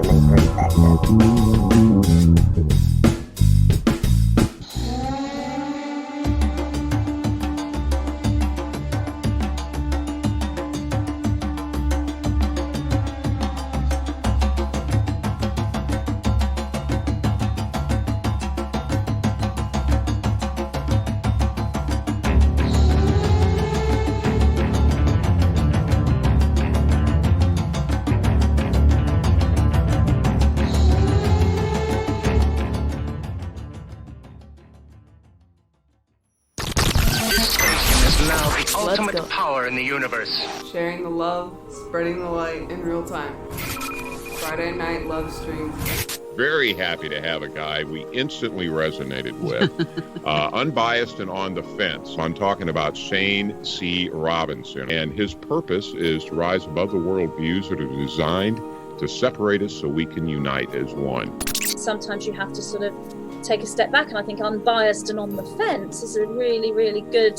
human perspective. Ultimate power in the universe. Sharing the love, spreading the light in real time. Friday night love stream. Very happy to have a guy we instantly resonated with. Unbiased and on the fence. I'm talking about Shane C. Robinson. And his purpose is to rise above the worldviews that are designed to separate us so we can unite as one. Sometimes you have to sort of take a step back, and I think Unbiased and on the Fence is a really, really good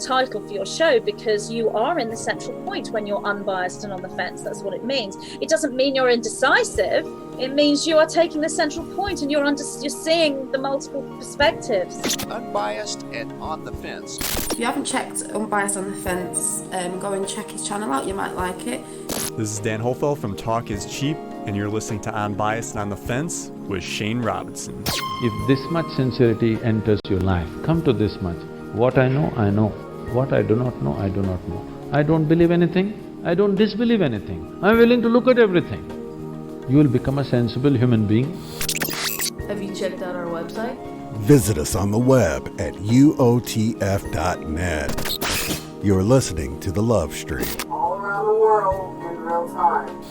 title for your show, because you are in the central point when you're unbiased and on the fence. That's what it means. It doesn't mean you're indecisive. It means you are taking the central point and you're seeing the multiple perspectives. Unbiased and on the fence. If you haven't checked Unbiased on the Fence, go and check his channel out. You might like it. This is Dan Hofel from Talk is Cheap, and you're listening to Unbiased and on the Fence with Shane Robinson. If this much sincerity enters your life, come to this much. What I know, I know. What I do not know, I do not know. I don't believe anything, I don't disbelieve anything. I'm willing to look at everything. You will become a sensible human being. Have you checked out our website? Visit us on the web at uotf.net. You're listening to The Love Stream. All around the world in real time.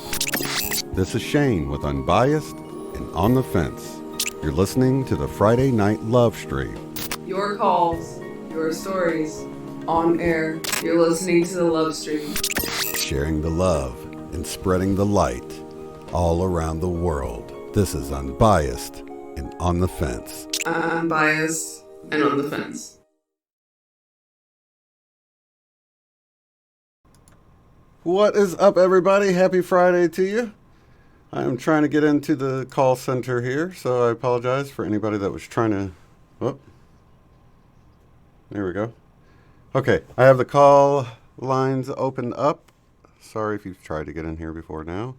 This is Shane with Unbiased and On the Fence. You're listening to the Friday Night Love Stream. Your calls, your stories, on air. You're listening to the Love Stream. Sharing the love and spreading the light all around the world. This is Unbiased and On the Fence. Unbiased and on the fence. What is up, everybody? Happy Friday to you. I'm trying to get into the call center here, so I apologize for anybody that was trying to... Oh, there we go. Okay, I have the call lines opened up. Sorry if you've tried to get in here before now.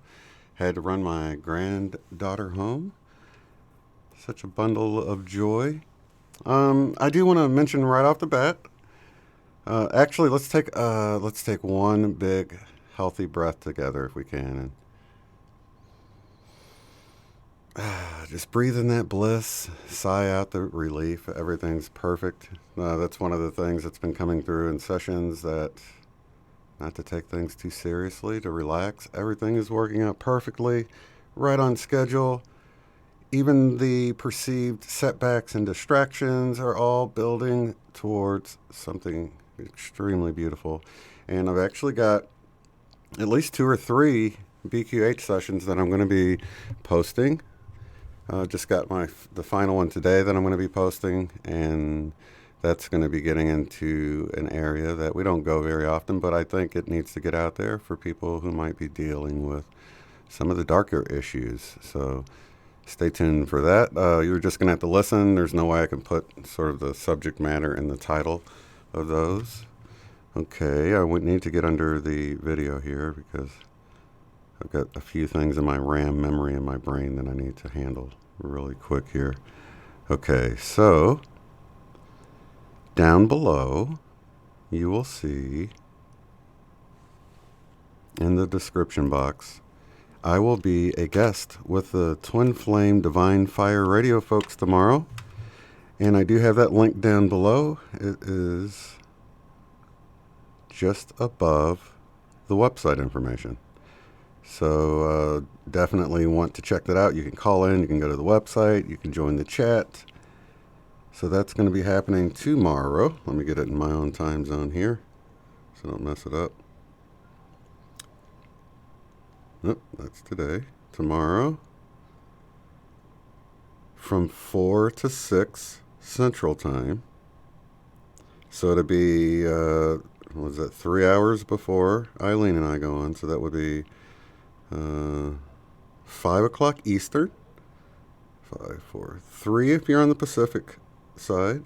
Had to run my granddaughter home. Such a bundle of joy. I do want to mention right off the bat. Actually, let's take one big healthy breath together if we can. And just breathe in that bliss, sigh out the relief. Everything's perfect. That's one of the things that's been coming through in sessions, that not to take things too seriously, to relax. Everything is working out perfectly, right on schedule. Even the perceived setbacks and distractions are all building towards something extremely beautiful. And I've actually got at least 2 or 3 BQH sessions that I'm going to be posting. Just got the final one today that I'm going to be posting, and that's going to be getting into an area that we don't go very often, but I think it needs to get out there for people who might be dealing with some of the darker issues. So stay tuned for that. You're just going to have to listen. There's no way I can put sort of the subject matter in the title of those. Okay, I would need to get under the video here because I've got a few things in my RAM memory in my brain that I need to handle really quick here. Okay, so down below you will see in the description box, I will be a guest with the Twin Flame Divine Fire Radio folks tomorrow. And I do have that link down below. It is just above the website information. So definitely want to check that out. You can call in, you can go to the website, you can join the chat. So that's going to be happening tomorrow. Let me get it in my own time zone here so I don't mess it up. Nope, that's today. Tomorrow from 4 to 6 Central Time. So it'll be, 3 hours before Eileen and I go on. So that would be 5 o'clock Eastern. 5, 4, 3 if you're on the Pacific side.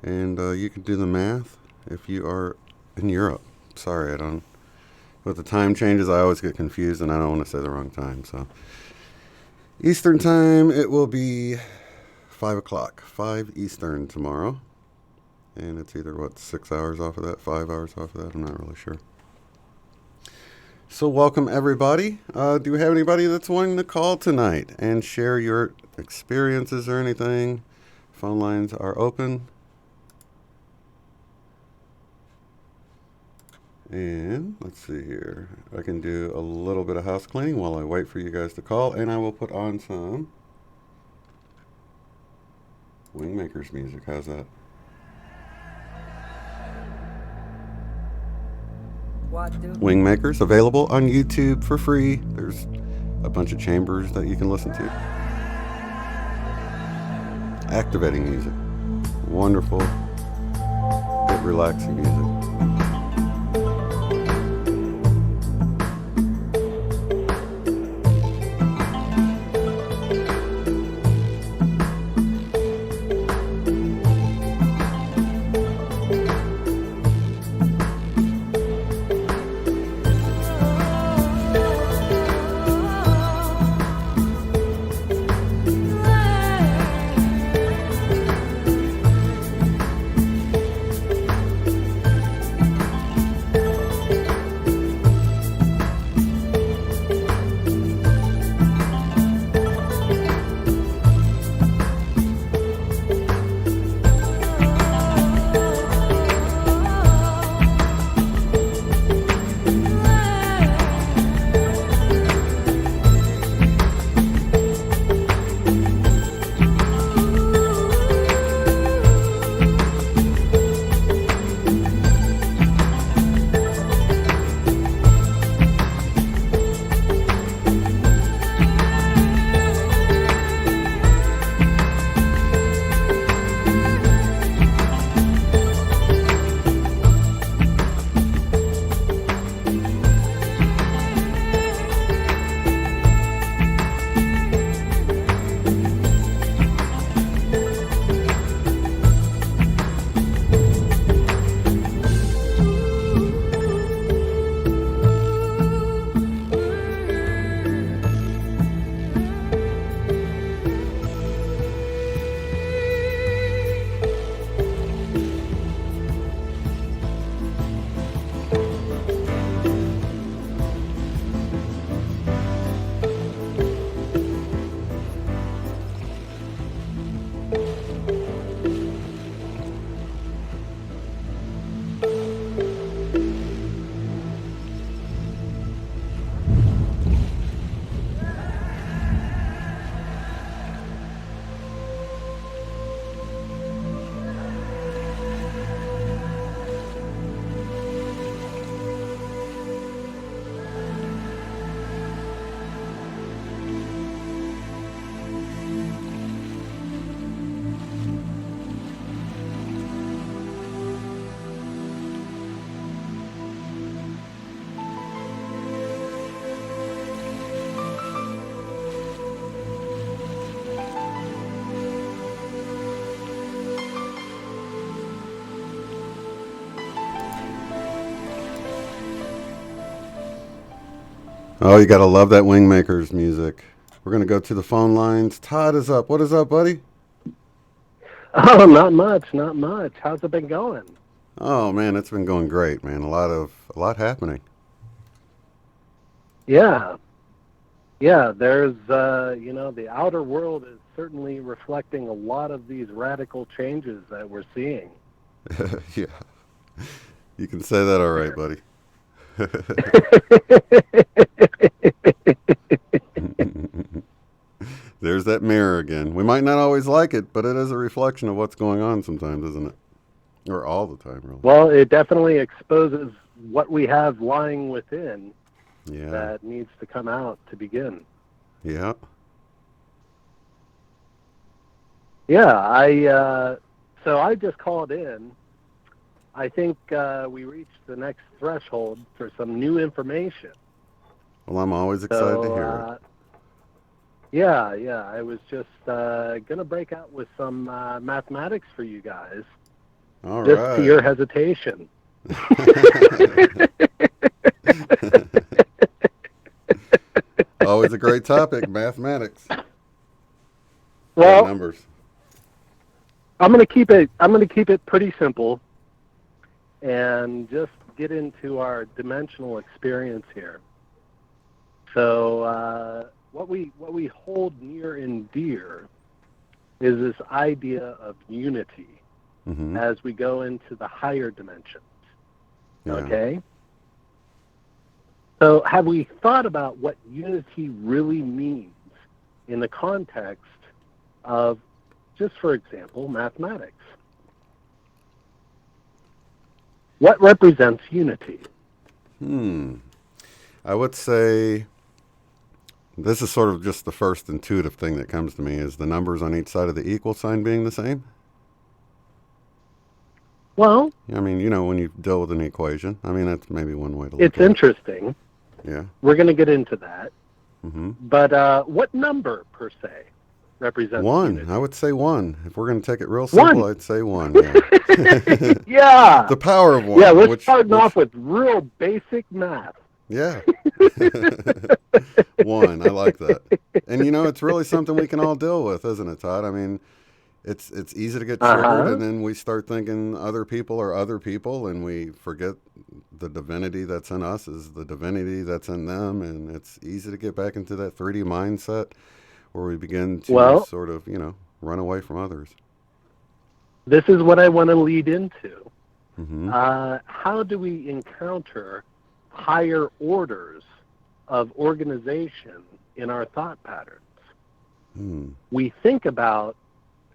And you can do the math if you are in Europe. Sorry, I don't... With the time changes, I always get confused, and I don't want to say the wrong time. So Eastern time, it will be 5 o'clock. 5 Eastern tomorrow. And it's either, 6 hours off of that? 5 hours off of that? I'm not really sure. So welcome, everybody. Do we have anybody that's wanting to call tonight and share your experiences or anything? Phone lines are open. And let's see here. I can do a little bit of house cleaning while I wait for you guys to call, and I will put on some Wingmakers music. How's that? Wingmakers, available on YouTube for free. There's a bunch of chambers that you can listen to. Activating music. Wonderful, bit relaxing music. Oh, you gotta love that Wingmakers music. We're gonna go to the phone lines. Todd is up. What is up, buddy? Oh, not much. How's it been going? Oh man, it's been going great, man. A lot happening. Yeah. There's the outer world is certainly reflecting a lot of these radical changes that we're seeing. Yeah, you can say that all right, buddy. There's that mirror again. We might not always like it, but it is a reflection of what's going on sometimes, isn't it? Or all the time, really. Well, it definitely exposes what we have lying within that needs to come out to begin. Yeah. Yeah, so I just called in. I think we reached the next threshold for some new information. Well, I'm always excited to hear it. Yeah. I was just going to break out with some mathematics for you guys. All just right. to your hesitation. Always a great topic, mathematics. Well, numbers. I'm going to keep it pretty simple and just get into our dimensional experience here. So what we hold near and dear is this idea of unity as we go into the higher dimensions. Yeah. Okay? So have we thought about what unity really means in the context of, just for example, mathematics? What represents unity? I would say this is sort of just the first intuitive thing that comes to me, is the numbers on each side of the equal sign being the same. Well, I mean, you know, when you deal with an equation, I mean, that's maybe one way to look at it. It's interesting. Yeah. We're going to get into that. But what number, per se, represents one? unity? I would say one. If we're going to take it real simple, I'd say one. Yeah. Yeah. The power of one. Yeah, we're starting off with real basic math. Yeah. One. I like that. And, you know, it's really something we can all deal with, isn't it, Todd? I mean, it's easy to get triggered, and then we start thinking other people are other people, and we forget the divinity that's in us is the divinity that's in them, and it's easy to get back into that 3D mindset where we begin to sort of, you know, run away from others. This is what I want to lead into. How do we encounter higher orders of organization in our thought patterns?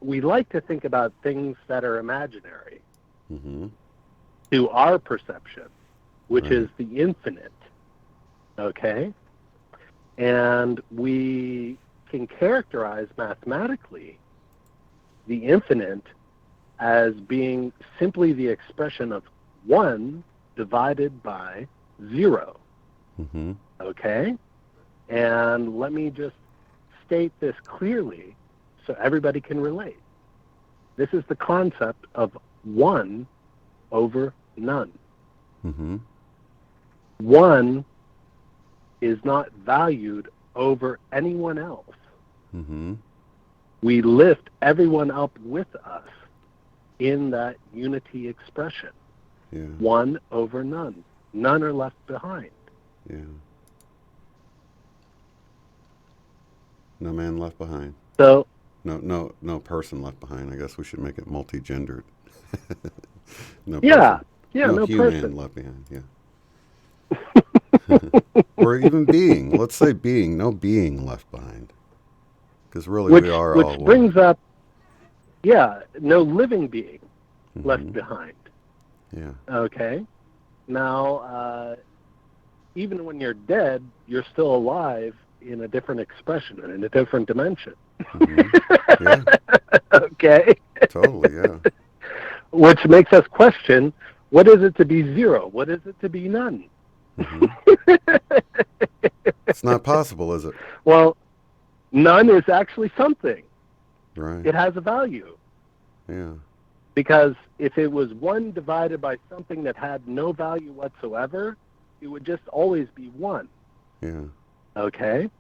We like to think about things that are imaginary to our perception, which is the infinite, okay? And we can characterize mathematically the infinite as being simply the expression of 1 divided by 0, okay? And let me just state this clearly so everybody can relate. This is the concept of 1 over none. 1 is not valued over anyone else. We lift everyone up with us in that unity expression. 1 over none. None are left behind. No man left behind. So no person left behind. I guess we should make it multi-gendered. No human person left behind. Or even being. Let's say being. No being left behind. Because really we are all one. Which brings up, no living being left behind. Okay? Now, even when you're dead, you're still alive in a different expression and in a different dimension. Okay? Totally, yeah. Which makes us question, what is it to be 0? What is it to be none? It's not possible, is it? Well, none is actually something. Right. It has a value. Yeah. Because if it was 1 divided by something that had no value whatsoever, it would just always be 1. Yeah. Okay?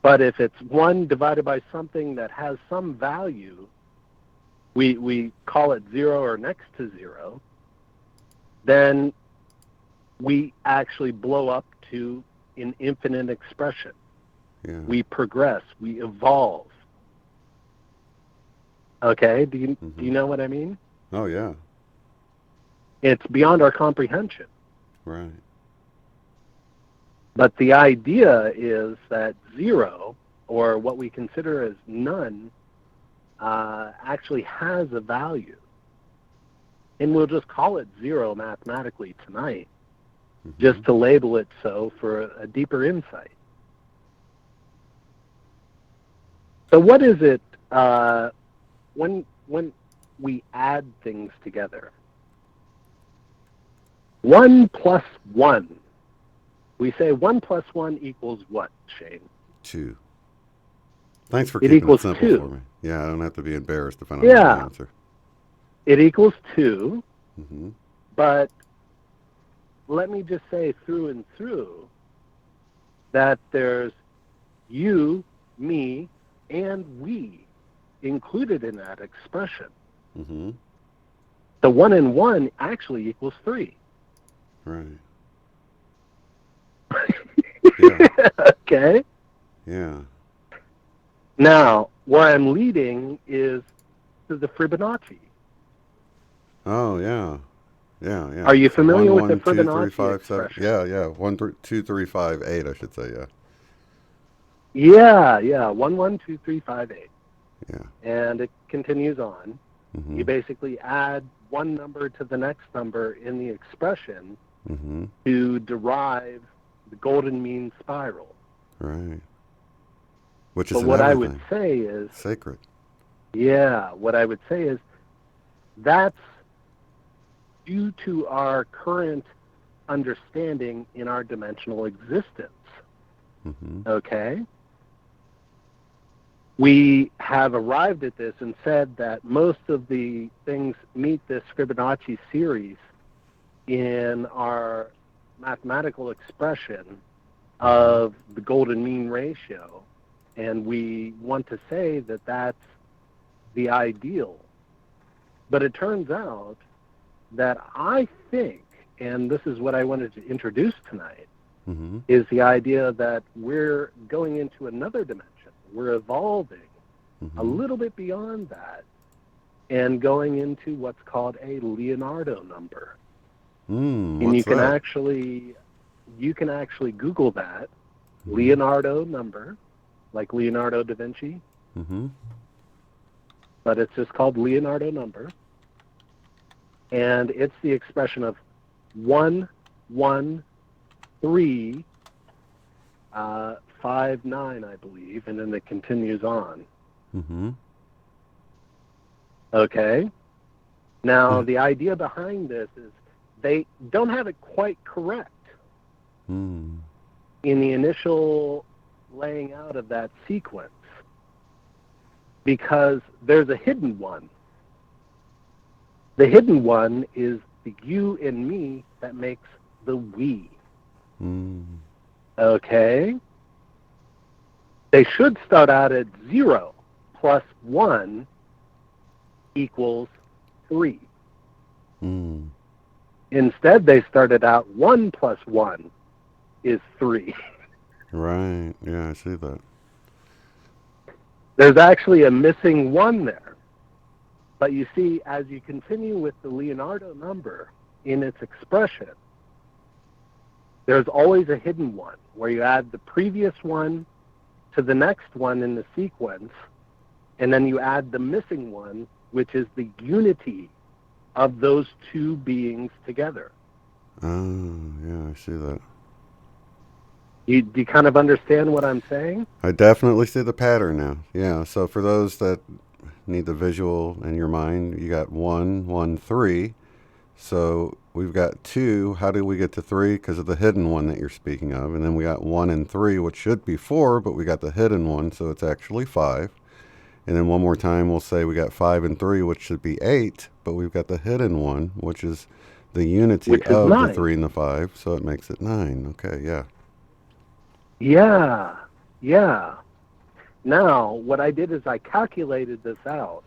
But if it's 1 divided by something that has some value, we call it 0 or next to 0, then we actually blow up to an infinite expression. We progress. We evolve. Okay? Do you know what I mean? Oh, yeah. It's beyond our comprehension. Right. But the idea is that 0, or what we consider as none, actually has a value. And we'll just call it 0 mathematically tonight, just to label it so for a deeper insight. So what is it when we add things together? 1 plus 1 we say 1 plus 1 equals what, Shane? 2. Thanks for It keeping equals it simple 2. for me. Yeah, I don't have to be embarrassed if I don't know the Yeah. answer. It equals 2, Mm-hmm. but let me just say through and through that there's you, me, and we included in that expression. Mm-hmm. The 1 and 1 actually equals 3. Right. Yeah. Okay? Yeah. Now, where I'm leading is to the Fibonacci. Oh, yeah. Yeah, yeah. Are you So familiar 1, with the 1, 2, 3, Fibonacci 5, 7. expression? Yeah, yeah. 1, 2, 3, 5, 8, I should say, yeah. Yeah. 1, 1, 2, 3, 5, 8. Yeah. And it continues on. Mm-hmm. You basically add one number to the next number in the expression Mm-hmm. to derive the golden mean spiral. Right. Which is But in what I everything. would say is, Sacred. what I would say is that's due to our current understanding in our dimensional existence. Mm-hmm. Okay? We have arrived at this and said that most of the things meet this Fibonacci series in our mathematical expression of the golden mean ratio. And we want to say that that's the ideal. But it turns out that I think, and this is what I wanted to introduce tonight, Mm-hmm. is the idea that we're going into another dimension. We're evolving Mm-hmm. a little bit beyond that and going into what's called a Leonardo number. And What's you can that? actually Google that, Mm-hmm. Leonardo number, like Leonardo da Vinci, Mm-hmm. but it's just called Leonardo number. And it's the expression of 1, 1, 3, 5, 9, I believe, and then it continues on. Mm-hmm. Okay? Now, the idea behind this is they don't have it quite correct Mm. in the initial laying out of that sequence because there's a hidden one. The hidden one is the you and me that makes the we. Mm. Okay? They should start out at 0 plus 1 equals 3. Mm. Instead, they started out 1 plus 1 is 3. Right. Yeah, I see that. There's actually a missing 1 there. But you see, as you continue with the Leonardo number in its expression, there's always a hidden 1 where you add the previous one to the next one in the sequence, and then you add the missing 1, which is the unity of those two beings together. Oh, yeah, I see that. Do you kind of understand what I'm saying? I definitely see the pattern now. Yeah, so for those that need the visual in your mind, you got 1, 1, 3. So we've got 2. How do we get to 3? Because of the hidden one that you're speaking of. And then we got 1 and 3, which should be 4, but we got the hidden one, so it's actually 5. And then one more time, we'll say we got 5 and 3, which should be 8, but we've got the hidden one, which is the unity of 9. the 3 and the 5, so it makes it 9. Okay, yeah. Yeah. Now, what I did is I calculated this out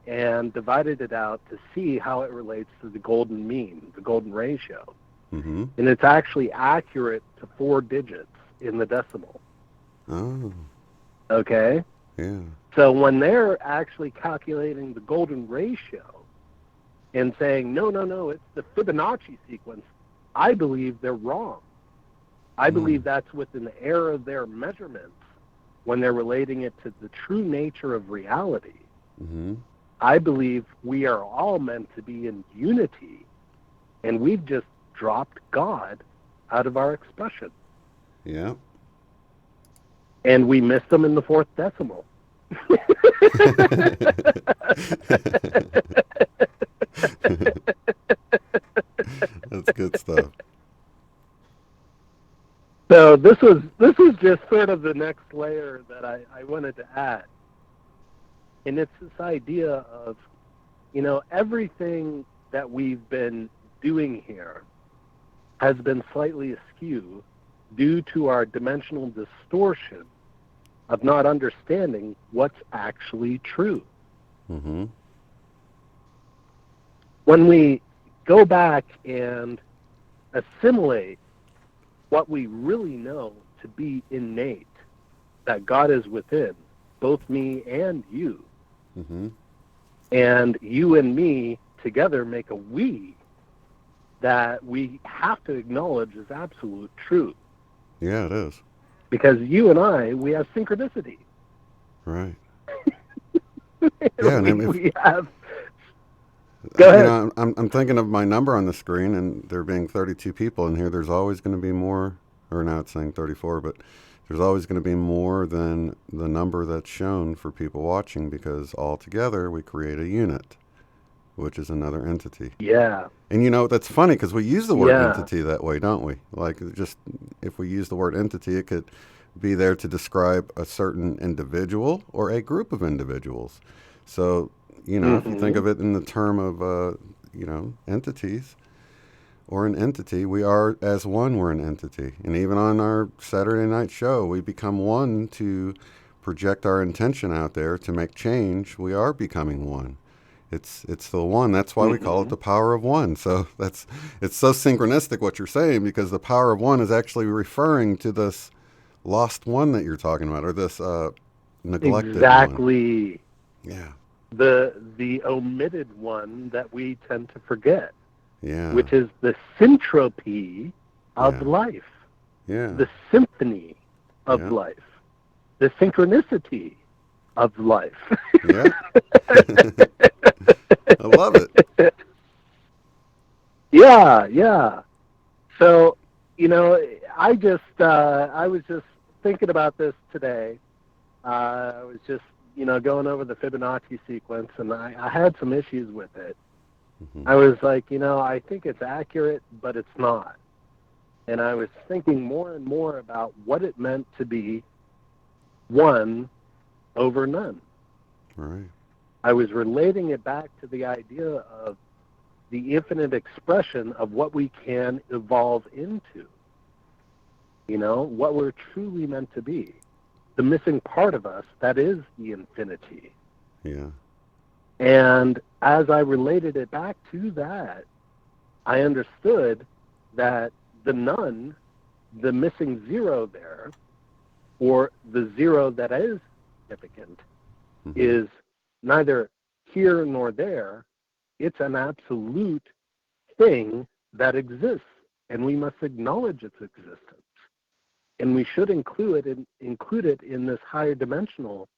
and divided it out to see how it relates to the golden mean, the golden ratio. Mm-hmm. And it's actually accurate to 4 digits in the decimal. Oh, Okay? yeah. So when they're actually calculating the golden ratio and saying, no, it's the Fibonacci sequence, I believe they're wrong. I believe that's within the error of their measurements when they're relating it to the true nature of reality. Mm-hmm. I believe we are all meant to be in unity, and we've just dropped God out of our expression. Yeah. And we missed them in the 4th decimal. That's good stuff. So this was just sort of the next layer that I wanted to add. And it's this idea of, everything that we've been doing here has been slightly askew due to our dimensional distortion of not understanding what's actually true. Mm-hmm. When we go back and assimilate what we really know to be innate, that God is within, both me and you, Mm-hmm. and you and me together make a we that we have to acknowledge is absolute truth. Yeah, it is. Because you and I, we have synchronicity. Right. Yeah, and we have. Go ahead. I'm thinking of my number on the screen, and there being 32 people in here. There's always going to be more, or now it's saying 34, but there's always going to be more than the number that's shown for people watching, because all together we create a unit, which is another entity. Yeah. And that's funny, because we use the word Yeah. entity that way, don't we? Like, just if we use the word entity, it could be there to describe a certain individual or a group of individuals. So, if you think of it in the term of, entities or an entity, we are as one, we're an entity. And even on our Saturday night show, we become one to project our intention out there to make change. We are becoming one. It's the one. That's why we call it the power of one. So it's so synchronistic what you're saying, because the power of one is actually referring to this lost one that you're talking about, or this neglected Exactly. one. Yeah. The omitted one that we tend to forget. Yeah. Which is the syntropy of life. Yeah. The symphony of life. The synchronicity of life. Yeah. I love it. Yeah. So, I was just thinking about this today. I was just, going over the Fibonacci sequence, and I had some issues with it. Mm-hmm. I was like, I think it's accurate, but it's not. And I was thinking more and more about what it meant to be one over none. Right. I was relating it back to the idea of the infinite expression of what we can evolve into. What we're truly meant to be. The missing part of us, that is the infinity. Yeah. And as I related it back to that, I understood that the none, the missing zero there, or the zero that is significant, is neither here nor there. It's an absolute thing that exists, and we must acknowledge its existence. And we should include it in this higher dimensional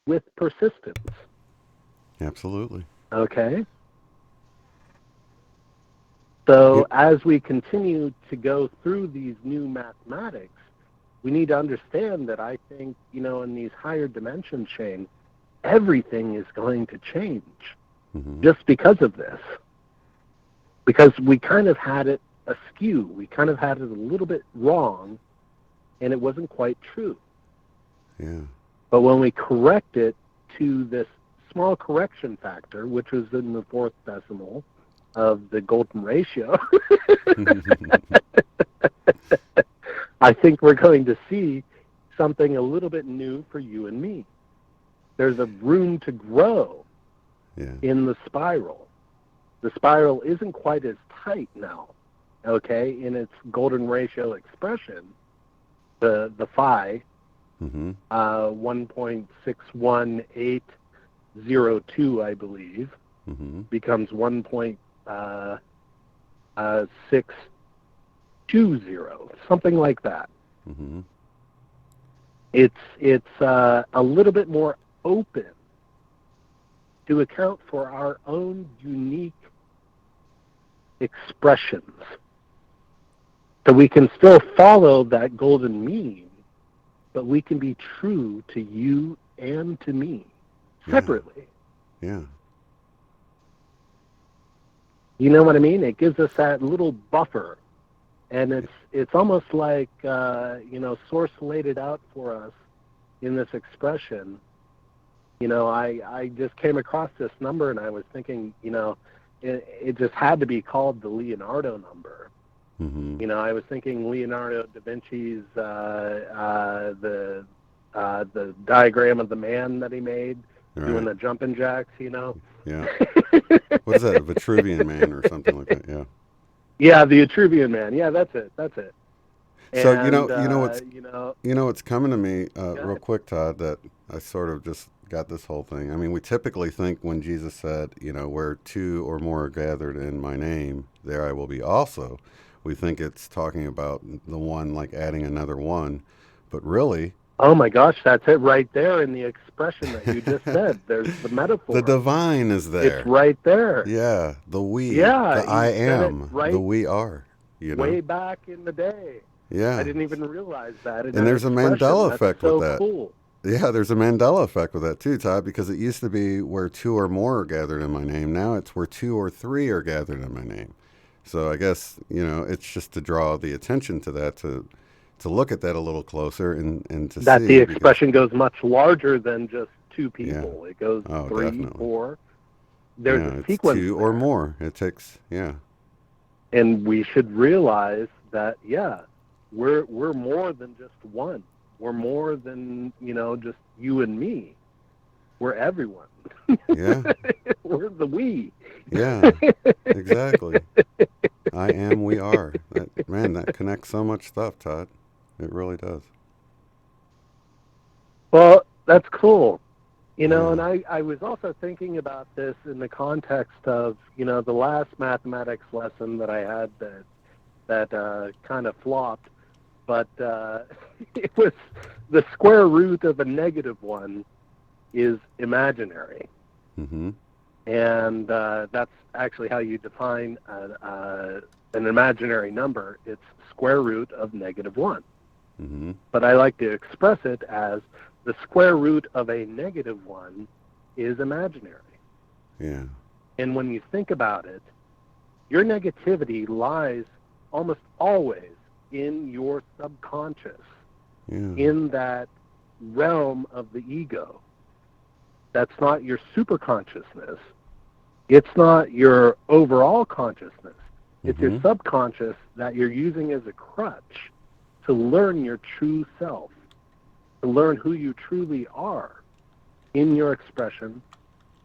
with persistence. Absolutely. Okay? So as we continue to go through these new mathematics, we need to understand that I think, in these higher dimension chain, everything is going to change just because of this. Because we kind of had it askew. We kind of had it a little bit wrong, and it wasn't quite true. Yeah. But when we correct it to this small correction factor, which was in the fourth decimal of the golden ratio, I think we're going to see something a little bit new for you and me. There's a room to grow in the spiral. The spiral isn't quite as tight now, okay, in its golden ratio expression. The phi, 1.61802, I believe, becomes 1.620, something like that. It's a little bit more open to account for our own unique expressions. So we can still follow that golden mean, but we can be true to you and to me separately. Yeah. You know what I mean? It gives us that little buffer. And it's almost like, Source laid it out for us in this expression. I just came across this number and I was thinking, it just had to be called the Leonardo number. Mm-hmm. I was thinking Leonardo da Vinci's the diagram of the man that he made doing the jumping jacks. Yeah. What is that? A Vitruvian Man or something like that? Yeah. Yeah, the Vitruvian Man. Yeah, that's it. So and, what's coming to me real quick, Todd, that I sort of just got this whole thing. I mean, we typically think when Jesus said, where two or more are gathered in my name, there I will be also. We think it's talking about the one, like adding another one, but really. Oh my gosh, that's it right there in the expression that you just said. There's the metaphor. The divine is there. It's right there. Yeah, the we. Yeah, the I am. The we are. Way back in the day. Yeah. I didn't even realize that. And there's a Mandela effect with that. Cool. Yeah, there's a Mandela effect with that too, Todd, because it used to be where two or more are gathered in my name. Now it's where two or three are gathered in my name. So I guess, it's just to draw the attention to that, to look at that a little closer and to see. That the expression goes much larger than just two people. Yeah. It goes 3, definitely. 4. There's a sequence. Two or more. It takes, And we should realize that, we're more than just one. We're more than, just you and me. We're everyone. Yeah. We're the we. Yeah, exactly. I am, we are. That connects so much stuff, Todd. It really does. Well, that's cool. And I was also thinking about this in the context of, the last mathematics lesson that I had that kind of flopped. But it was the square root of a -1 is imaginary. Mm-hmm. And that's actually how you define an imaginary number. It's square root of -1. Mm-hmm. But I like to express it as the square root of a -1 is imaginary. Yeah. And when you think about it, your negativity lies almost always in your subconscious, in that realm of the ego. That's not your superconsciousness. It's not your overall consciousness. It's your subconscious that you're using as a crutch to learn your true self, to learn who you truly are in your expression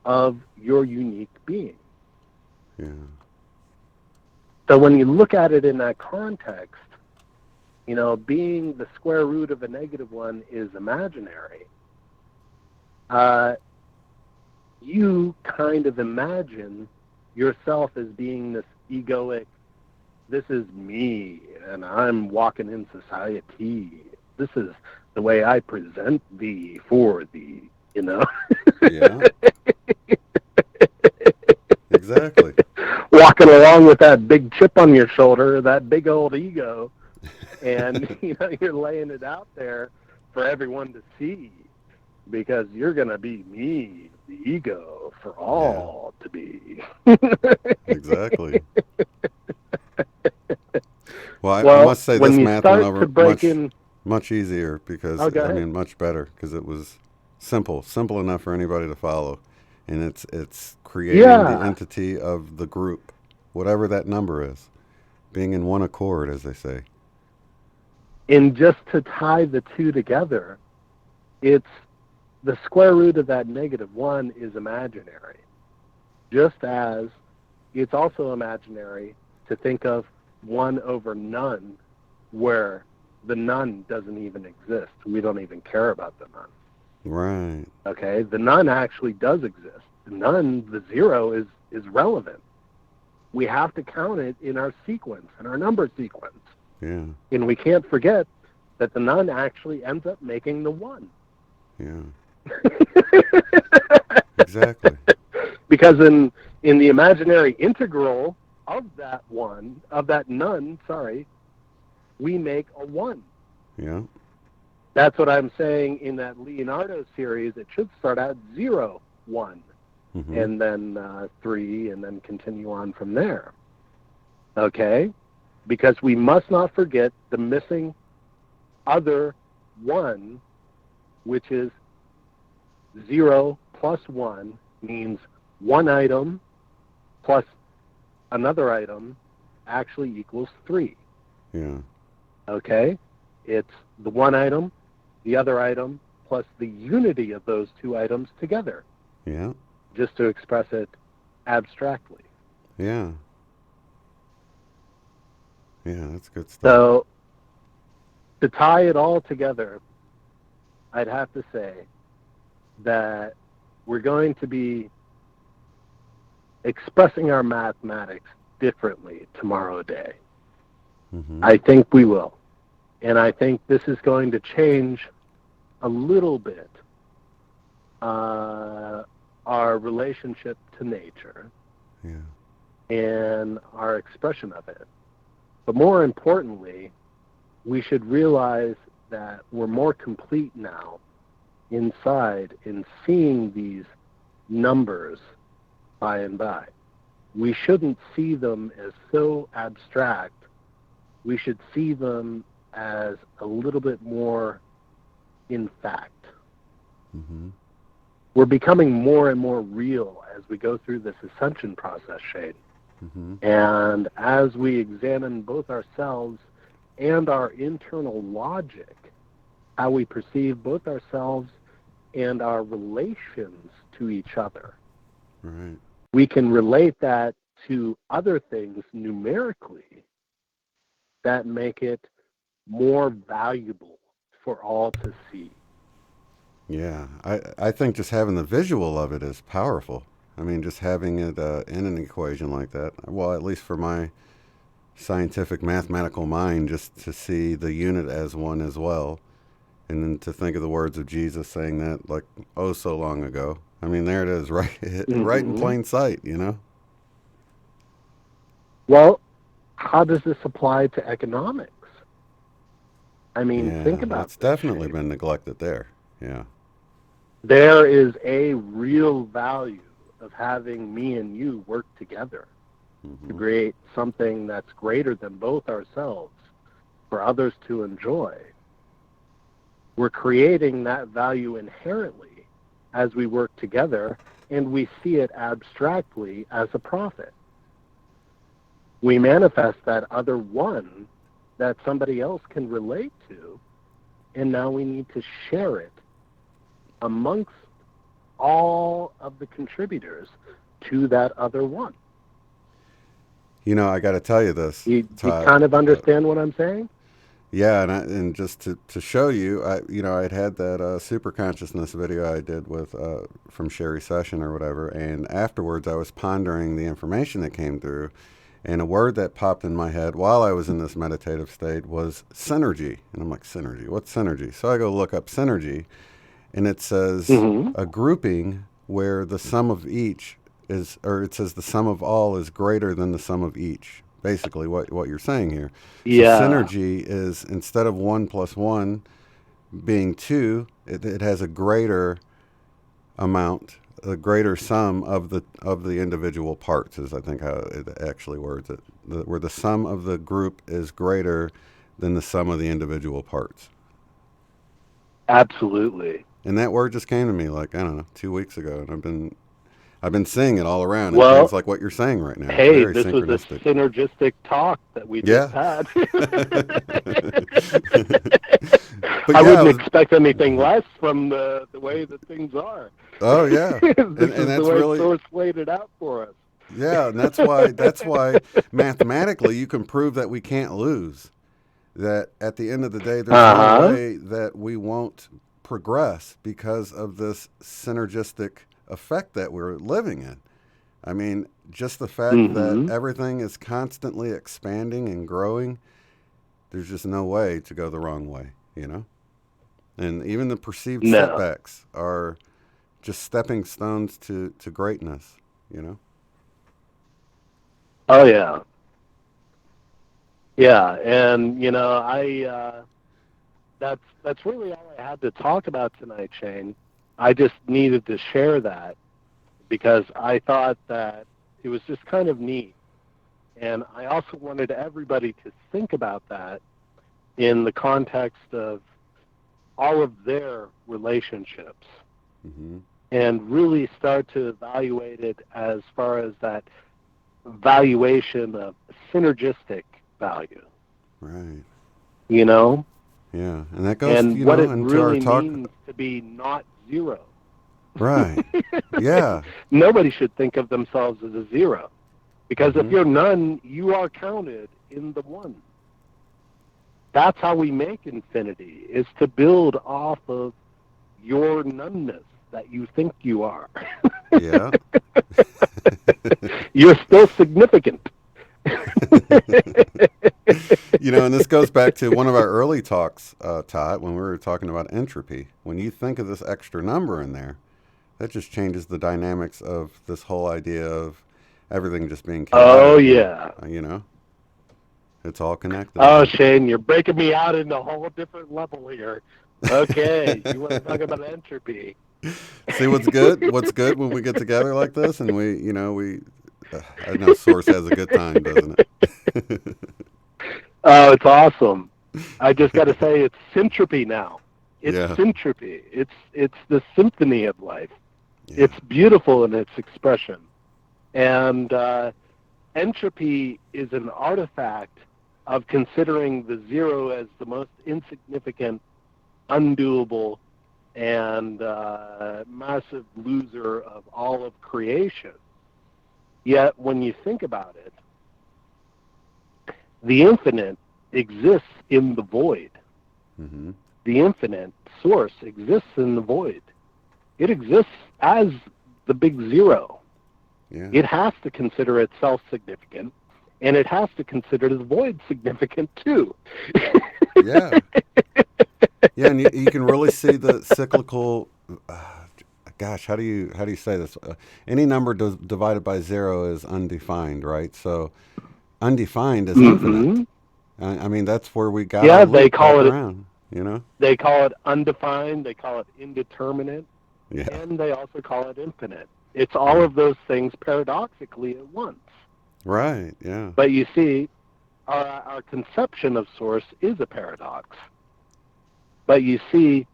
of your unique being. Yeah. So when you look at it in that context, being the square root of a -1 is imaginary. You kind of imagine yourself as being this egoic, this is me, and I'm walking in society. This is the way I present thee for thee, Yeah. Exactly. Walking along with that big chip on your shoulder, that big old ego, and you're laying it out there for everyone to see, because you're going to be me, the ego, for all to be. Exactly. Well, I must say this math went over much easier because, much better, because it was simple enough for anybody to follow. And it's creating the entity of the group, whatever that number is, being in one accord, as they say. And just to tie the two together, it's the square root of that -1 is imaginary. Just as it's also imaginary to think of 1 over none, where the none doesn't even exist. We don't even care about the none. Right. Okay? The none actually does exist. The none, the 0, is relevant. We have to count it in our sequence, in our number sequence. Yeah. And we can't forget that the none actually ends up making the 1. Yeah. Exactly. Because in the imaginary integral of that none, we make a 1. Yeah. That's what I'm saying in that Leonardo series. It should start out 0, 1, and then 3, and then continue on from there. Okay? because we must not forget the missing other one, which is 0 plus 1 means one item plus another item actually equals 3. Yeah. Okay? It's the one item, the other item, plus the unity of those two items together. Yeah. Just to express it abstractly. Yeah. Yeah, that's good stuff. So, to tie it all together, I'd have to say that we're going to be expressing our mathematics differently tomorrow day. Mm-hmm. I think we will. And I think this is going to change a little bit our relationship to nature and our expression of it. But more importantly, we should realize that we're more complete now inside in seeing these numbers by and by. We shouldn't see them as so abstract. We should see them as a little bit more in fact. Mm-hmm. We're becoming more and more real as we go through this ascension process, Shane. Mm-hmm. And as we examine both ourselves and our internal logic, how we perceive both ourselves and our relations to each other, Right. we can relate that to other things numerically that make it more valuable for all to see. Yeah, I think just having the visual of it is powerful. I mean, just having it in an equation like that, well, at least for my scientific mathematical mind, just to see the unit as one as well, and then to think of the words of Jesus saying that like, oh, so long ago. I mean, there it is, right, right in plain sight, you know? Well, how does this apply to economics? I mean, Yeah, think about it's definitely been neglected there. Yeah. There is a real value of having me and you work together to create something that's greater than both ourselves for others to enjoy. We're creating that value inherently as we work together, and we see it abstractly as a profit. We manifest that other one that somebody else can relate to, and now we need to share it amongst all of the contributors to that other one. You know, I got to tell you this. You Todd, kind of understand what I'm saying? Yeah, and just to show you, I'd had that super consciousness video I did with from Sherry Session or whatever, and afterwards I was pondering the information that came through, and a word that popped in my head while I was in this meditative state was synergy, and I'm like, synergy? What's synergy? So I go look up synergy, and it says a grouping where the sum of each is, or it says the sum of all is greater than the sum of each. Basically what you're saying here. Yeah. So synergy is, instead of 1 plus 1 being 2, it has a greater amount, a greater sum of the individual parts, is I think how it actually words it, where the sum of the group is greater than the sum of the individual parts. Absolutely. And that word just came to me like, I don't know, 2 weeks ago, and I've been seeing it all around. Well, it feels like what you're saying right now. Hey, it's very this was a synergistic talk that we just had. I wouldn't expect anything less from the way that things are. Oh yeah, and that's the way really Source laid it out for us. Yeah, and that's why mathematically you can prove that we can't lose. That at the end of the day, there's no way that we won't progress because of this synergistic effect that we're living in. I mean, just the fact that everything is constantly expanding and growing, there's just no way to go the wrong way, you know? And even the perceived setbacks are just stepping stones to greatness, you know? Oh, yeah. Yeah, and, you know, that's really all I had to talk about tonight, Shane. I just needed to share that because I thought that it was just kind of neat. And I also wanted everybody to think about that in the context of all of their relationships, and really start to evaluate it as far as that valuation of synergistic value. Right. You know? Yeah, and that goes, And you what know, it into really our talk. means to be not zero. Right. Yeah. Nobody should think of themselves as a zero. Because if you're none, you are counted in the one. That's how we make infinity, is to build off of your noneness that you think you are. Yeah. You're still significant. You know, and this goes back to one of our early talks, Todd, when we were talking about entropy. When you think of this extra number in there, that just changes the dynamics of this whole idea of everything just being chaotic. Oh, yeah. You know? It's all connected. Oh, Shane, you're breaking me out into a whole different level here. Okay, you want to talk about entropy. See what's good? What's good when we get together like this and we, you know, I know Source has a good time, doesn't it? Oh, it's awesome. I just got to say it's syntropy now. It's syntropy. It's the symphony of life. Yeah. It's beautiful in its expression. And entropy is an artifact of considering the zero as the most insignificant, undoable, and massive loser of all of creation. Yet, when you think about it, the infinite exists in the void. The infinite source exists in the void. It exists as the big zero. Yeah. It has to consider itself significant, and it has to consider the void significant too. Yeah. Yeah, and you can really see the cyclical. Gosh, how do you say this? Any number divided by zero is undefined, right? So undefined is infinite. I mean, that's where we got. Yeah, they call it around. You know, they call it undefined. They call it indeterminate, yeah, and they also call it infinite. It's all of those things paradoxically at once. Right. Yeah. But you see, our conception of source is a paradox. But you see,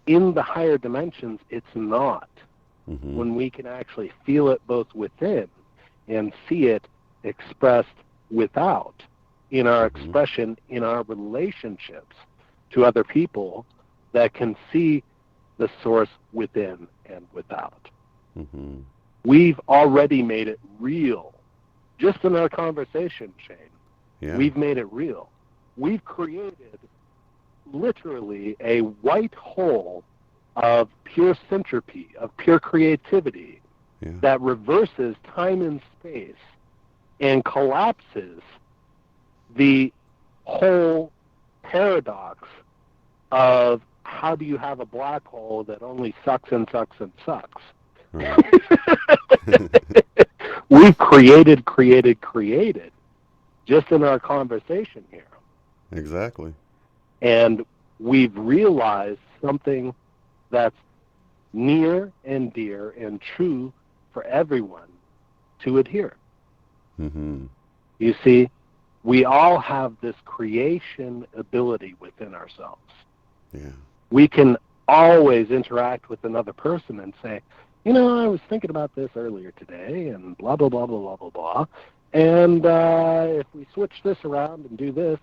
in the higher dimensions, it's not. When we can actually feel it both within and see it expressed without, in our expression, in our relationships to other people that can see the source within and without. We've already made it real. Just in our conversation, Shane, we've made it real. We've created literally a white hole of pure syntropy, of pure creativity that reverses time and space and collapses the whole paradox of how do you have a black hole that only sucks and sucks and sucks. Right. We've created just in our conversation here. Exactly. And we've realized something that's near and dear and true for everyone to adhere. You see, we all have this creation ability within ourselves. Yeah. We can always interact with another person and say, you know, I was thinking about this earlier today, and blah, blah, blah, blah, blah, blah, blah. And if we switch this around and do this,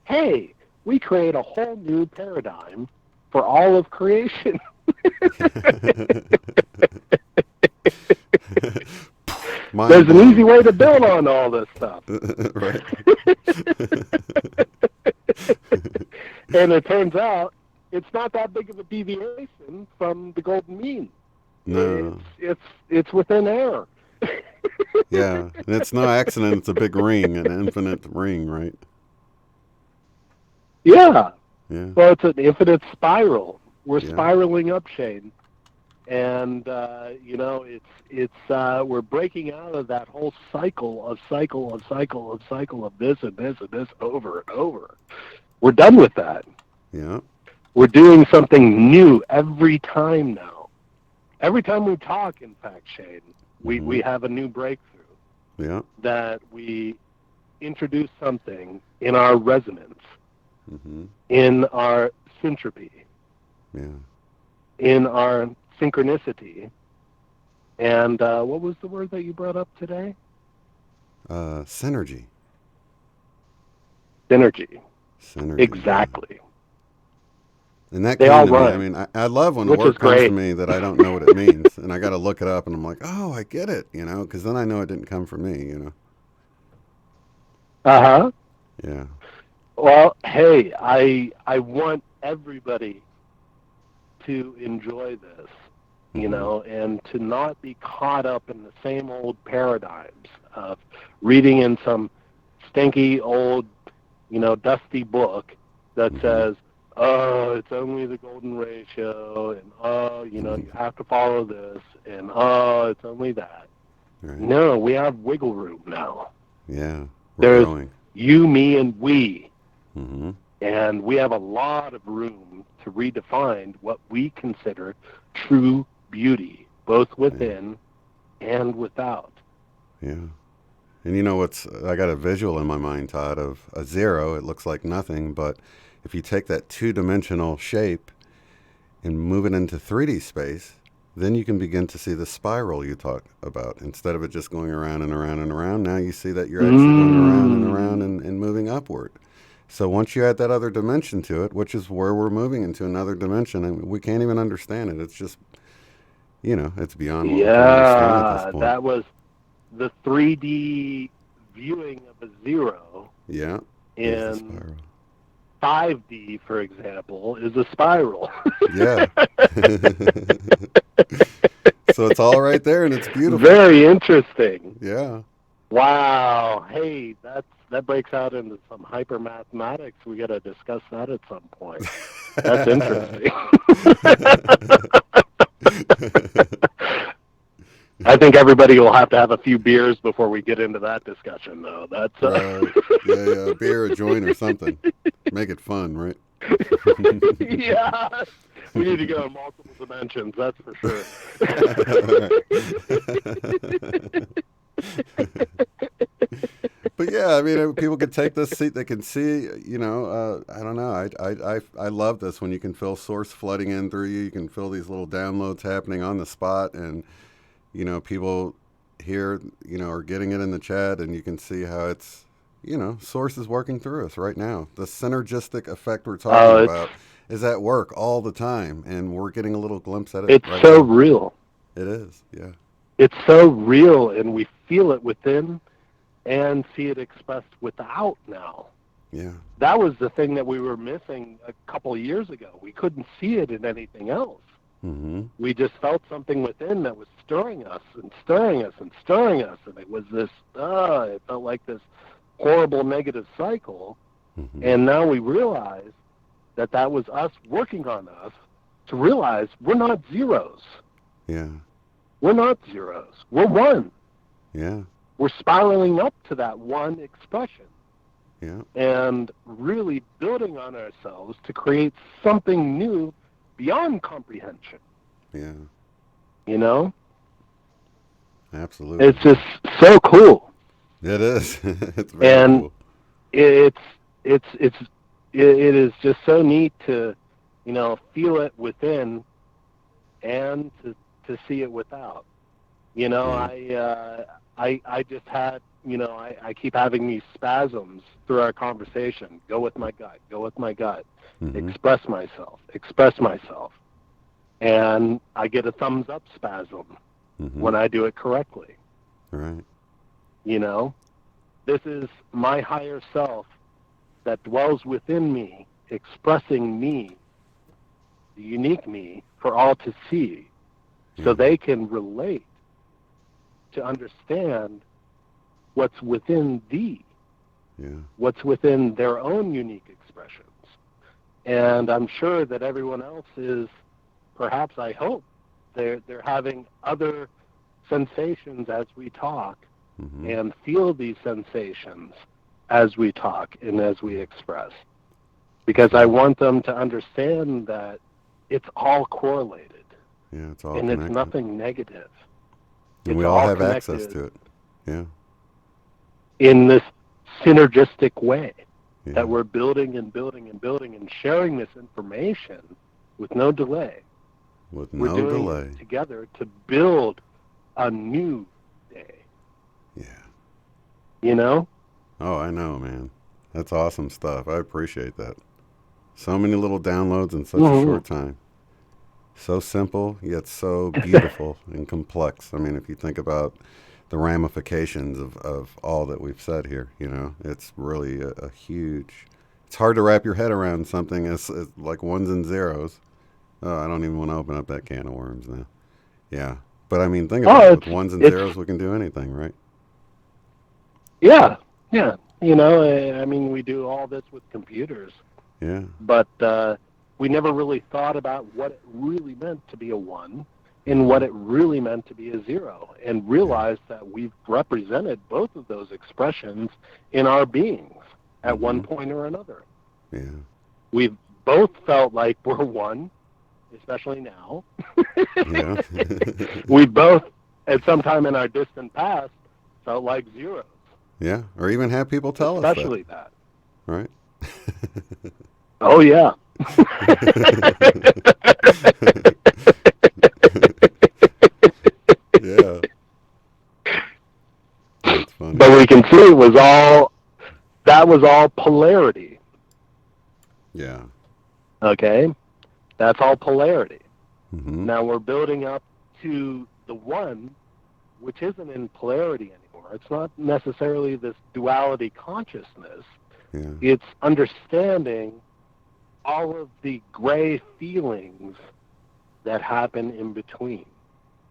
hey, we create a whole new paradigm for all of creation. There's an easy way to build on all this stuff. Right. And it turns out it's not that big of a deviation from the golden mean. No. It's within air. Yeah, and it's no accident. It's a big ring, an infinite ring, right? Yeah. Yeah. Well, it's an infinite spiral. We're spiraling up, Shane, and you know, we're breaking out of that whole cycle of this and this and this over and over. We're done with that. Yeah. We're doing something new every time now. Every time we talk, in fact, Shane, we have a new breakthrough. Yeah. that we introduce something in our resonance, Mm-hmm. in our syntropy, Yeah. in our synchronicity. And what was the word that you brought up today? Synergy. Synergy. Synergy. Exactly. And that They came all to me. I rhyme, mean, I love when a which word is comes to great. me that I don't know what it means, and I got to look it up, and I'm like, oh, I get it, you know, because then I know it didn't come from me, you know. Uh-huh. Yeah. Well, hey, I want everybody to enjoy this, you Mm-hmm. know, and to not be caught up in the same old paradigms of reading in some stinky old, you know, dusty book that Mm-hmm. says, oh, it's only the golden ratio, and oh, you know, you have to follow this, and oh, it's only that. Right. No, we have wiggle room now. Yeah. We're There's growing. you, me, and we. Mm-hmm. And we have a lot of room to redefine what we consider true beauty, both within and without. Yeah. And you know what's, I got a visual in my mind, Todd, of a zero. It looks like nothing, but if you take that two-dimensional shape and move it into 3D space, then you can begin to see the spiral you talk about. Instead of it just going around and around and around, now you see that you're actually going around and around and moving upward. So once you add that other dimension to it, which is where we're moving into another dimension, and we can't even understand it. It's just, you know, it's beyond what we can understand at this Yeah, point. that was the 3D viewing of a zero. Yeah. Is the In spiral. 5D, for example, is a spiral. Yeah. So it's all right there, and it's beautiful. Very interesting. Yeah. Wow. Hey, that breaks out into some hyper mathematics. We got to discuss that at some point. That's interesting. I think everybody will have to have a few beers before we get into that discussion, though. That's Right. Yeah, a beer, a joint, or something. Make it fun, right? Yeah. We need to go in multiple dimensions, that's for sure. But yeah, I mean, people can take this seat. They can see, you know. I don't know. I love this when you can feel source flooding in through you. You can feel these little downloads happening on the spot, and you know, people here, you know, are getting it in the chat, and you can see how it's, you know, source is working through us right now. The synergistic effect we're talking about is at work all the time, and we're getting a little glimpse at it. It's right so now. real. It is, yeah. It's so real, and we feel it within and see it expressed without now. Yeah. That was the thing that we were missing a couple of years ago. We couldn't see it in anything else. Mm-hmm. We just felt something within that was stirring us and stirring us and stirring us, and it was this, it felt like this horrible negative cycle. Mm-hmm. And now we realize that that was us working on us to realize we're not zeros. Yeah. We're not zeros. We're one. Yeah. We're spiraling up to that one expression. Yeah. And really building on ourselves to create something new beyond comprehension. Yeah. You know? Absolutely. It's just so cool. It is. It's very cool. It is just so neat to, you know, feel it within and to see it without. You know, I just had, you know, I keep having these spasms through our conversation. Go with my gut. Go with my gut. Mm-hmm. Express myself. And I get a thumbs up spasm when I do it correctly. Right. You know, this is my higher self that dwells within me, expressing me, the unique me, for all to see, so they can relate to understand what's within thee, what's within their own unique expressions. And I'm sure that everyone else is, perhaps I hope, they're having other sensations as we talk and feel these sensations as we talk and as we express. Because I want them to understand that it's all correlated. Yeah, it's all and connected. It's nothing negative. And It's we all have connected. access to it. Yeah. in this synergistic way that we're building and building and building and sharing this information with no delay. With we're no doing delay. It together to build a new day. Yeah. You know? Oh, I know, man. That's awesome stuff. I appreciate that. So many little downloads in such a short time. So simple, yet so beautiful and complex. I mean, if you think about the ramifications of all that we've said here, you know, it's really a huge... It's hard to wrap your head around something as like ones and zeros. Oh, I don't even want to open up that can of worms now. Yeah. But I mean, think about it. With ones and zeros, we can do anything, right? Yeah. Yeah. You know, I mean, we do all this with computers. Yeah. But we never really thought about what it really meant to be a 1 and what it really meant to be a 0, and realized that we've represented both of those expressions in our beings at one point or another. Yeah. We've both felt like we're 1, especially now. Yeah. We both, at some time in our distant past, felt like zeros. Yeah, or even have people tell us that. Especially that. Right? Oh, yeah. Yeah. That's funny. But we can see that was all polarity. Yeah. Okay? That's all polarity. Mm-hmm. Now we're building up to the 1, which isn't in polarity anymore. It's not necessarily this duality consciousness. Yeah. It's understanding all of the gray feelings that happen in between.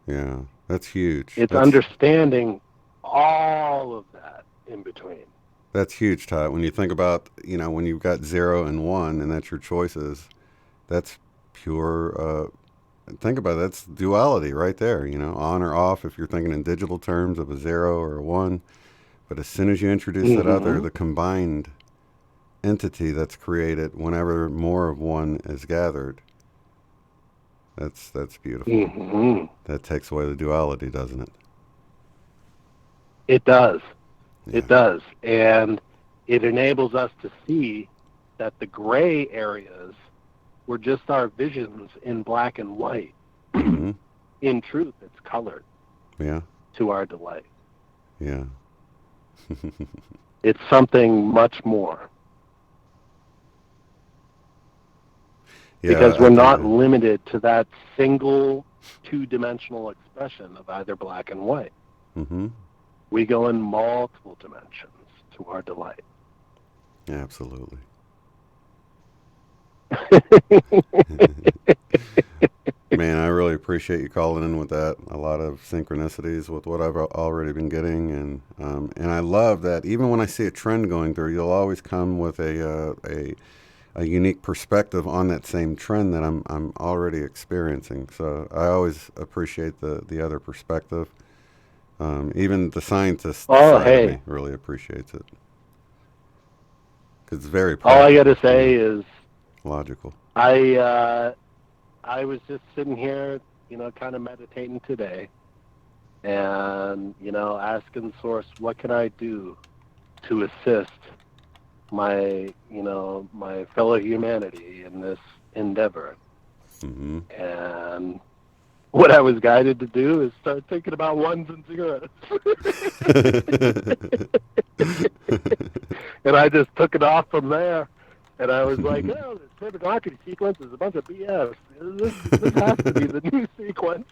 Yeah, that's huge. It's understanding all of that in between. That's huge, Todd. When you think about, you know, when you've got 0 and 1 and that's your choices, that's pure, think about it, that's duality right there, you know, on or off if you're thinking in digital terms of a 0 or a 1. But as soon as you introduce that other, the combined entity that's created whenever more of 1 is gathered, that's beautiful. That takes away the duality, doesn't it? It does. Yeah. It does. And it enables us to see that the gray areas were just our visions in black and white. In truth, it's colored. Yeah. To our delight. Yeah. It's something much more. Yeah, because we're not limited to that single two-dimensional expression of either black and white. Mm-hmm. We go in multiple dimensions to our delight. Absolutely. Man, I really appreciate you calling in with that. A lot of synchronicities with what I've already been getting, and I love that even when I see a trend going through, you'll always come with a unique perspective on that same trend that I'm already experiencing. So I always appreciate the other perspective. Even the scientist side of me really appreciates it. 'Cause it's very all I got to say is logical. I was just sitting here, you know, kind of meditating today, and, you know, asking Source, what can I do to assist my, you know, my fellow humanity in this endeavor? Mm-hmm. And what I was guided to do is start thinking about ones and zeros. And I just took it off from there. And I was like, oh, this Fibonacci sequence is a bunch of BS. This has to be the new sequence.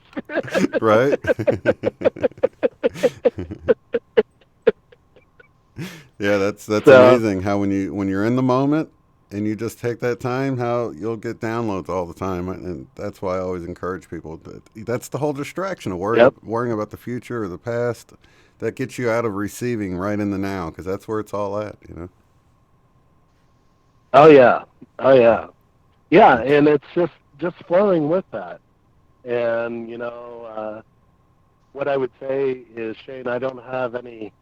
Right? Yeah, that's amazing how when you're in the moment and you just take that time, how you'll get downloads all the time. And that's why I always encourage people. That's the whole distraction of worrying about the future or the past. That gets you out of receiving right in the now, because that's where it's all at, you know? Oh yeah. Yeah, and it's just flowing with that. And, you know, what I would say is, Shane, I don't have any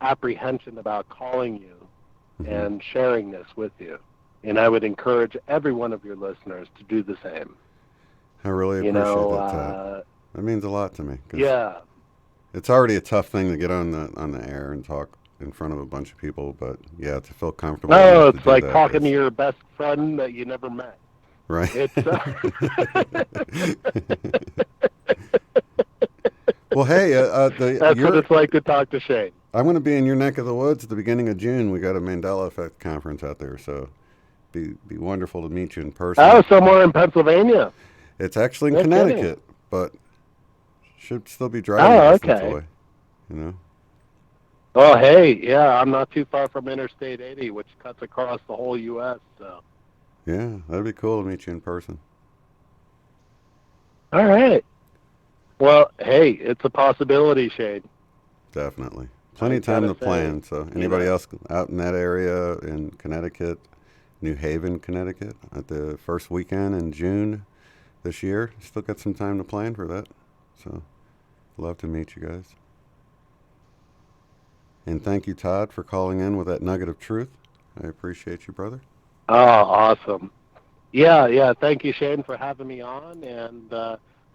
apprehension about calling you and sharing this with you. And I would encourage every one of your listeners to do the same. I really appreciate that, Todd. That means a lot to me. Yeah. It's already a tough thing to get on the air and talk in front of a bunch of people, but yeah, to feel comfortable. No, enough to it's do like that talking to is- your best friend that you never met. Right. It's Well, hey, that's what it's like to talk to Shane. I'm going to be in your neck of the woods at the beginning of June. We got a Mandela Effect conference out there, so be wonderful to meet you in person. Oh, somewhere in Pennsylvania. It's actually in No Connecticut, kidding. but should still be driving distance okay. away. You know. Oh, hey, yeah, I'm not too far from Interstate 80, which cuts across the whole U.S. So. Yeah, that'd be cool to meet you in person. All right. Well, hey, it's a possibility, Shane. Definitely. Plenty of time to plan. So anybody else out in that area in Connecticut, New Haven, Connecticut, at the first weekend in June this year, still got some time to plan for that. So love to meet you guys. And thank you, Todd, for calling in with that nugget of truth. I appreciate you, brother. Oh, awesome. Yeah. Thank you, Shane, for having me on. And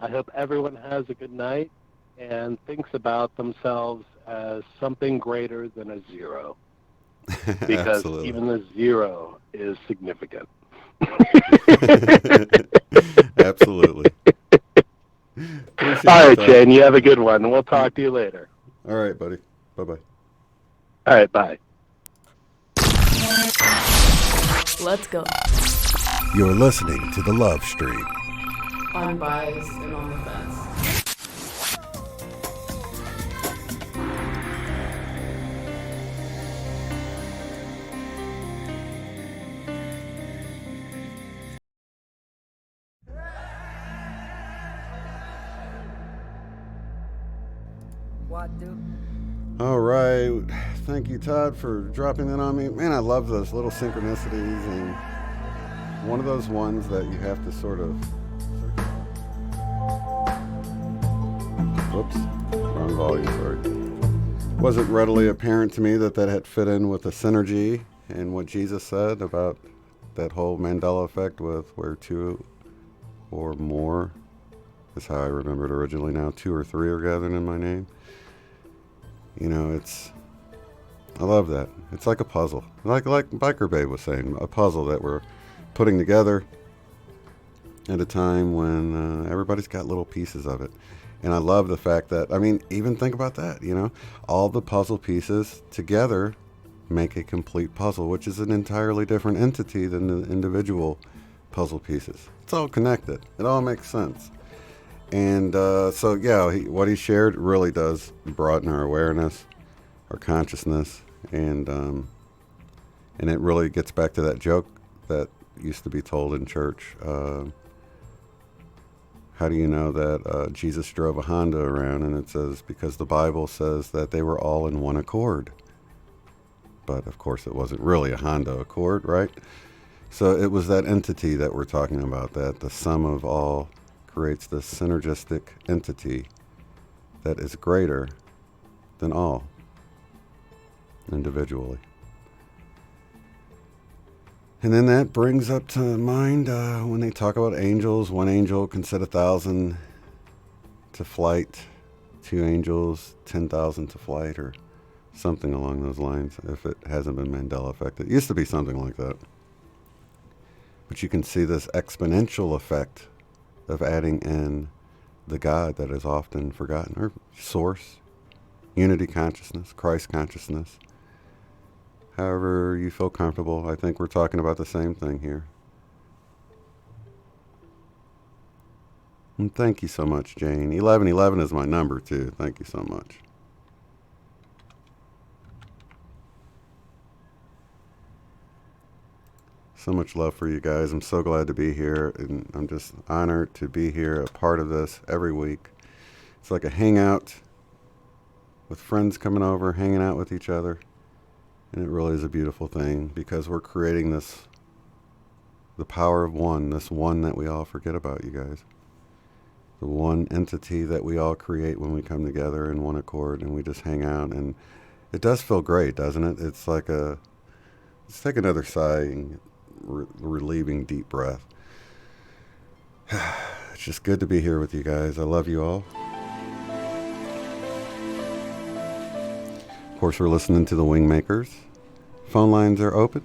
I hope everyone has a good night and thinks about themselves as something greater than a zero. Because even the zero is significant. Absolutely. All right, Shane, you have a good one. We'll talk to you later. All right, buddy. Bye-bye. All right, bye. Let's go. You're listening to The Love Stream. Unbiased and on the fence. All right. Thank you, Todd, for dropping that on me. Man, I love those little synchronicities, and one of those ones that you have to sort of... Whoops. Wrong volume, sorry. Wasn't readily apparent to me that had fit in with the synergy and what Jesus said about that whole Mandela effect with where two or more is how I remembered originally now. 2 or 3 are gathered in my name. You know, I love that. It's like a puzzle. Like Biker Babe was saying, a puzzle that we're putting together at a time when everybody's got little pieces of it. And I love the fact that, I mean, even think about that, you know, all the puzzle pieces together make a complete puzzle, which is an entirely different entity than the individual puzzle pieces. It's all connected. It all makes sense. And so, yeah, what he shared really does broaden our awareness, our consciousness, and it really gets back to that joke that used to be told in church. How do you know that Jesus drove a Honda around? And it says, because the Bible says that they were all in one accord. But, of course, it wasn't really a Honda Accord, right? So it was that entity that we're talking about, that the sum of all creates this synergistic entity that is greater than all individually. And then that brings up to mind when they talk about angels, 1 angel can set 1,000 to flight, 2 angels, 10,000 to flight, or something along those lines, if it hasn't been Mandela effect. It used to be something like that. But you can see this exponential effect of adding in the God that is often forgotten, or source, unity consciousness, Christ consciousness. However you feel comfortable, I think we're talking about the same thing here. And thank you so much, Jane. 1111 is my number, too. Thank you so much. So much love for you guys. I'm so glad to be here, and I'm just honored to be here, a part of this every week. It's like a hangout with friends coming over, hanging out with each other, and it really is a beautiful thing because we're creating this, the power of one, this one that we all forget about, you guys. The one entity that we all create when we come together in one accord and we just hang out, and it does feel great, doesn't it? It's like let's take another sigh and relieving deep breath. It's just good to be here with you guys. I love you all. Of course, we're listening to the Wingmakers. Phone lines are open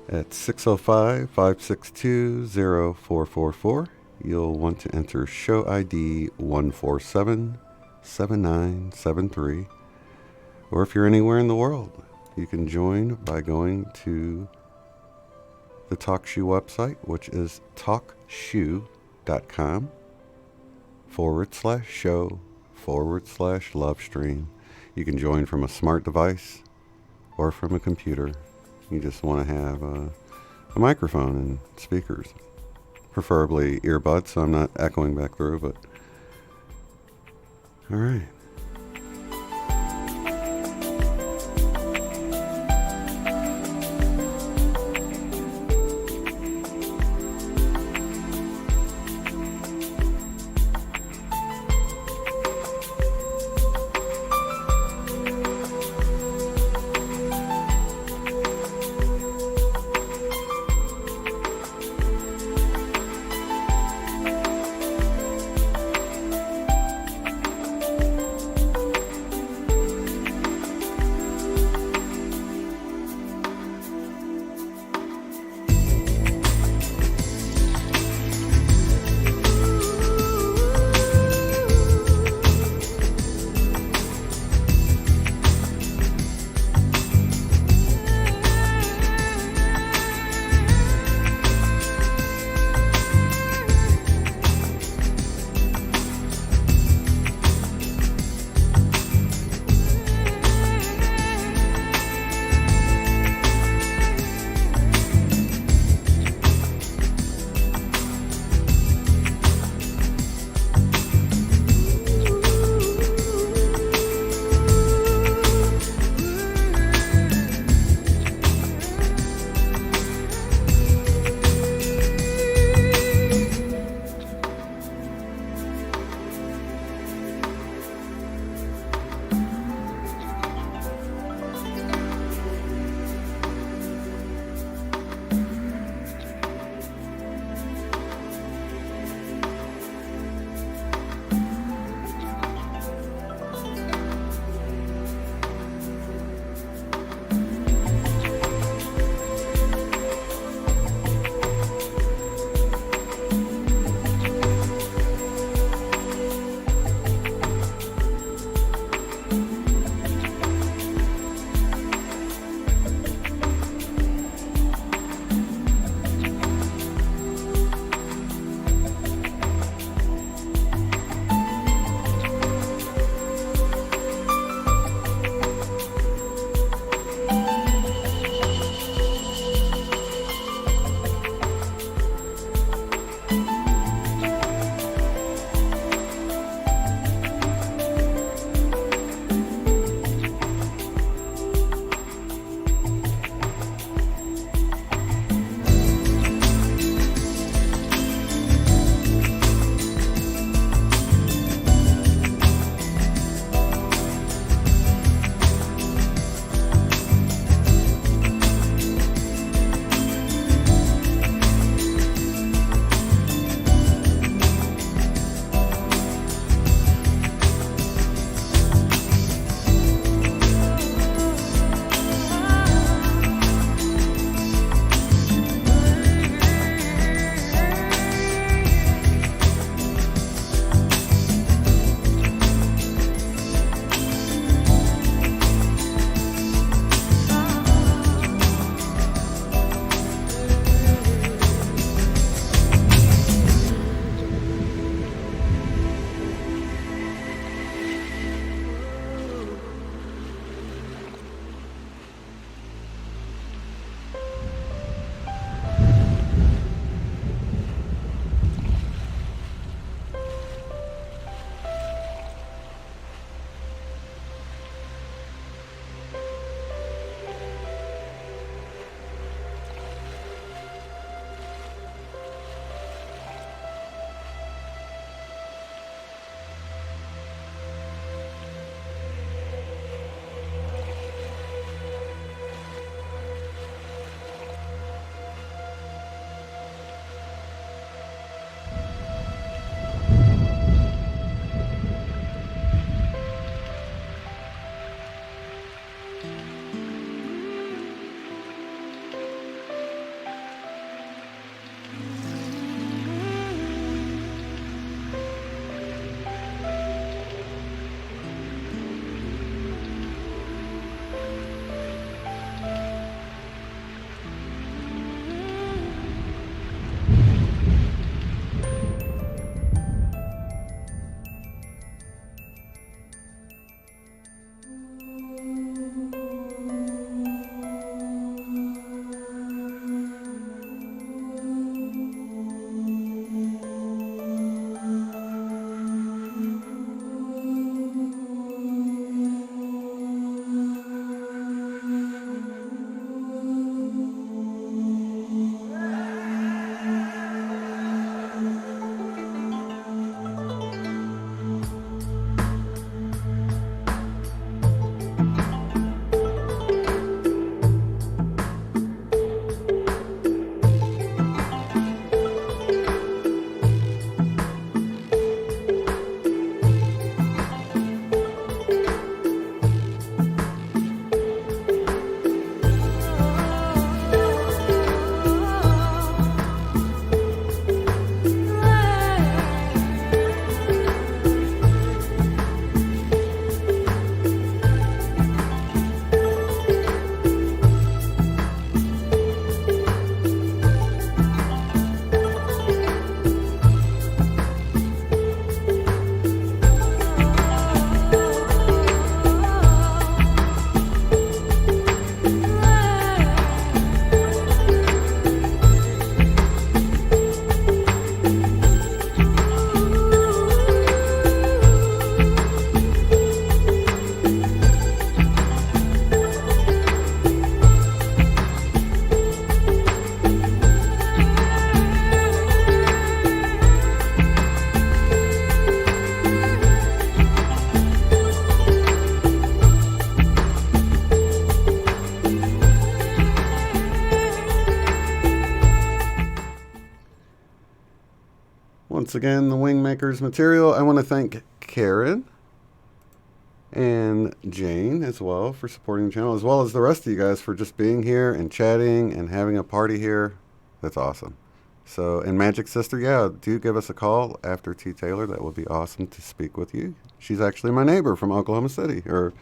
at 605-562-0444. You'll want to enter show ID 1477973. Or if you're anywhere in the world, you can join by going to the TalkShoe website, which is talkshoe.com/show/love stream. You can join from a smart device or from a computer. You just want to have a microphone and speakers, preferably earbuds so I'm not echoing back through, but all right. once again, the Wingmakers material. I want to thank Karen and Jane as well for supporting the channel, as well as the rest of you guys for just being here and chatting and having a party here. That's awesome. So, and Magic Sister, yeah, do give us a call after T. Taylor. That would be awesome to speak with you. She's actually my neighbor from Oklahoma City, or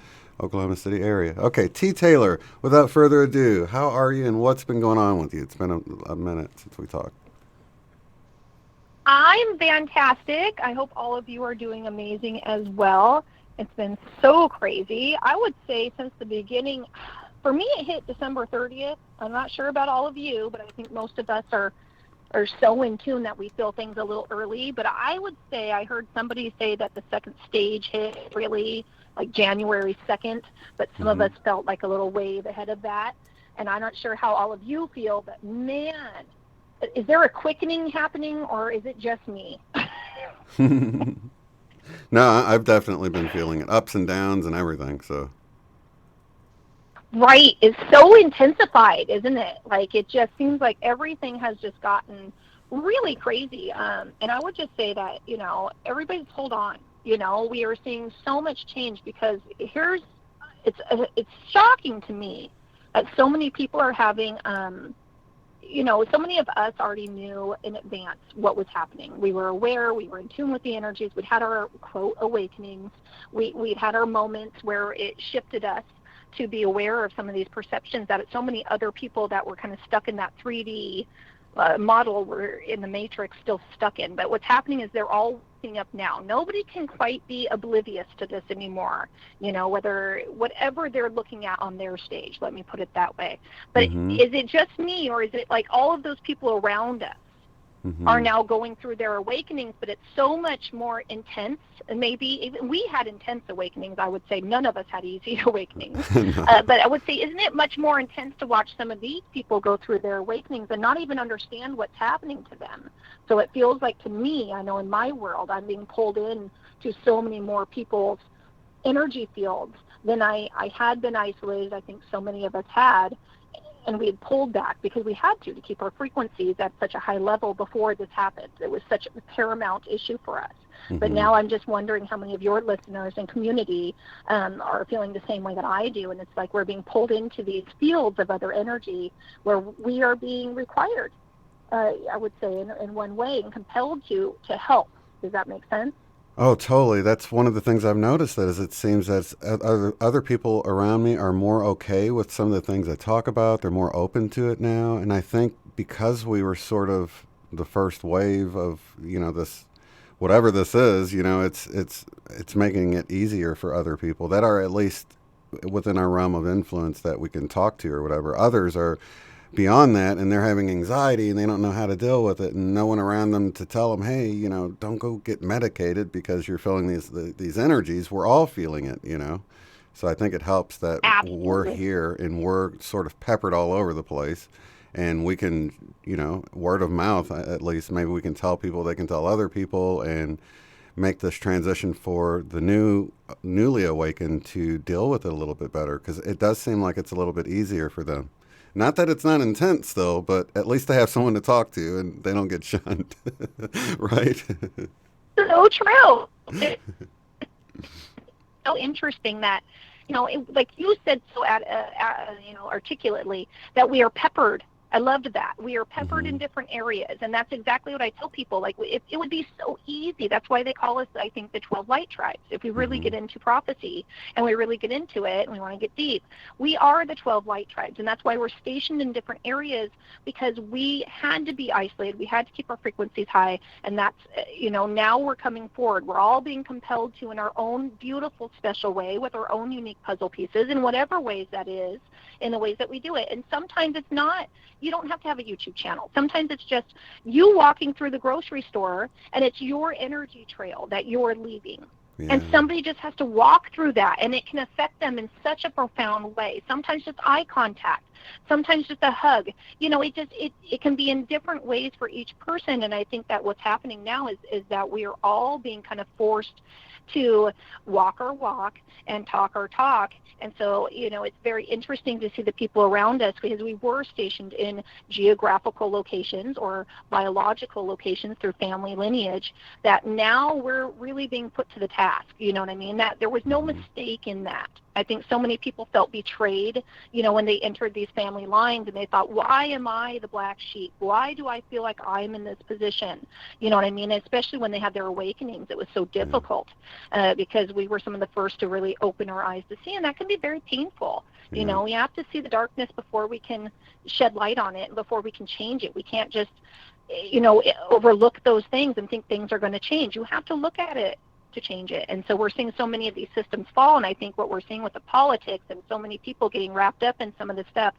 Oklahoma City area. Okay, T. Taylor, without further ado, how are you and what's been going on with you? It's been a minute since we talked. I'm fantastic. I hope all of you are doing amazing as well. It's been so crazy. I would say since the beginning, for me it hit December 30th. I'm not sure about all of you, but I think most of us are so in tune that we feel things a little early. But I would say I heard somebody say that the second stage hit really like January 2nd, but some of us felt like a little wave ahead of that. And I'm not sure how all of you feel, but man, is there a quickening happening or is it just me? No, I've definitely been feeling it, ups and downs and everything, so. Right, it's so intensified, isn't it? Like, it just seems like everything has just gotten really crazy. And I would just say that, you know, everybody's hold on. You know, we are seeing so much change because it's shocking to me that so many people are having, you know, so many of us already knew in advance what was happening. We were aware, we were in tune with the energies, we'd had our, quote, awakenings, we'd had our moments where it shifted us to be aware of some of these perceptions that so many other people that were kind of stuck in that 3D model were in the matrix still stuck in. But what's happening is they're all waking up now. Nobody can quite be oblivious to this anymore, you know, whatever they're looking at on their stage, let me put it that way. But is it just me, or is it like all of those people around us are now going through their awakenings, but it's so much more intense? And maybe even we had intense awakenings. I would say none of us had easy awakenings. But I would say, isn't it much more intense to watch some of these people go through their awakenings and not even understand what's happening to them? So it feels like, to me, I know in my world, I'm being pulled in to so many more people's energy fields than I had been isolated. I think so many of us had. And we had pulled back because we had to keep our frequencies at such a high level before this happened. It was such a paramount issue for us. But now I'm just wondering how many of your listeners and community are feeling the same way that I do. And it's like we're being pulled into these fields of other energy where we are being required, I would say, in one way, and compelled to help. Does that make sense? Oh, totally. That's one of the things I've noticed, that is it seems that other people around me are more okay with some of the things I talk about. They're more open to it now. And I think because we were sort of the first wave of, you know, this, whatever this is, you know, it's making it easier for other people that are at least within our realm of influence that we can talk to or whatever. Others are beyond that, and they're having anxiety and they don't know how to deal with it, and no one around them to tell them, hey, you know, don't go get medicated because you're feeling these energies. We're all feeling it, you know. So I think it helps that we're here and we're sort of peppered all over the place, and we can, you know, word of mouth at least, maybe we can tell people, they can tell other people, and make this transition for the newly awakened to deal with it a little bit better, because it does seem like it's a little bit easier for them. Not that it's not intense, though, but at least they have someone to talk to and they don't get shunned, right? So true. It's so interesting that, you know, like you said so you know, articulately, that we are peppered. I loved that. We are peppered in different areas, and that's exactly what I tell people. Like, it would be so easy. That's why they call us, I think, the 12 light tribes. If we really get into prophecy and we really get into it and we want to get deep, we are the 12 light tribes, and that's why we're stationed in different areas, because we had to be isolated. We had to keep our frequencies high, and that's, you know, now we're coming forward. We're all being compelled to, in our own beautiful, special way, with our own unique puzzle pieces, in whatever ways that is, in the ways that we do it. And sometimes it's not, you don't have to have a YouTube channel. Sometimes it's just you walking through the grocery store, and it's your energy trail that you're leaving. Yeah. And somebody just has to walk through that, and it can affect them in such a profound way. Sometimes just eye contact. sometimes just a hug. You know, it can be in different ways for each person. And I think that what's happening now is that we are all being kind of forced to walk our walk and talk our talk. And so, you know, it's very interesting to see the people around us, because we were stationed in geographical locations or biological locations through family lineage, that now we're really being put to the task. You know what I mean? That there was no mistake in that. I think so many people felt betrayed, you know, when they entered these family lines, and they thought, why am I the black sheep? Why do I feel like I'm in this position? You know what I mean? Especially when they had their awakenings, it was so difficult because we were some of the first to really open our eyes to see, and that can be very painful. You know, we have to see the darkness before we can shed light on it, and before we can change it. We can't just, you know, overlook those things and think things are going to change. You have to look at it to change it. And so we're seeing so many of these systems fall, and I think what we're seeing with the politics and so many people getting wrapped up in some of this stuff,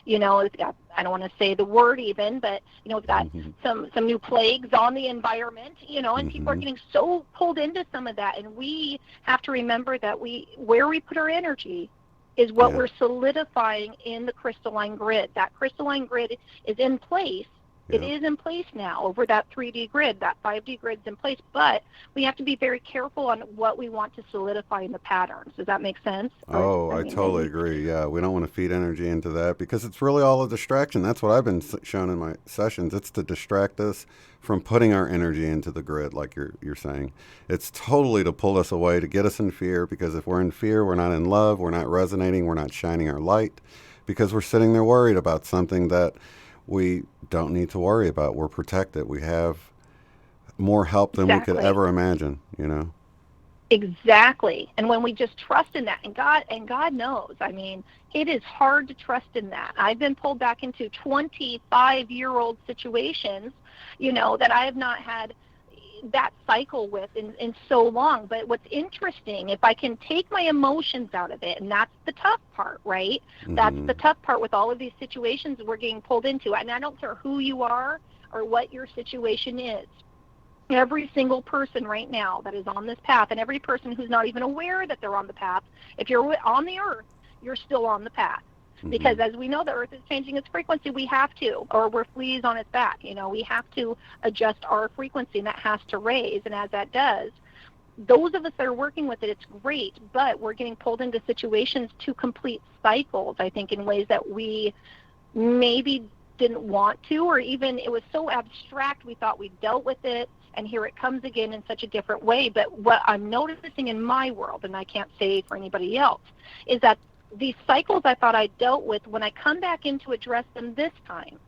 you know, I don't want to say the word even, but, you know, we've got some new plagues on the environment, you know, and people are getting so pulled into some of that, and we have to remember that where we put our energy is what we're solidifying in the crystalline grid. That crystalline grid is in place. It is in place now over that 3D grid. That 5D grid's in place, but we have to be very careful on what we want to solidify in the patterns. Does that make sense? I totally agree. Yeah, we don't want to feed energy into that, because it's really all a distraction. That's what I've been shown in my sessions. It's to distract us from putting our energy into the grid, like you're saying. It's totally to pull us away, to get us in fear, because if we're in fear, we're not in love, we're not resonating, we're not shining our light, because we're sitting there worried about something that we don't need to worry about. We're protected. We have more help than we could ever imagine, you know? Exactly. And when we just trust in that, and God knows, I mean, it is hard to trust in that. I've been pulled back into 25-year-old situations, you know, that I have not had that cycle with in so long. But what's interesting, if I can take my emotions out of it, and that's the tough part, right? That's the tough part with all of these situations we're getting pulled into. And I don't care who you are or what your situation is. Every single person right now that is on this path, and every person who's not even aware that they're on the path, if you're on the earth, you're still on the path. Because as we know, the earth is changing its frequency. We have to, or we're fleas on its back. You know, we have to adjust our frequency, and that has to raise. And as that does, those of us that are working with it, it's great, but we're getting pulled into situations to complete cycles, I think, in ways that we maybe didn't want to, or even it was so abstract we thought we dealt with it, and here it comes again in such a different way. But what I'm noticing in my world, and I can't say for anybody else, is that these cycles I thought I dealt with, when I come back in to address them this time,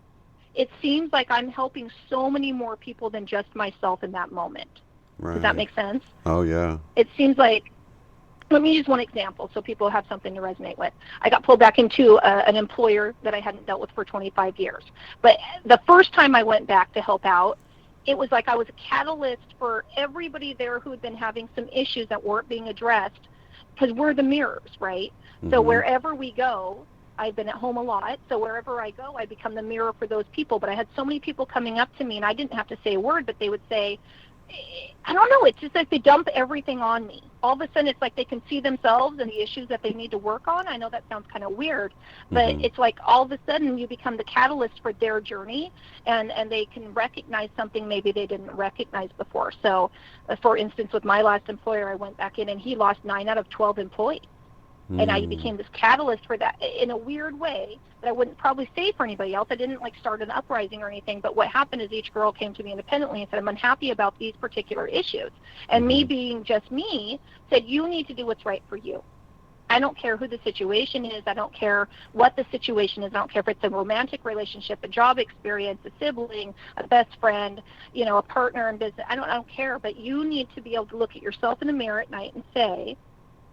it seems like I'm helping so many more people than just myself in that moment. Right. Does that make sense? Oh, yeah. It seems like, let me use one example so people have something to resonate with. I got pulled back into an employer that I hadn't dealt with for 25 years. But the first time I went back to help out, it was like I was a catalyst for everybody there who had been having some issues that weren't being addressed, because we're the mirrors, right? So wherever we go, I've been at home a lot, so wherever I go, I become the mirror for those people. But I had so many people coming up to me, and I didn't have to say a word, but they would say, I don't know, it's just like they dump everything on me. All of a sudden, it's like they can see themselves and the issues that they need to work on. I know that sounds kind of weird, but it's like all of a sudden you become the catalyst for their journey, and they can recognize something maybe they didn't recognize before. So, for instance, with my last employer, I went back in, and he lost 9 out of 12 employees. And I became this catalyst for that in a weird way that I wouldn't probably say for anybody else. I didn't like start an uprising or anything, but what happened is each girl came to me independently and said, I'm unhappy about these particular issues. And me being just me said, you need to do what's right for you. I don't care who the situation is. I don't care what the situation is. I don't care if it's a romantic relationship, a job experience, a sibling, a best friend, you know, a partner in business. I don't care, but you need to be able to look at yourself in the mirror at night and say,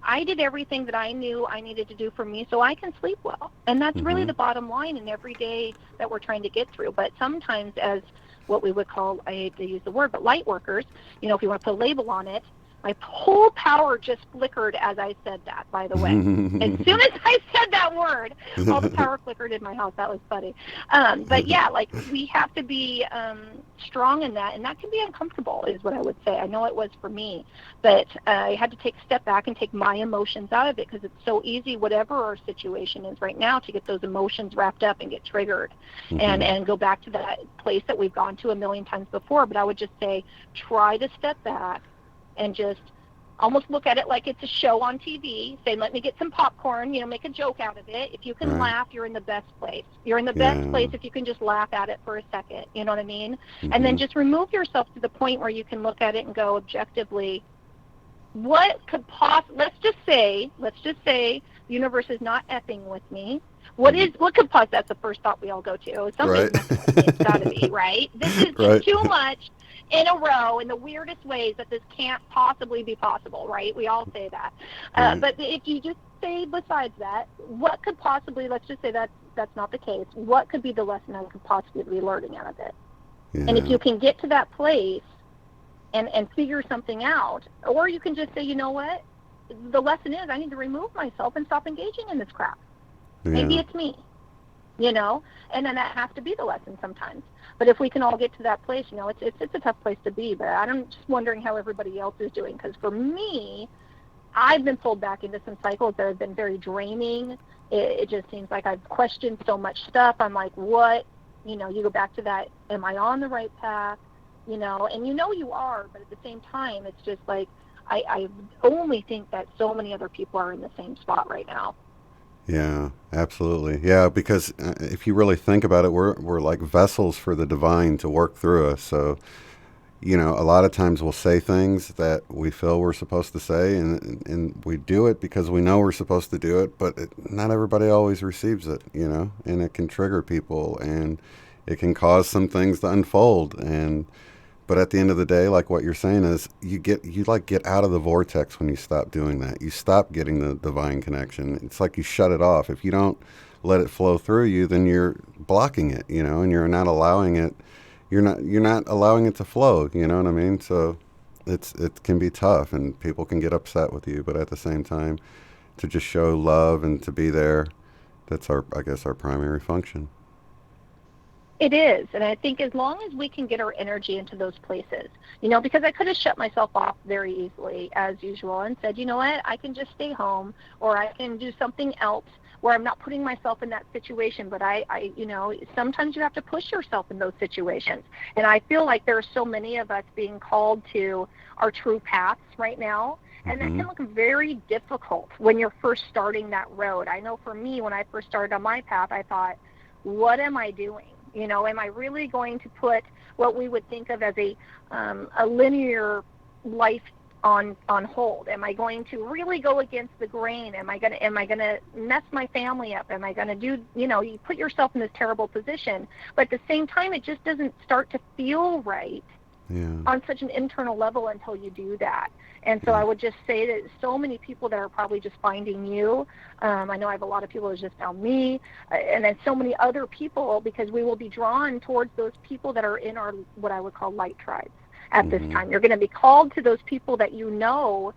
I did everything that I knew I needed to do for me so I can sleep well. And that's really the bottom line in every day that we're trying to get through. But sometimes as what we would call, I hate to use the word, but light workers, you know, if you want to put a label on it, My whole power just flickered as I said that, by the way. As soon as I said that word, all the power flickered in my house. That was funny. But yeah, like we have to be strong in that, and that can be uncomfortable is what I would say. I know it was for me, but I had to take a step back and take my emotions out of it because it's so easy, whatever our situation is right now, to get those emotions wrapped up and get triggered and go back to that place that we've gone to a million times before. But I would just say try to step back and just almost look at it like it's a show on TV. Say, let me get some popcorn, make a joke out of it. If you can laugh, you're in the best place. You're in the best place if you can just laugh at it for a second. You know what I mean? And then just remove yourself to the point where you can look at it and go objectively, what could let's just say the universe is not effing with me. What could that's the first thought we all go to. Something's messing with me. It's got to be, right? This is just too much in a row in the weirdest ways that this can't possibly be possible, right? We all say that. But if you just say besides that, what could possibly, let's just say that's not the case, what could be the lesson I could possibly be learning out of it? Yeah. And if you can get to that place and figure something out, or you can just say, you know what, the lesson is I need to remove myself and stop engaging in this crap. Yeah. Maybe it's me, and then that has to be the lesson sometimes. But if we can all get to that place, it's a tough place to be. But I'm just wondering how everybody else is doing. Because for me, I've been pulled back into some cycles that have been very draining. It just seems like I've questioned so much stuff. I'm like, what? You go back to that, am I on the right path? And you are, but at the same time, it's just like I only think that so many other people are in the same spot right now. Yeah, absolutely. Yeah, because if you really think about it, we're like vessels for the divine to work through us. So, a lot of times we'll say things that we feel we're supposed to say, and we do it because we know we're supposed to do it, but not everybody always receives it, and it can trigger people, and it can cause some things to unfold. But at the end of the day, like what you're saying is you get out of the vortex when you stop doing that. You stop getting the divine connection. It's like you shut it off. If you don't let it flow through you, then you're blocking it, and you're not allowing it. You're not allowing it to flow. You know what I mean? So it can be tough, and people can get upset with you. But at the same time, to just show love and to be there, that's our primary function. It is, and I think as long as we can get our energy into those places, because I could have shut myself off very easily, as usual, and said, you know what, I can just stay home, or I can do something else where I'm not putting myself in that situation, but I sometimes you have to push yourself in those situations, and I feel like there are so many of us being called to our true paths right now, and that can look very difficult when you're first starting that road. I know for me, when I first started on my path, I thought, what am I doing? Am I really going to put what we would think of as a linear life on hold? Am I going to really go against the grain? Am I gonna mess my family up? Am I gonna do? You put yourself in this terrible position, but at the same time, it just doesn't start to feel right on such an internal level until you do that. And so I would just say that so many people that are probably just finding you, I know I have a lot of people who just found me, and then so many other people, because we will be drawn towards those people that are in our, what I would call light tribes at this time. You're going to be called to those people that you've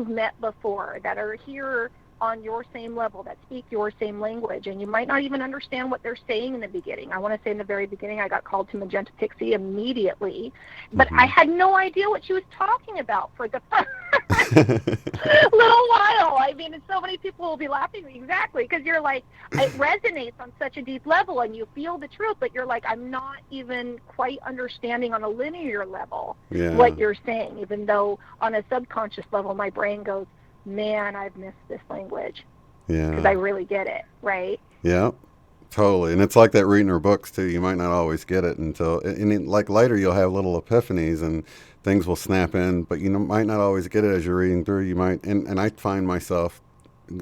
met before, that are here on your same level, that speak your same language, and you might not even understand what they're saying in the beginning. I want to say in the very beginning, I got called to Magenta Pixie immediately, but I had no idea what she was talking about for the first little while. I mean, and so many people will be laughing at me, exactly, because you're like, it resonates on such a deep level, and you feel the truth, but you're like, I'm not even quite understanding on a linear level what you're saying, even though on a subconscious level, my brain goes, man, I've missed this language. Yeah. Because I really get it, right? Yeah, totally. And it's like that reading her books, too. You might not always get it until, like later you'll have little epiphanies and things will snap in, but you might not always get it as you're reading through. You might, and I find myself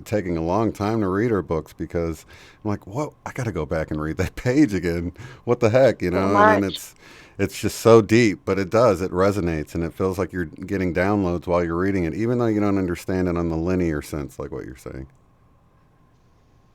taking a long time to read her books because I'm like, whoa, I got to go back and read that page again. What the heck, And then it's just so deep, but it resonates, and it feels like you're getting downloads while you're reading it, even though you don't understand it on the linear sense, like what you're saying.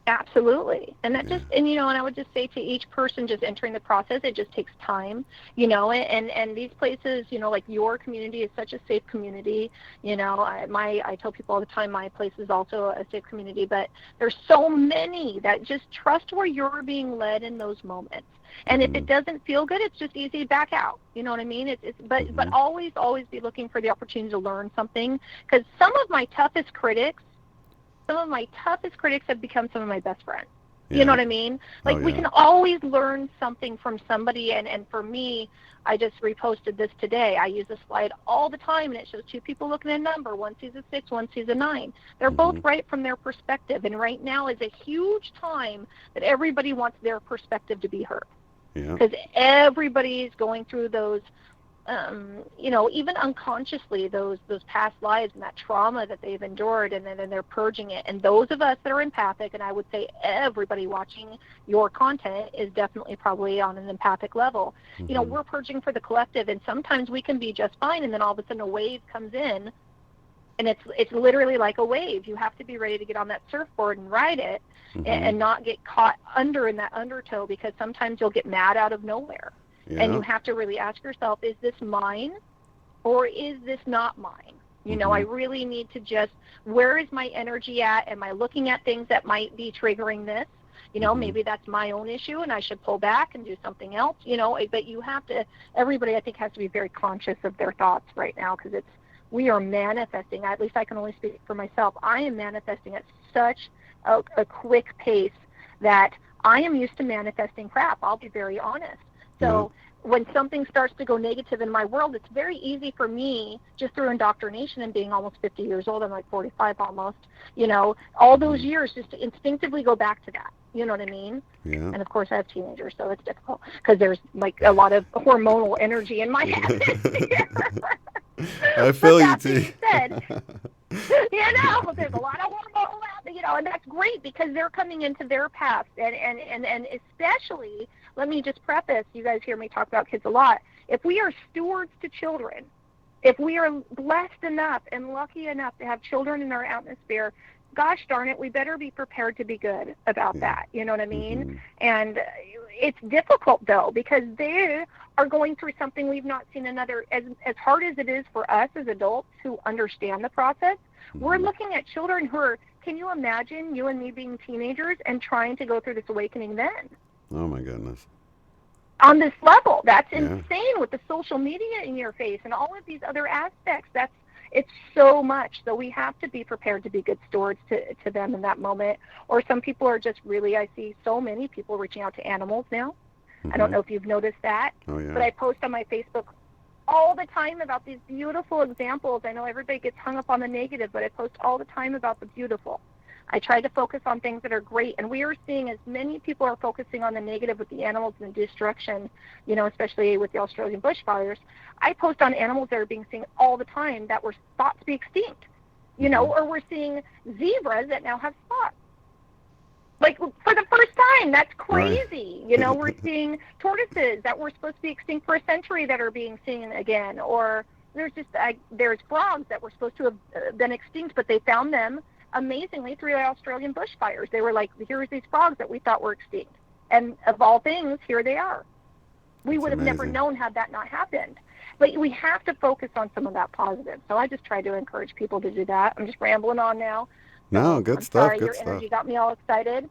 Absolutely. And that just, and, you know, and I would just say to each person just entering the process, it just takes time, you know, and these places, you know, like your community is such a safe community, you know, I tell people all the time, my place is also a safe community, but there's so many that just trust where you're being led in those moments. And if it doesn't feel good, it's just easy to back out. You know what I mean? But always be looking for the opportunity to learn something, because some of my toughest critics have become some of my best friends. You know what I mean? Like, we can always learn something from somebody. And for me, I just reposted this today. I use this slide all the time, and it shows two people looking at a number. One sees a 6, one sees a 9. They're both right from their perspective. And right now is a huge time that everybody wants their perspective to be heard. Because everybody's going through those, you know, even unconsciously, those past lives and that trauma that they've endured, and then they're purging it. And those of us that are empathic, and I would say everybody watching your content is definitely probably on an empathic level. You know, we're purging for the collective, and sometimes we can be just fine, and then all of a sudden a wave comes in, and it's literally like a wave. You have to be ready to get on that surfboard and ride it, and not get caught in that undertow, because sometimes you'll get mad out of nowhere. And you have to really ask yourself, is this mine or is this not mine? You know, I really need to just, where is my energy at? Am I looking at things that might be triggering this? You know, maybe that's my own issue and I should pull back and do something else, you know. But you have to, everybody I think has to be very conscious of their thoughts right now, because we are manifesting, at least I can only speak for myself, I am manifesting at such a quick pace that I am used to manifesting crap. I'll be very honest. So when something starts to go negative in my world, it's very easy for me, just through indoctrination and being almost 50 years old, I'm like 45 almost, you know, all those years, just to instinctively go back to that. You know what I mean? And of course I have teenagers, so it's difficult because there's like a lot of hormonal energy in my head. I feel you, T. You know, there's a lot of hormonal, you know, and that's great because they're coming into their path, and especially, let me just preface, you guys hear me talk about kids a lot, if we are stewards to children, if we are blessed enough and lucky enough to have children in our atmosphere, gosh darn it, we better be prepared to be good about that, you know what I mean? And it's difficult, though, because they are going through something we've not seen another, as hard as it is for us as adults who understand the process, we're looking at children who are, can you imagine you and me being teenagers and trying to go through this awakening then? Oh, my goodness. On this level, that's insane, with the social media in your face and all of these other aspects. It's so much. So we have to be prepared to be good stewards to them in that moment. Or some people are just really, I see so many people reaching out to animals now. I don't know if you've noticed that, but I post on my Facebook all the time about these beautiful examples. I know everybody gets hung up on the negative, but I post all the time about the beautiful. I try to focus on things that are great, and we are seeing as many people are focusing on the negative with the animals and the destruction, you know, especially with the Australian bushfires. I post on animals that are being seen all the time that were thought to be extinct, you know, or we're seeing zebras that now have spots. Like, for the first time, that's crazy. You know, we're seeing tortoises that were supposed to be extinct for a century that are being seen again. Or there's frogs that were supposed to have been extinct, but they found them amazingly through the Australian bushfires. They were like, here's these frogs that we thought were extinct. And of all things, here they are. We would have never known had that not happened. But we have to focus on some of that positive. So I just try to encourage people to do that. I'm just rambling on now. No, good stuff. Sorry, your energy got me all excited.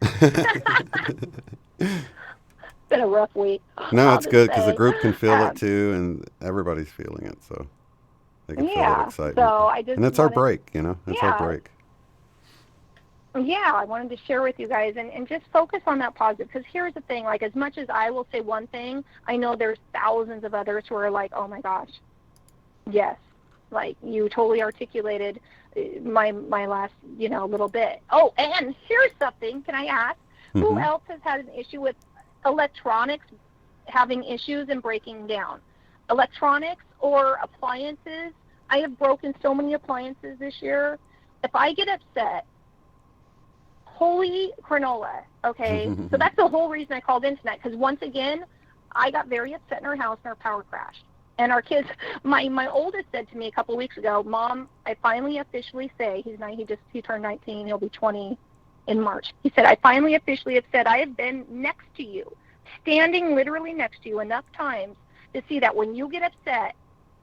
It's been a rough week. No, it's good because the group can feel it too, and everybody's feeling it, so they can feel that excitement. So and it's our break, you know. It's our break. Yeah, I wanted to share with you guys and just focus on that positive, because here's the thing, like, as much as I will say one thing, I know there's thousands of others who are like, oh my gosh, yes, like you totally articulated my last, you know, little bit. Oh, and here's something, can I ask, who else has had an issue with electronics having issues and breaking down? Electronics or appliances? I have broken so many appliances this year. If I get upset, holy granola, okay? So that's the whole reason I called in tonight, because once again, I got very upset in our house and our power crashed. And our kids, my oldest said to me a couple of weeks ago, Mom, I finally officially say, he turned 19, he'll be 20 in March. He said, I finally officially have said I have been next to you, standing literally next to you enough times to see that when you get upset,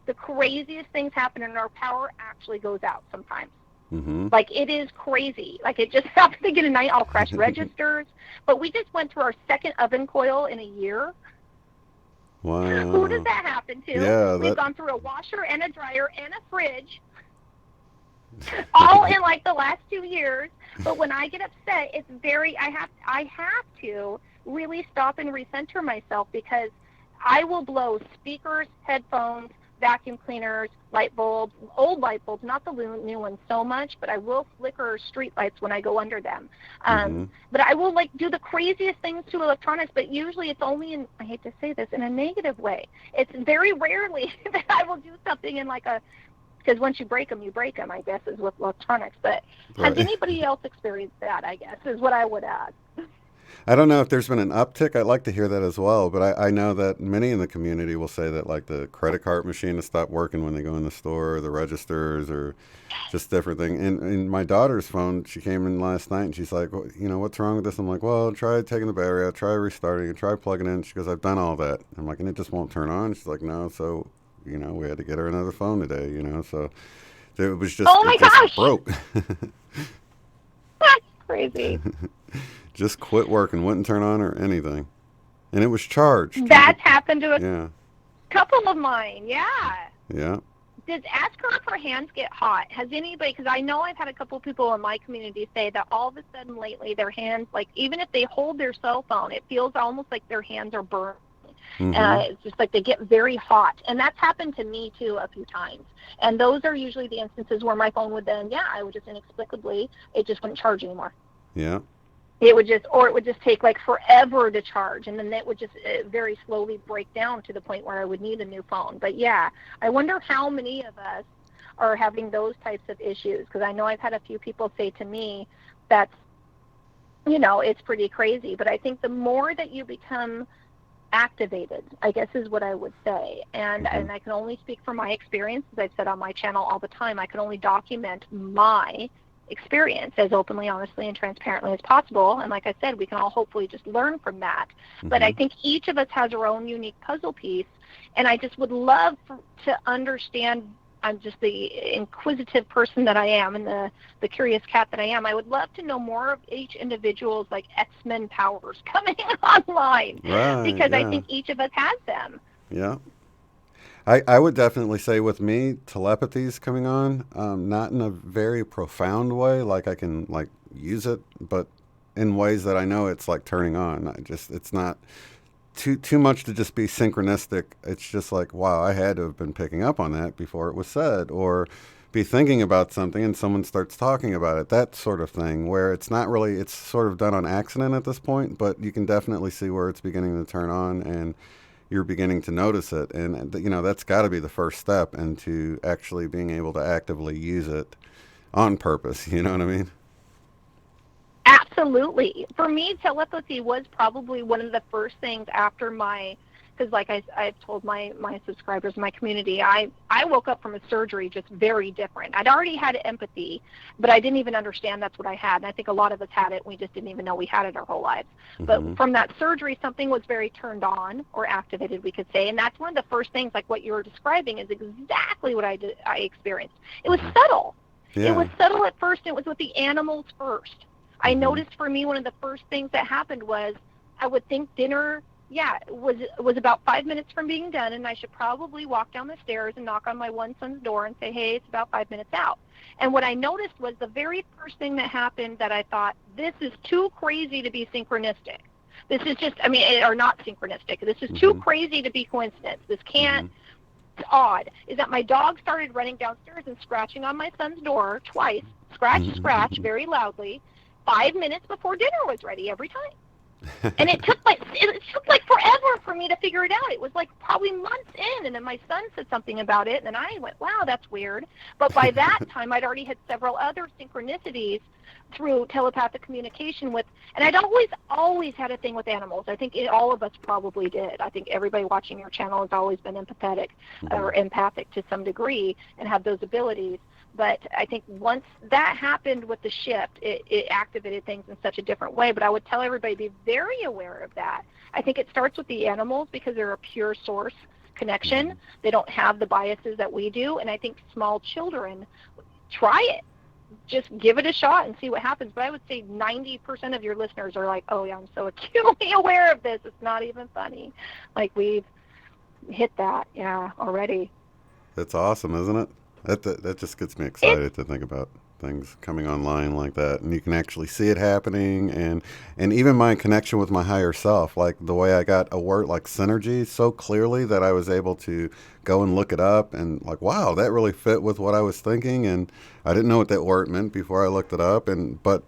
the craziest things happen and our power actually goes out sometimes. Mm-hmm. Like, it is crazy. Like, it just happened again tonight. I'll crash registers. But we just went through our second oven coil in a year. Wow. Who does that happen to? Yeah, We've gone through a washer and a dryer and a fridge, all in like the last 2 years. But when I get upset, it's I have to really stop and recenter myself, because I will blow speakers, headphones, vacuum cleaners, light bulbs, old light bulbs, not the new ones so much, but I will flicker street lights when I go under them. But I will like do the craziest things to electronics, but usually it's only in, I hate to say this, in a negative way. It's very rarely that I will do something in like because once you break them, I guess, is with electronics. But has anybody else experienced that, I guess, is what I would ask. I don't know if there's been an uptick. I'd like to hear that as well. But I know that many in the community will say that, like, the credit card machine has stopped working when they go in the store, or the registers, or just different things. And my daughter's phone, she came in last night, and she's like, well, you know, what's wrong with this? I'm like, well, try taking the battery out, try restarting it, try plugging it in. She goes, I've done all that. I'm like, and it just won't turn on? She's like, no. So, you know, we had to get her another phone today, you know. So it was just, oh my gosh, just broke. That's crazy. Just quit working, wouldn't turn on or anything. And it was charged. That's happened to a couple of mine, yeah. Yeah. Ask her if her hands get hot. Has anybody, because I know I've had a couple of people in my community say that all of a sudden lately their hands, like even if they hold their cell phone, it feels almost like their hands are burning. It's just like they get very hot. And that's happened to me too a few times. And those are usually the instances where my phone would then, I would just inexplicably, it just wouldn't charge anymore. Yeah. It would just take like forever to charge, and then it would just very slowly break down to the point where I would need a new phone. But yeah, I wonder how many of us are having those types of issues, because I know I've had a few people say to me that's, you know, it's pretty crazy. But I think the more that you become activated, I guess is what I would say, and I can only speak from my experience, as I've said on my channel all the time. I can only document my experience as openly, honestly, and transparently as possible. And like I said, we can all hopefully just learn from that. But I think each of us has our own unique puzzle piece, and I just would love to understand. I'm just the inquisitive person that I am, and the curious cat that I am. I would love to know more of each individual's like X-Men powers coming online, because I think each of us has them. Yeah. I would definitely say with me, telepathy's coming on, not in a very profound way, like I can like use it, but in ways that I know it's like turning on. It's not too much to just be synchronistic. It's just like, wow, I had to have been picking up on that before it was said, or be thinking about something and someone starts talking about it, that sort of thing, where it's not really, it's sort of done on accident at this point, but you can definitely see where it's beginning to turn on, and you're beginning to notice it. And, you know, that's got to be the first step into actually being able to actively use it on purpose. You know what I mean? Absolutely. For me, telepathy was probably one of the first things after because like I've told my subscribers, my community, I woke up from a surgery just very different. I'd already had empathy, but I didn't even understand that's what I had. And I think a lot of us had it. We just didn't even know we had it our whole lives. But from that surgery, something was very turned on or activated, we could say. And that's one of the first things, like what you were describing, is exactly what I experienced. It was subtle. Yeah. It was subtle at first. It was with the animals first. I noticed for me, one of the first things that happened was I would think dinner was about 5 minutes from being done, and I should probably walk down the stairs and knock on my one son's door and say, hey, it's about 5 minutes out. And what I noticed was the very first thing that happened that I thought, this is too crazy to be synchronistic. This is just, or not synchronistic. This is too crazy to be coincidence. This can't, it's odd, is that my dog started running downstairs and scratching on my son's door twice, scratch, very loudly, 5 minutes before dinner was ready every time. And it took like forever for me to figure it out. It was like probably months in, and then my son said something about it, and then I went, wow, that's weird. But by that time, I'd already had several other synchronicities through telepathic communication with, and I'd always had a thing with animals. I think all of us probably did. I think everybody watching your channel has always been empathetic or empathic to some degree and have those abilities. But I think once that happened with the shift, it activated things in such a different way. But I would tell everybody, be very aware of that. I think it starts with the animals because they're a pure source connection. They don't have the biases that we do. And I think small children, try it. Just give it a shot and see what happens. But I would say 90% of your listeners are like, oh, yeah, I'm so acutely aware of this. It's not even funny. Like, we've hit that, already. That's awesome, isn't it? That just gets me excited to think about things coming online like that, and you can actually see it happening, and even my connection with my higher self, like the way I got a word like synergy so clearly that I was able to go and look it up, and like, wow, that really fit with what I was thinking, and I didn't know what that word meant before I looked it up, but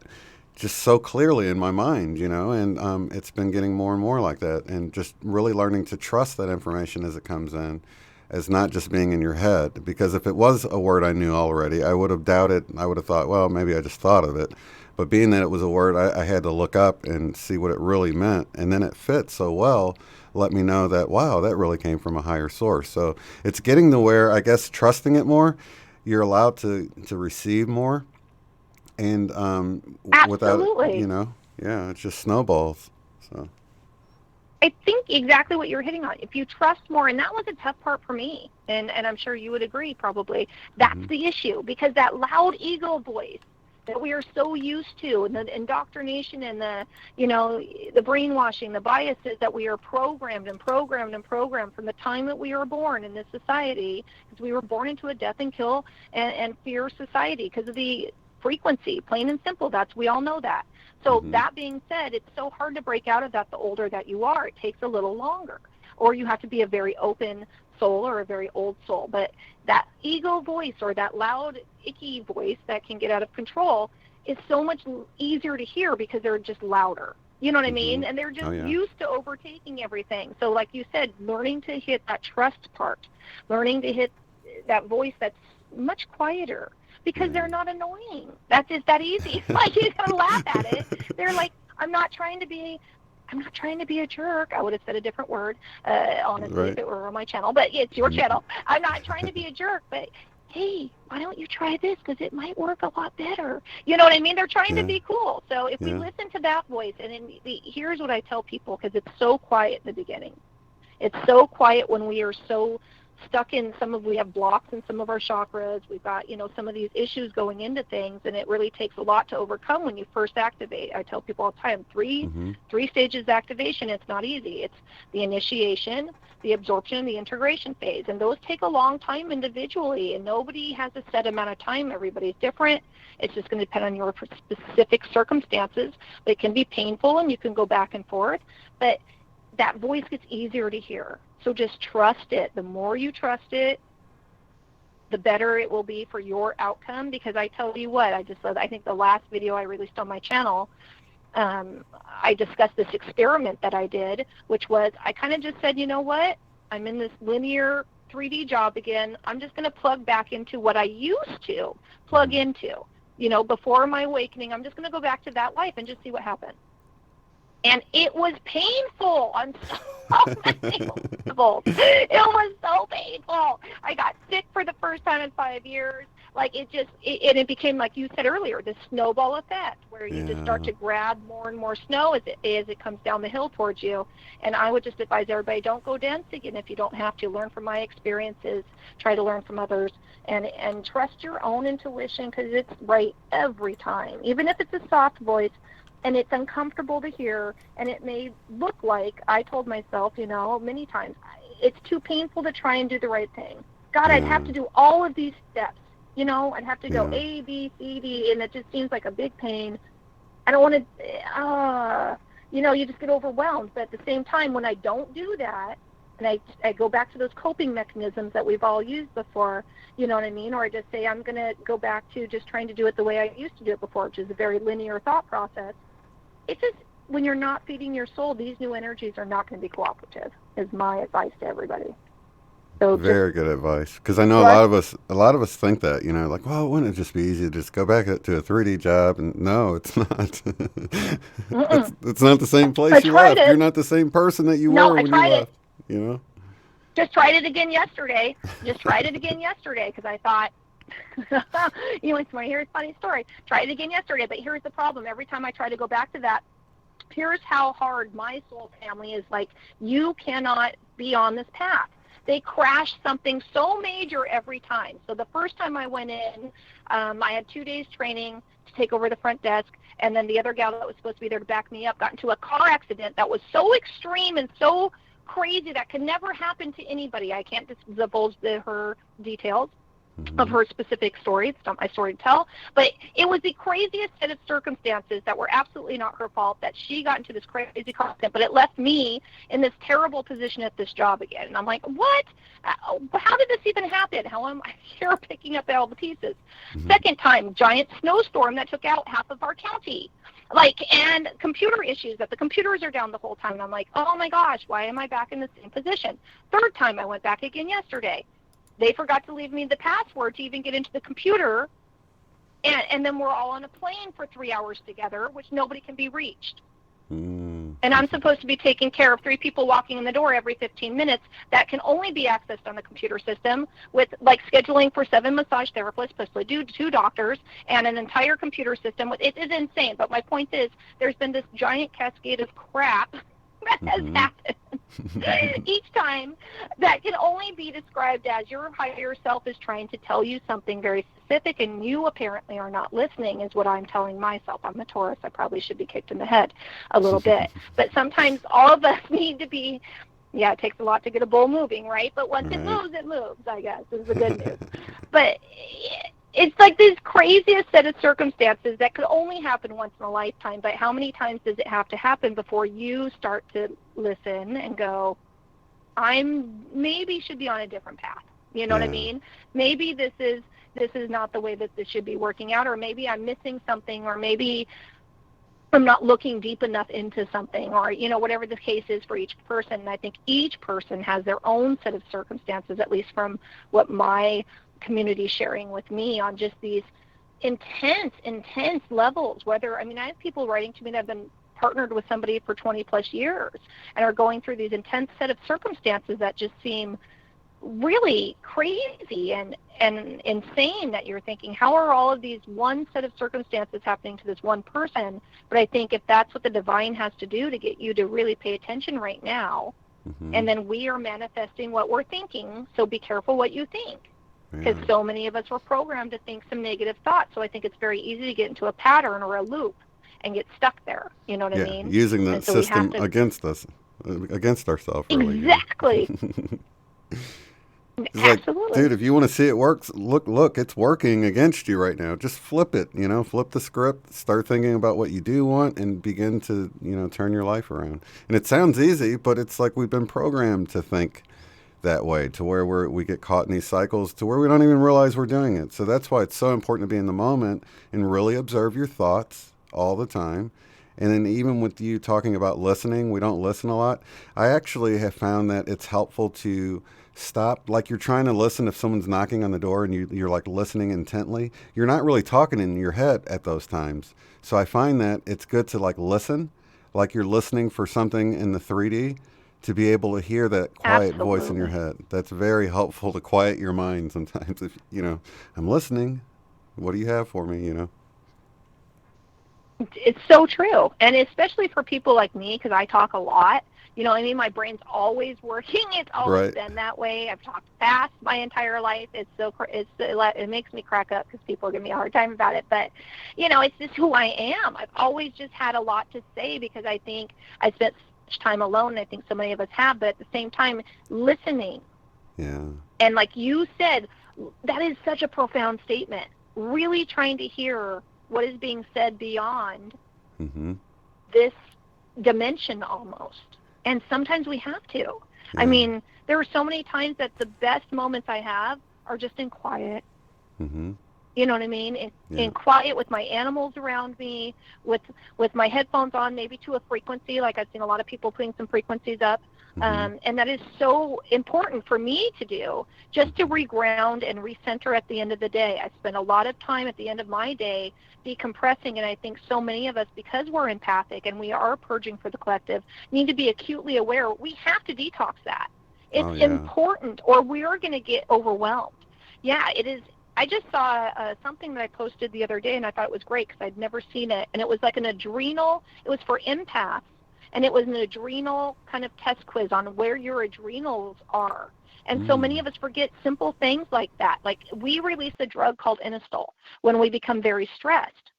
just so clearly in my mind, and it's been getting more and more like that, and just really learning to trust that information as it comes in, as not just being in your head. Because if it was a word I knew already, I would have doubted. I would have thought, well, maybe I just thought of it. But being that it was a word, I had to look up and see what it really meant. And then it fit so well, let me know that, wow, that really came from a higher source. So it's getting to where, I guess, trusting it more, you're allowed to receive more. And without, it just snowballs. So I think exactly what you're hitting on. If you trust more, and that was a tough part for me, and I'm sure you would agree probably, that's the issue, because that loud ego voice that we are so used to, and the indoctrination and the brainwashing, the biases that we are programmed from the time that we were born in this society, because we were born into a death and kill and fear society because of the frequency, plain and simple. We all know that. So that being said, it's so hard to break out of that the older that you are. It takes a little longer. Or you have to be a very open soul or a very old soul. But that ego voice or that loud, icky voice that can get out of control is so much easier to hear because they're just louder. You know what I mean? And they're just used to overtaking everything. So like you said, learning to hit that trust part, learning to hit that voice that's much quieter. Because they're not annoying. That's just that easy. Like, you gotta laugh at it. They're like, I'm not trying to be a jerk. I would have said a different word, honestly, if it were on my channel. But it's your channel. I'm not trying to be a jerk, but hey, why don't you try this? Because it might work a lot better. You know what I mean? They're trying to be cool. So if we listen to that voice, and here's what I tell people, because it's so quiet in the beginning. It's so quiet when we are so stuck in we have blocks in some of our chakras. We've got, some of these issues going into things, and it really takes a lot to overcome when you first activate. I tell people all the time, three stages of activation. It's not easy. It's the initiation, the absorption, the integration phase, and those take a long time individually, and nobody has a set amount of time. Everybody's different. It's just going to depend on your specific circumstances. It can be painful, and you can go back and forth, but that voice gets easier to hear. So just trust it. The more you trust it, the better it will be for your outcome. Because I tell you what, I think the last video I released on my channel, I discussed this experiment that I did, which was I kind of just said, you know what? I'm in this linear 3D job again. I'm just going to plug back into what I used to plug into. Before my awakening, I'm just going to go back to that life and just see what happens. And it was painful on so many levels. It was so painful. I got sick for the first time in 5 years. Like, it became, like you said earlier, this snowball effect where you just start to grab more and more snow as it comes down the hill towards you. And I would just advise everybody, don't go dancing. And if you don't have to, learn from my experiences, try to learn from others, and trust your own intuition, because it's right every time. Even if it's a soft voice, and it's uncomfortable to hear, and it may look like, I told myself, many times, it's too painful to try and do the right thing. God, I'd have to do all of these steps. I'd have to go A, B, C, D, and it just seems like a big pain. I don't want to, you just get overwhelmed. But at the same time, when I don't do that, and I go back to those coping mechanisms that we've all used before, you know what I mean? Or I just say, I'm going to go back to just trying to do it the way I used to do it before, which is a very linear thought process. It's just, when you're not feeding your soul, these new energies are not going to be cooperative, is my advice to everybody. So very good advice, because I know a lot of us think that, like, well, wouldn't it just be easy to just go back to a 3D job? And no, it's not. it's not the same place you left. You're not the same person that you were when you left. Just tried it again yesterday. Because I thought, You want to hear a funny story? Try it again yesterday, but here's the problem. Every time I try to go back to that, here's how hard my soul family is. Like, you cannot be on this path. They crash something so major every time. So the first time I went in, I had 2 days training to take over the front desk, and then the other gal that was supposed to be there to back me up got into a car accident that was so extreme and so crazy that could never happen to anybody. I can't divulge her details of her specific story. It's not my story to tell. But it was the craziest set of circumstances that were absolutely not her fault, that she got into this crazy car accident, but it left me in this terrible position at this job again. And I'm like, what? How did this even happen? How am I here picking up all the pieces? Second time, giant snowstorm that took out half of our county. And computer issues, that the computers are down the whole time. And I'm like, oh my gosh, why am I back in the same position? Third time, I went back again yesterday. They forgot to leave me the password to even get into the computer. And then we're all on a plane for 3 hours together, which nobody can be reached. And I'm supposed to be taking care of 3 people walking in the door every 15 minutes that can only be accessed on the computer system, with scheduling for 7 massage therapists, plus 2 doctors, and an entire computer system. It is insane. But my point is, there's been this giant cascade of crap that has happened each time that can only be described as your higher self is trying to tell you something very specific, and you apparently are not listening, is what I'm telling myself. I'm a Taurus. I probably should be kicked in the head a little bit. But sometimes all of us need to be, it takes a lot to get a bull moving, right? But once it moves, I guess, is the good news. But it's like this craziest set of circumstances that could only happen once in a lifetime. But how many times does it have to happen before you start to listen and go, maybe should be on a different path? You know what I mean? Maybe this is not the way that this should be working out, or maybe I'm missing something, or maybe I'm not looking deep enough into something, or, whatever the case is for each person. And I think each person has their own set of circumstances, at least from what my community sharing with me, on just these intense levels. I have people writing to me that have been partnered with somebody for 20 plus years and are going through these intense set of circumstances that just seem really crazy and insane, that you're thinking, how are all of these one set of circumstances happening to this one person? But I think if that's what the divine has to do to get you to really pay attention right now, and then we are manifesting what we're thinking, so be careful what you think. Because so many of us were programmed to think some negative thoughts. So I think it's very easy to get into a pattern or a loop and get stuck there. You know what I mean? Using that system against us, against ourselves. Really. Exactly. It's like, dude, if you want to see it works, look, it's working against you right now. Just flip it, flip the script, start thinking about what you do want, and begin to, turn your life around. And it sounds easy, but it's like we've been programmed to think that way, to where we get caught in these cycles to where we don't even realize we're doing it. So that's why it's so important to be in the moment and really observe your thoughts all the time. And then even with you talking about listening, we don't listen a lot. I actually have found that it's helpful to stop, like you're trying to listen if someone's knocking on the door and you're like listening intently. You're not really talking in your head at those times. So I find that it's good to listen, like you're listening for something in the 3D, to be able to hear that quiet voice in your head. That's very helpful to quiet your mind sometimes. If, I'm listening, what do you have for me, It's so true. And especially for people like me, because I talk a lot, my brain's always working. It's always been that way. I've talked fast my entire life. It makes me crack up because people give me a hard time about it. But, it's just who I am. I've always just had a lot to say because I think I spent time alone, and I think so many of us have, but at the same time, listening. Yeah. And like you said, that is such a profound statement. Really trying to hear what is being said beyond this dimension almost. And sometimes we have to. Yeah. There are so many times that the best moments I have are just in quiet. You know what I mean? In quiet, with my animals around me, with my headphones on, maybe to a frequency. Like I've seen a lot of people putting some frequencies up. And that is so important for me to do, just to reground and recenter at the end of the day. I spend a lot of time at the end of my day decompressing, and I think so many of us, because we're empathic and we are purging for the collective, need to be acutely aware. We have to detox that. It's important, or we are going to get overwhelmed. Yeah, it is I just saw something that I posted the other day, and I thought it was great because I'd never seen it. And it was like it was for empaths, and it was an adrenal kind of test quiz on where your adrenals are. And so many of us forget simple things like that. Like, we release a drug called inositol when we become very stressed.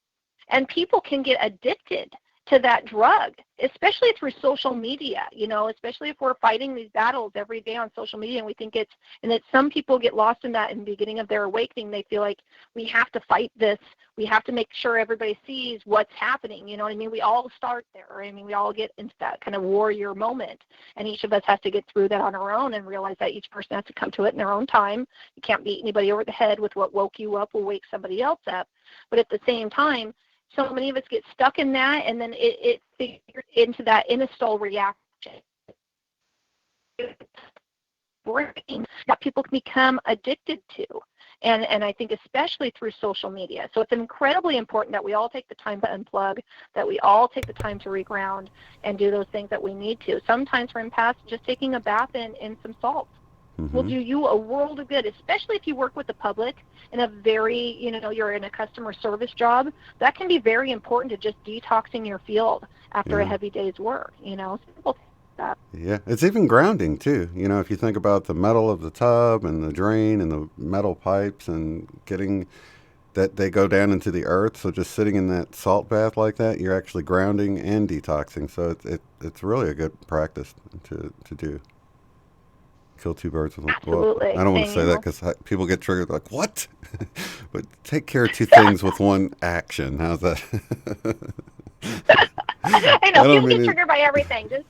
And people can get addicted to that drug, especially through social media, especially if we're fighting these battles every day on social media, and we think some people get lost in that in the beginning of their awakening. They feel like we have to fight this. We have to make sure everybody sees what's happening. You know what I mean? We all start there. I mean, we all get into that kind of warrior moment, and each of us has to get through that on our own and realize that each person has to come to it in their own time. You can't beat anybody over the head with what woke you up will wake somebody else up. But at the same time, so many of us get stuck in that, and then it figures into that inositol reaction. Brain that people can become addicted to, and I think especially through social media. So it's incredibly important that we all take the time to unplug, that we all take the time to reground and do those things that we need to. Sometimes for empaths, just taking a bath in some salt will do you a world of good, especially if you work with the public in a very, you're in a customer service job. That can be very important to just detoxing your field after a heavy day's work, simple things like that. Yeah, it's even grounding too. If you think about the metal of the tub and the drain and the metal pipes and getting that they go down into the earth. So just sitting in that salt bath like that, you're actually grounding and detoxing. So it's really a good practice to do. Kill two birds with one stone. Absolutely. I don't want to say that because people get triggered like, what? But take care of two things with one action. How's that? I know, people get triggered by everything. Just,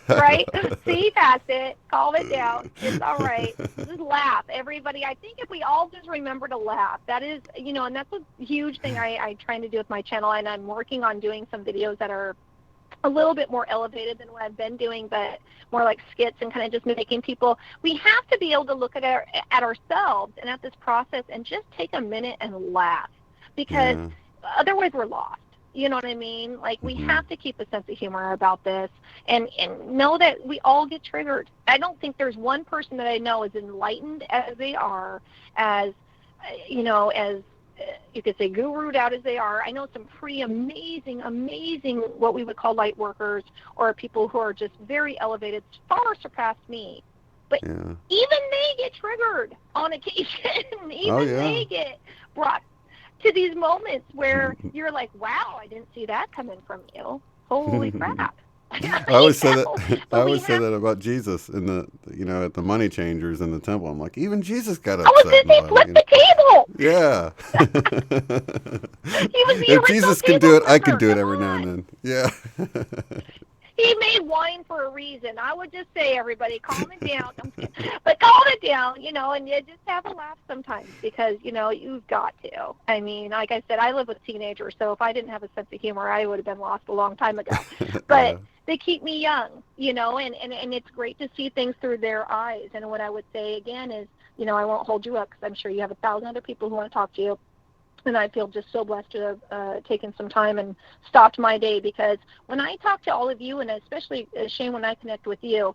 right? See past it. Calm it down. It's all right. Just laugh. Everybody, I think if we all just remember to laugh, that is, and that's a huge thing I'm trying to do with my channel, and I'm working on doing some videos that are a little bit more elevated than what I've been doing, but more like skits and kind of just making people, we have to be able to look at ourselves and at this process and just take a minute and laugh, because otherwise we're lost. You know what I mean? Like, we have to keep a sense of humor about this and know that we all get triggered. I don't think there's one person that I know as enlightened as they are, as you could say guru'd out as they are. I know some pretty amazing what we would call light workers, or people who are just very elevated, far surpass me. But even they get triggered on occasion. They get brought to these moments where you're like, wow, I didn't see that coming from you. Holy crap. I always say that. I always say that about Jesus in the, at the money changers in the temple. I'm like, even Jesus got upset. I was going to say, flip the table. Yeah. He was the if Jesus can do it, I can do it every now and then. Yeah. He made wine for a reason. I would just say, everybody, calm it down. But calm it down, and you just have a laugh sometimes, because, you've got to. I mean, like I said, I live with teenagers, so if I didn't have a sense of humor, I would have been lost a long time ago. But they keep me young, and it's great to see things through their eyes. And what I would say, again, is, I won't hold you up, because I'm sure you have 1,000 other people who want to talk to you. And I feel just so blessed to have taken some time and stopped my day, because when I talk to all of you, and especially, Shane, when I connect with you,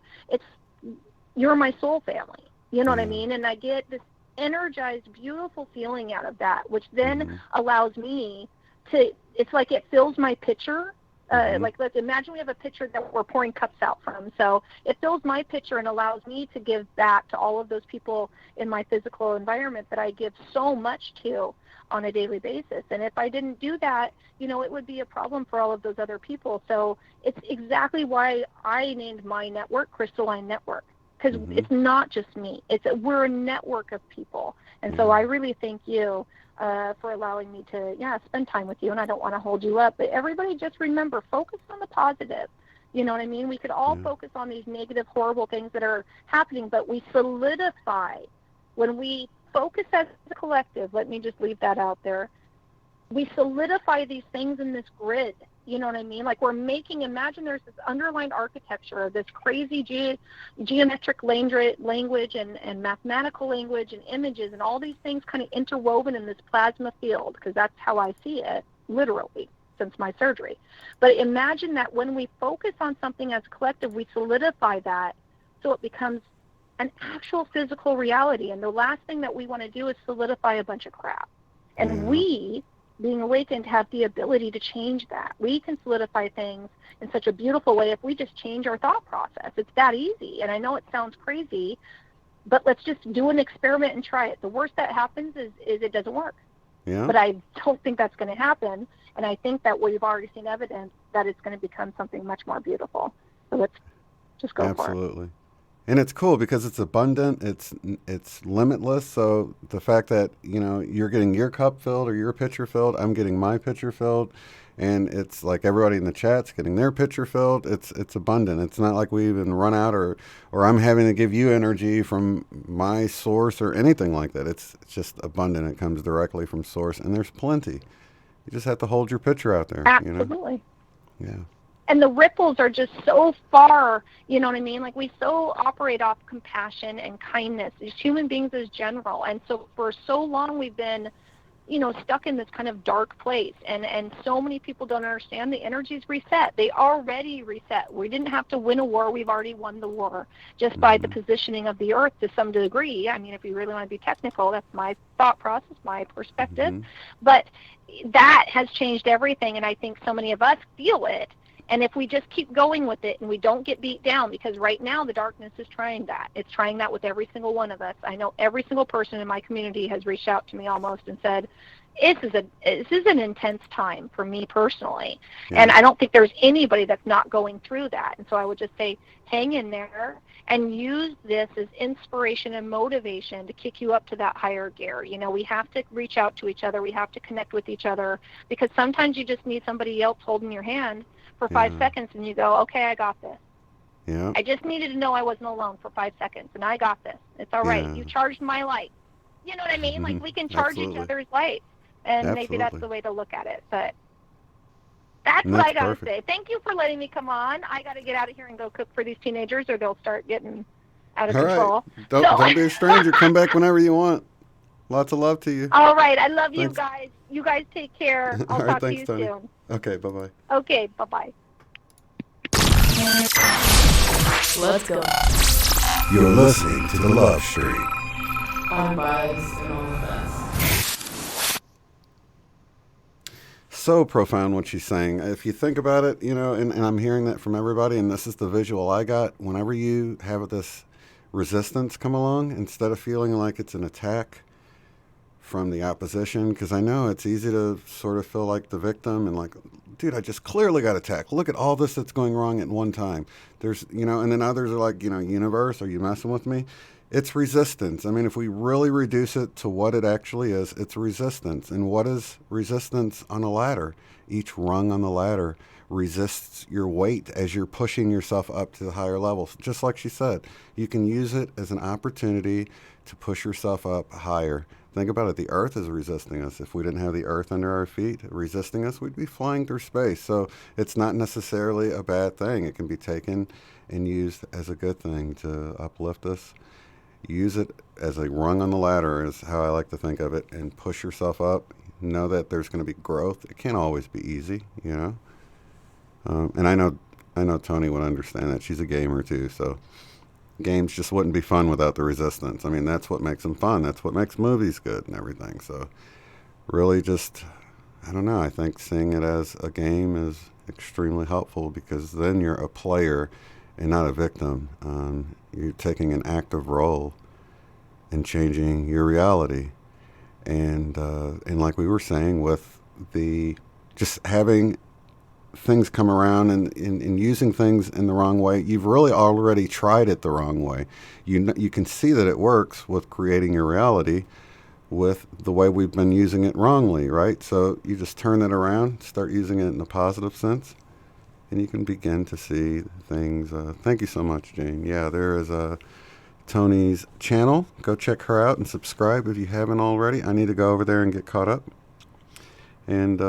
you're my soul family. You know what I mean? And I get this energized, beautiful feeling out of that, which then allows me to, it's like it fills my pitcher. Like, let's imagine we have a pitcher that we're pouring cups out from. So it fills my pitcher and allows me to give back to all of those people in my physical environment that I give so much to on a daily basis. And if I didn't do that, it would be a problem for all of those other people. So it's exactly why I named my network Crystalline Network, because it's not just me. We're a network of people. And so I really thank you for allowing me to, spend time with you. And I don't want to hold you up. But everybody just remember, focus on the positive. You know what I mean? We could all focus on these negative, horrible things that are happening, but we solidify. When we focus as a collective, let me just leave that out there, we solidify these things in this grid. You know what I mean? Like, we're imagine there's this underlined architecture of this crazy geometric language and mathematical language and images and all these things kind of interwoven in this plasma field, because that's how I see it, literally, since my surgery. But imagine that when we focus on something as a collective, we solidify that so it becomes an actual physical reality. And the last thing that we want to do is solidify a bunch of crap. And we, being awakened, have the ability to change that. We can solidify things in such a beautiful way if we just change our thought process. It's that easy. And I know it sounds crazy, but let's just do an experiment and try it. The worst that happens is it doesn't work. Yeah. But I don't think that's going to happen. And I think that we've already seen evidence that it's going to become something much more beautiful. So let's just go for it. Absolutely. And it's cool because it's abundant, it's limitless. So the fact that, you're getting your cup filled or your pitcher filled, I'm getting my pitcher filled, and it's like everybody in the chat's getting their pitcher filled. It's abundant. It's not like we even run out or I'm having to give you energy from my source or anything like that. It's just abundant. It comes directly from source, and there's plenty. You just have to hold your pitcher out there. Absolutely. Yeah. And the ripples are just so far, you know what I mean? Like, we so operate off compassion and kindness as human beings as general. And so for so long we've been, stuck in this kind of dark place. And so many people don't understand the energy's reset. They already reset. We didn't have to win a war. We've already won the war just by the positioning of the earth to some degree. I mean, if you really want to be technical, that's my thought process, my perspective. But that has changed everything. And I think so many of us feel it. And if we just keep going with it and we don't get beat down, because right now the darkness is trying that. It's trying that with every single one of us. I know every single person in my community has reached out to me almost and said, this is an intense time for me personally. Yeah. And I don't think there's anybody that's not going through that. And so I would just say, hang in there and use this as inspiration and motivation to kick you up to that higher gear. We have to reach out to each other. We have to connect with each other, because sometimes you just need somebody else holding your hand for 5 seconds, and you go, okay, I got this. Yeah. I just needed to know I wasn't alone for 5 seconds, and I got this. It's all right. You charged my light. You know what I mean? Like, we can charge each other's lights, and maybe that's the way to look at it. But that's what I got to say. Thank you for letting me come on. I got to get out of here and go cook for these teenagers, or they'll start getting out of control. Right. Don't be a stranger. Come back whenever you want. Lots of love to you. All right. I love you guys. You guys take care. I'll talk to you Tony. soon. Okay, bye-bye. Okay, bye-bye. Let's go. You're listening to The Love Stream. Unbiased and on the fence. So profound what she's saying. If you think about it, and I'm hearing that from everybody, and this is the visual I got, whenever you have this resistance come along, instead of feeling like it's an attack from the opposition, because I know it's easy to sort of feel like the victim and like, dude, I just clearly got attacked. Look at all this that's going wrong at one time. There's, and then others are like, universe, are you messing with me? It's resistance. I mean, if we really reduce it to what it actually is, it's resistance. And what is resistance on a ladder? Each rung on the ladder resists your weight as you're pushing yourself up to the higher levels. Just like she said, you can use it as an opportunity to push yourself up higher. Think about it. The earth is resisting us. If we didn't have the earth under our feet resisting us, we'd be flying through space. So it's not necessarily a bad thing. It can be taken and used as a good thing to uplift us. Use it as a rung on the ladder is how I like to think of it, and push yourself up. Know that there's going to be growth. It can't always be easy, and I know Tony would understand that. She's a gamer too, so games just wouldn't be fun without the resistance. I mean, that's what makes them fun. That's what makes movies good and everything. So really just, I don't know, I think seeing it as a game is extremely helpful, because then you're a player and not a victim. You're taking an active role in changing your reality. And like we were saying, with the just having things come around and using things in the wrong way, you've really already tried it the wrong way. You can see that it works with creating your reality with the way we've been using it wrongly, right? So you just turn it around, start using it in a positive sense, and you can begin to see things. Thank you so much, Jane. Yeah, there is Tony's channel. Go check her out and subscribe if you haven't already. I need to go over there and get caught up. And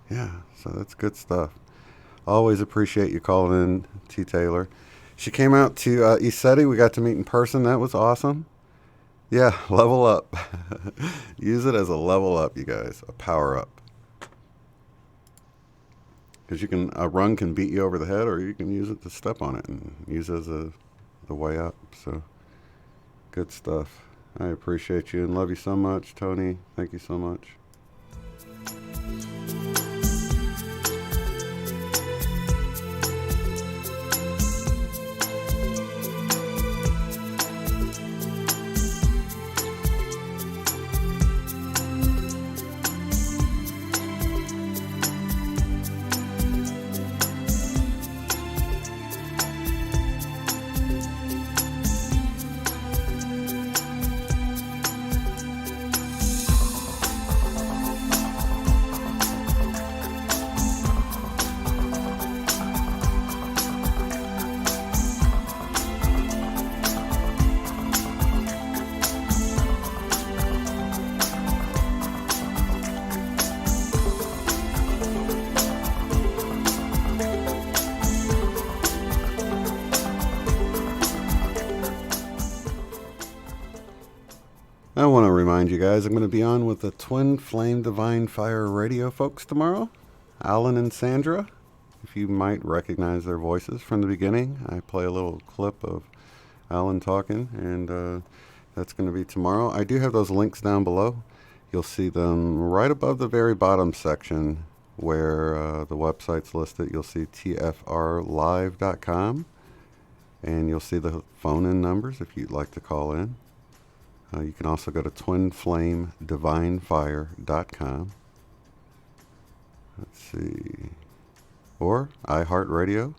yeah, so that's good stuff. Always appreciate you calling in, T. Taylor. She came out to ESETI. We got to meet in person. That was awesome. Yeah, level up. Use it as a level up, you guys. A power up. Because a rung can beat you over the head, or you can use it to step on it and use it as a the way up. So good stuff. I appreciate you and love you so much, Tony. Thank you so much. I want to remind you guys, I'm going to be on with the Twin Flame Divine Fire radio folks tomorrow, Alan and Sandra. If you might recognize their voices from the beginning, I play a little clip of Alan talking, and that's going to be tomorrow. I do have those links down below. You'll see them right above the very bottom section where the website's listed. You'll see tfrlive.com, and you'll see the phone-in numbers if you'd like to call in. You can also go to twinflamedivinefire.com. Let's see. Or iHeartRadio,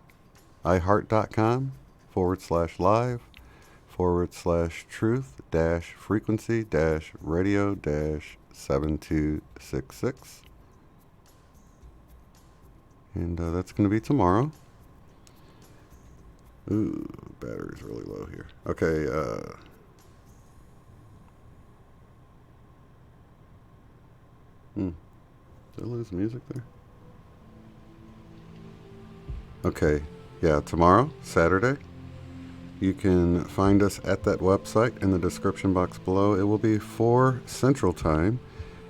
iHeart.com/live/truth-frequency-radio-7266. And that's going to be tomorrow. Ooh, battery's really low here. Okay, did I lose music there? Okay, yeah, tomorrow, Saturday, you can find us at that website in the description box below. It will be 4 Central Time,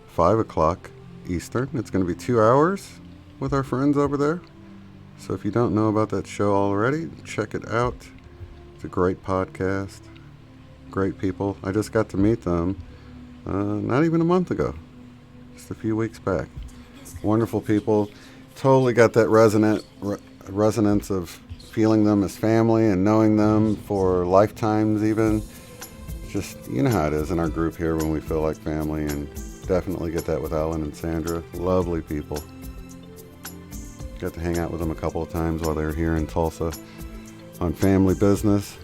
5 o'clock Eastern. It's going to be 2 hours with our friends over there. So if you don't know about that show already, check it out. It's a great podcast, great people. I just got to meet them not even a month ago. Just a few weeks back. Wonderful people. Totally got that resonance of feeling them as family and knowing them for lifetimes even. Just, you know how it is in our group here when we feel like family, and definitely get that with Alan and Sandra. Lovely people. Got to hang out with them a couple of times while they were here in Tulsa on family business.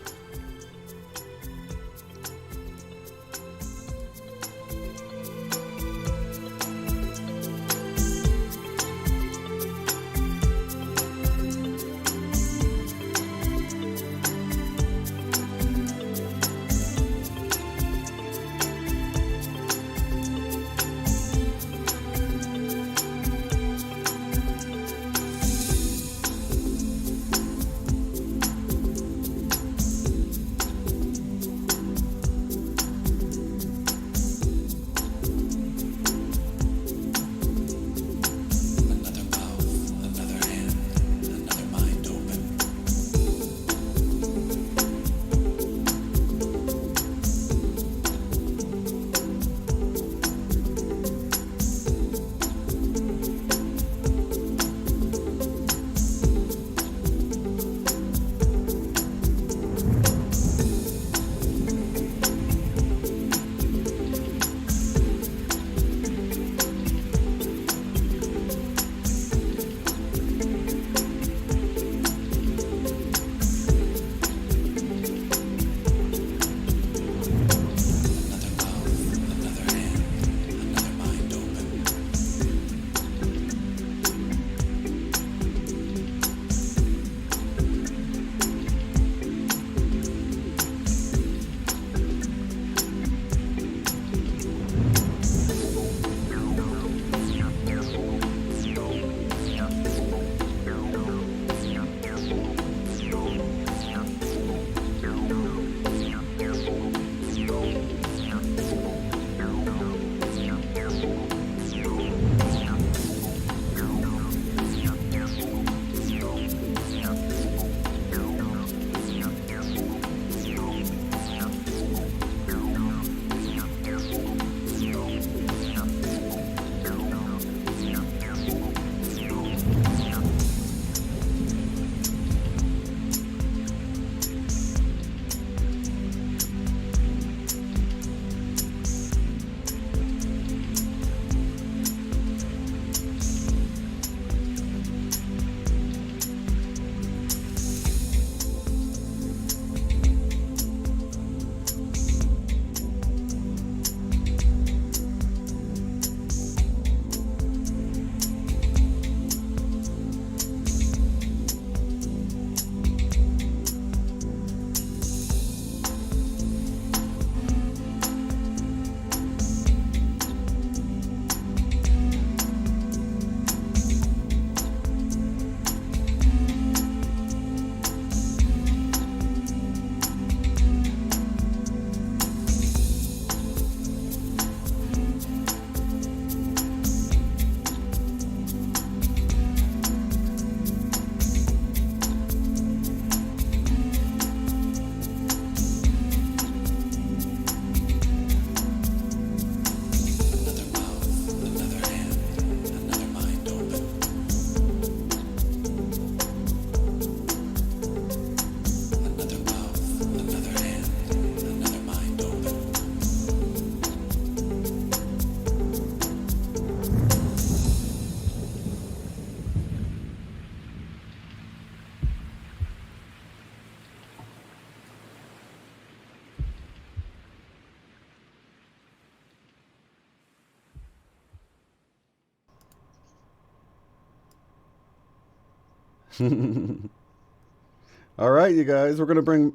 All right, you guys, we're going to bring...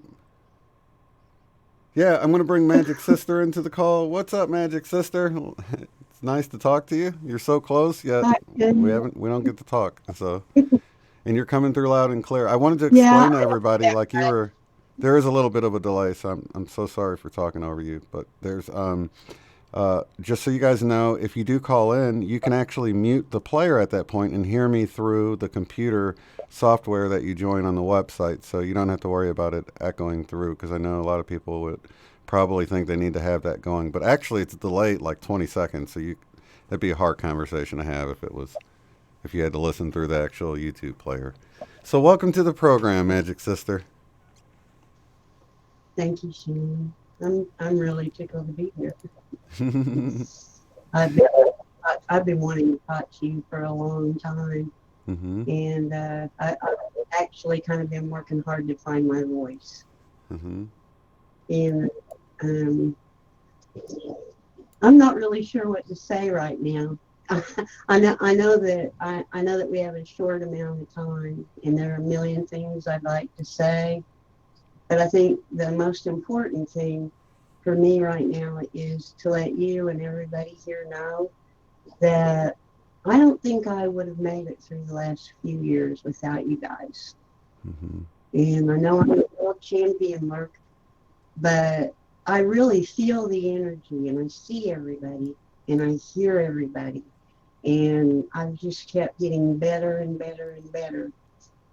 Yeah, I'm going to bring Magic Sister into the call. What's up, Magic Sister? It's nice to talk to you. You're so close, yet we don't get to talk. So, and you're coming through loud and clear. I wanted to explain to everybody, like you were... There is a little bit of a delay, so I'm so sorry for talking over you. But there's just so you guys know, if you do call in, you can actually mute the player at that point and hear me through the computer software that you join on the website. So you don't have to worry about it echoing through, because I know a lot of people would probably think they need to have that going. But actually, it's delayed like 20 seconds, so that'd be a hard conversation to have if you had to listen through the actual YouTube player. So welcome to the program, Magic Sister. Thank you, Shane. I'm really tickled to be here. I've been wanting to talk to you for a long time, and I've actually kind of been working hard to find my voice. And I'm not really sure what to say right now. I know that we have a short amount of time, and there are a million things I'd like to say. But I think the most important thing for me right now is to let you and everybody here know that I don't think I would have made it through the last few years without you guys. And I know I'm a world champion, Mark, but I really feel the energy, and I see everybody, and I hear everybody. And I've just kept getting better and better and better.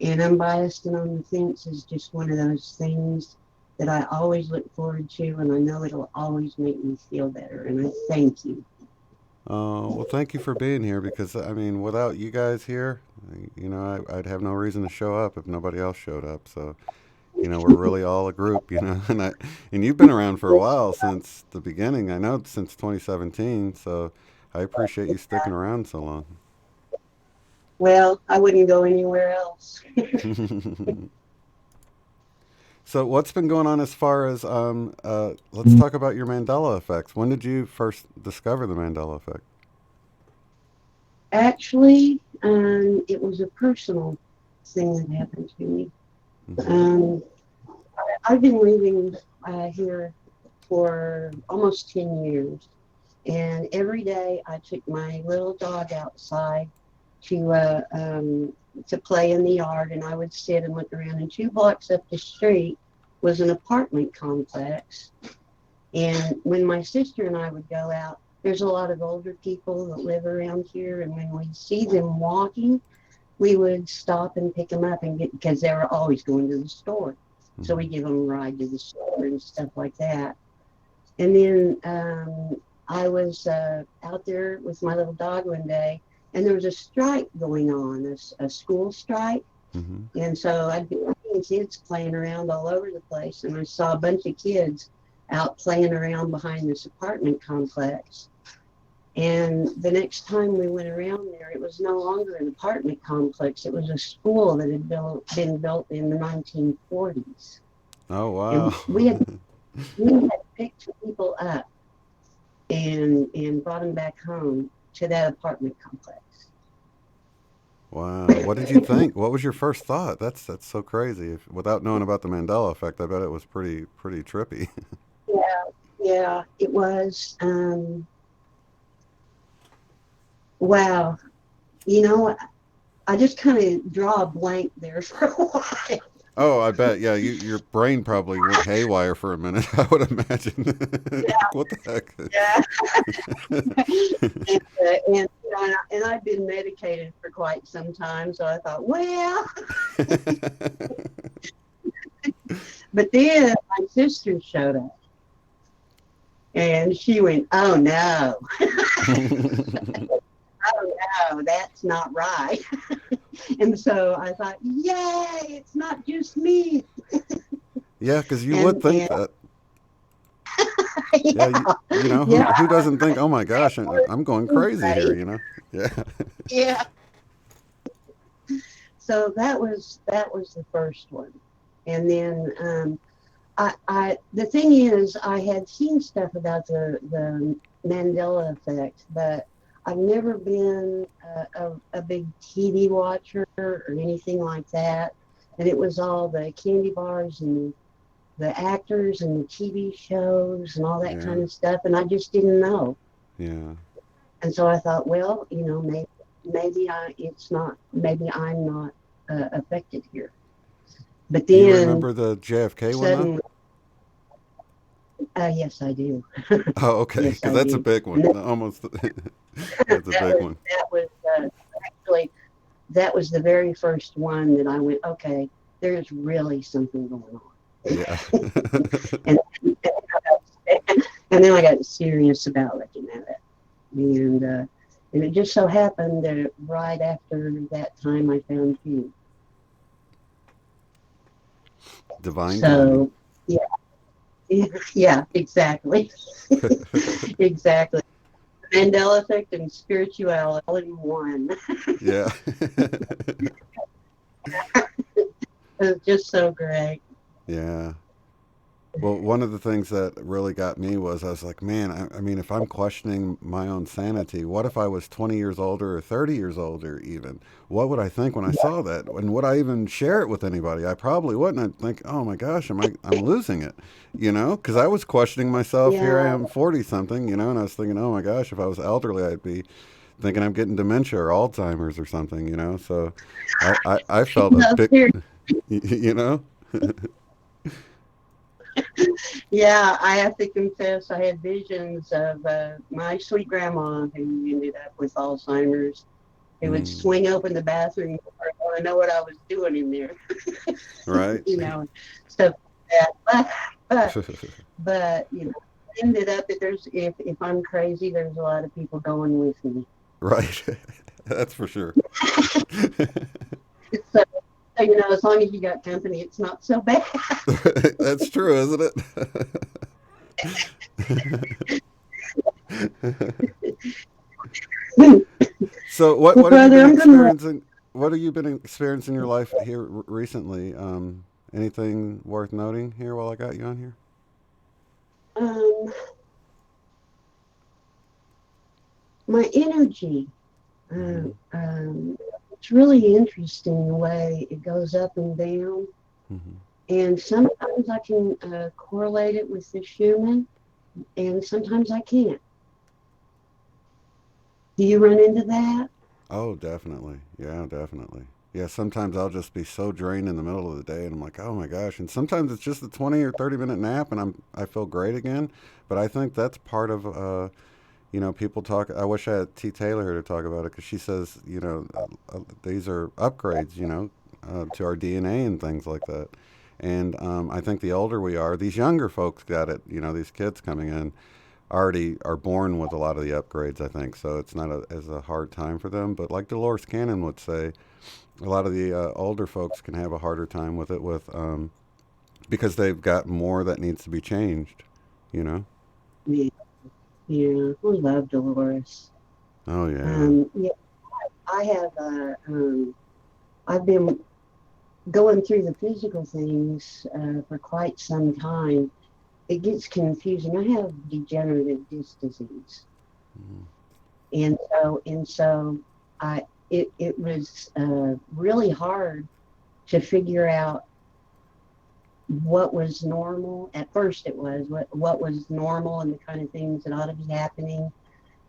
And Unbiased and On the Fence is just one of those things that I always look forward to, and I know it'll always make me feel better, and I thank you. Well, thank you for being here, because, I mean, without you guys here, you know, I'd have no reason to show up if nobody else showed up. So, you know, we're really all a group, you know, and you've been around for a while, since the beginning, I know, since 2017, so I appreciate you sticking around so long. Well, I wouldn't go anywhere else. So what's been going on as far as, let's talk about your Mandela effects. When did you first discover the Mandela effect? Actually, it was a personal thing that happened to me. I've been living here for almost 10 years. And every day I took my little dog outside to play in the yard, and I would sit and look around. And 2 blocks up the street was an apartment complex. And when my sister and I would go out, there's a lot of older people that live around here, and when we see them walking, we would stop and pick them up and because they were always going to the store. So we give them a ride to the store and stuff like that. And then I was out there with my little dog one day, and there was a strike going on, a school strike. And so I'd be seeing kids playing around all over the place, and I saw a bunch of kids out playing around behind this apartment complex. And the next time we went around there, it was no longer an apartment complex. It was a school that had been built in the 1940s. Oh, wow. And we had picked people up and brought them back home to that apartment complex. Wow. What did you think? What was your first thought? That's so crazy. Without knowing about the Mandela effect, I bet it was pretty trippy. Yeah, it was. Wow. You know, I just kind of draw a blank there for a while. Oh, I bet. Yeah, your brain probably went haywire for a minute, I would imagine. Yeah. What the heck? Yeah. And I've been medicated for quite some time, so I thought, well. But then my sister showed up, and she went, oh, no. Oh, no, that's not right. And so I thought, yay, it's not just me. Yeah, because you would think that. Yeah, who doesn't think, oh my gosh, I'm going crazy here, you know? Yeah. Yeah. So that was the first one. And then the thing is, I had seen stuff about the Mandela effect, but I've never been a big TV watcher or anything like that. And it was all the candy bars and the actors and the TV shows and all that kind of stuff. And I just didn't know. Yeah. And so I thought, well, you know, maybe I'm not affected here. But then, do you remember the JFK one? Yes, I do. Oh, okay, because yes, that's a big one. Almost, that's a big one. That was actually the very first one that I went, okay, there's really something going on. Yeah. and then I got serious about looking at it, and it just so happened that right after that time I found you. Divine. So, yeah, exactly. Exactly. Mandela effect and spirituality all in one. Yeah. It's just so great. Yeah. Well, one of the things that really got me was I was like, man, I mean, if I'm questioning my own sanity, what if I was 20 years older or 30 years older even? What would I think when I saw that? And would I even share it with anybody? I probably wouldn't. I'd think, oh my gosh, I'm losing it, you know? Because I was questioning myself. Yeah. Here I am 40-something, you know, and I was thinking, oh my gosh, if I was elderly, I'd be thinking I'm getting dementia or Alzheimer's or something, you know? So I felt a big, you know? Yeah, I have to confess, I had visions of my sweet grandma who ended up with Alzheimer's. Who would swing open the bathroom door and want to know what I was doing in there. Right. You know, stuff like that. But you know, ended up that if I'm crazy, there's a lot of people going with me. Right. That's for sure. So, you know, as long as you got company, it's not so bad. That's true, isn't it? So what have you been experiencing? What have you been experiencing in your life here recently? Anything worth noting here while I got you on here? My energy. It's really interesting the way it goes up and down. Mm-hmm. And sometimes I can correlate it with the human, and sometimes I can't. Do you run into that? Oh, definitely. Yeah, definitely. Yeah, sometimes I'll just be so drained in the middle of the day, and I'm like, oh my gosh. And sometimes it's just a 20 or 30-minute nap, and I feel great again. But I think that's part of, you know, people talk. I wish I had T. Taylor here to talk about it, because she says, you know, these are upgrades, you know, to our DNA and things like that. And I think the older we are, these younger folks got it, you know, these kids coming in already are born with a lot of the upgrades, I think. So it's not as a hard time for them. But like Dolores Cannon would say, a lot of the older folks can have a harder time with it because they've got more that needs to be changed, you know? Yeah, we love Dolores. Oh, yeah. Yeah, I have, I've been going through the physical things for quite some time. It gets confusing. I have degenerative disc disease. And so it was really hard to figure out what was normal. At first it was what was normal and the kind of things that ought to be happening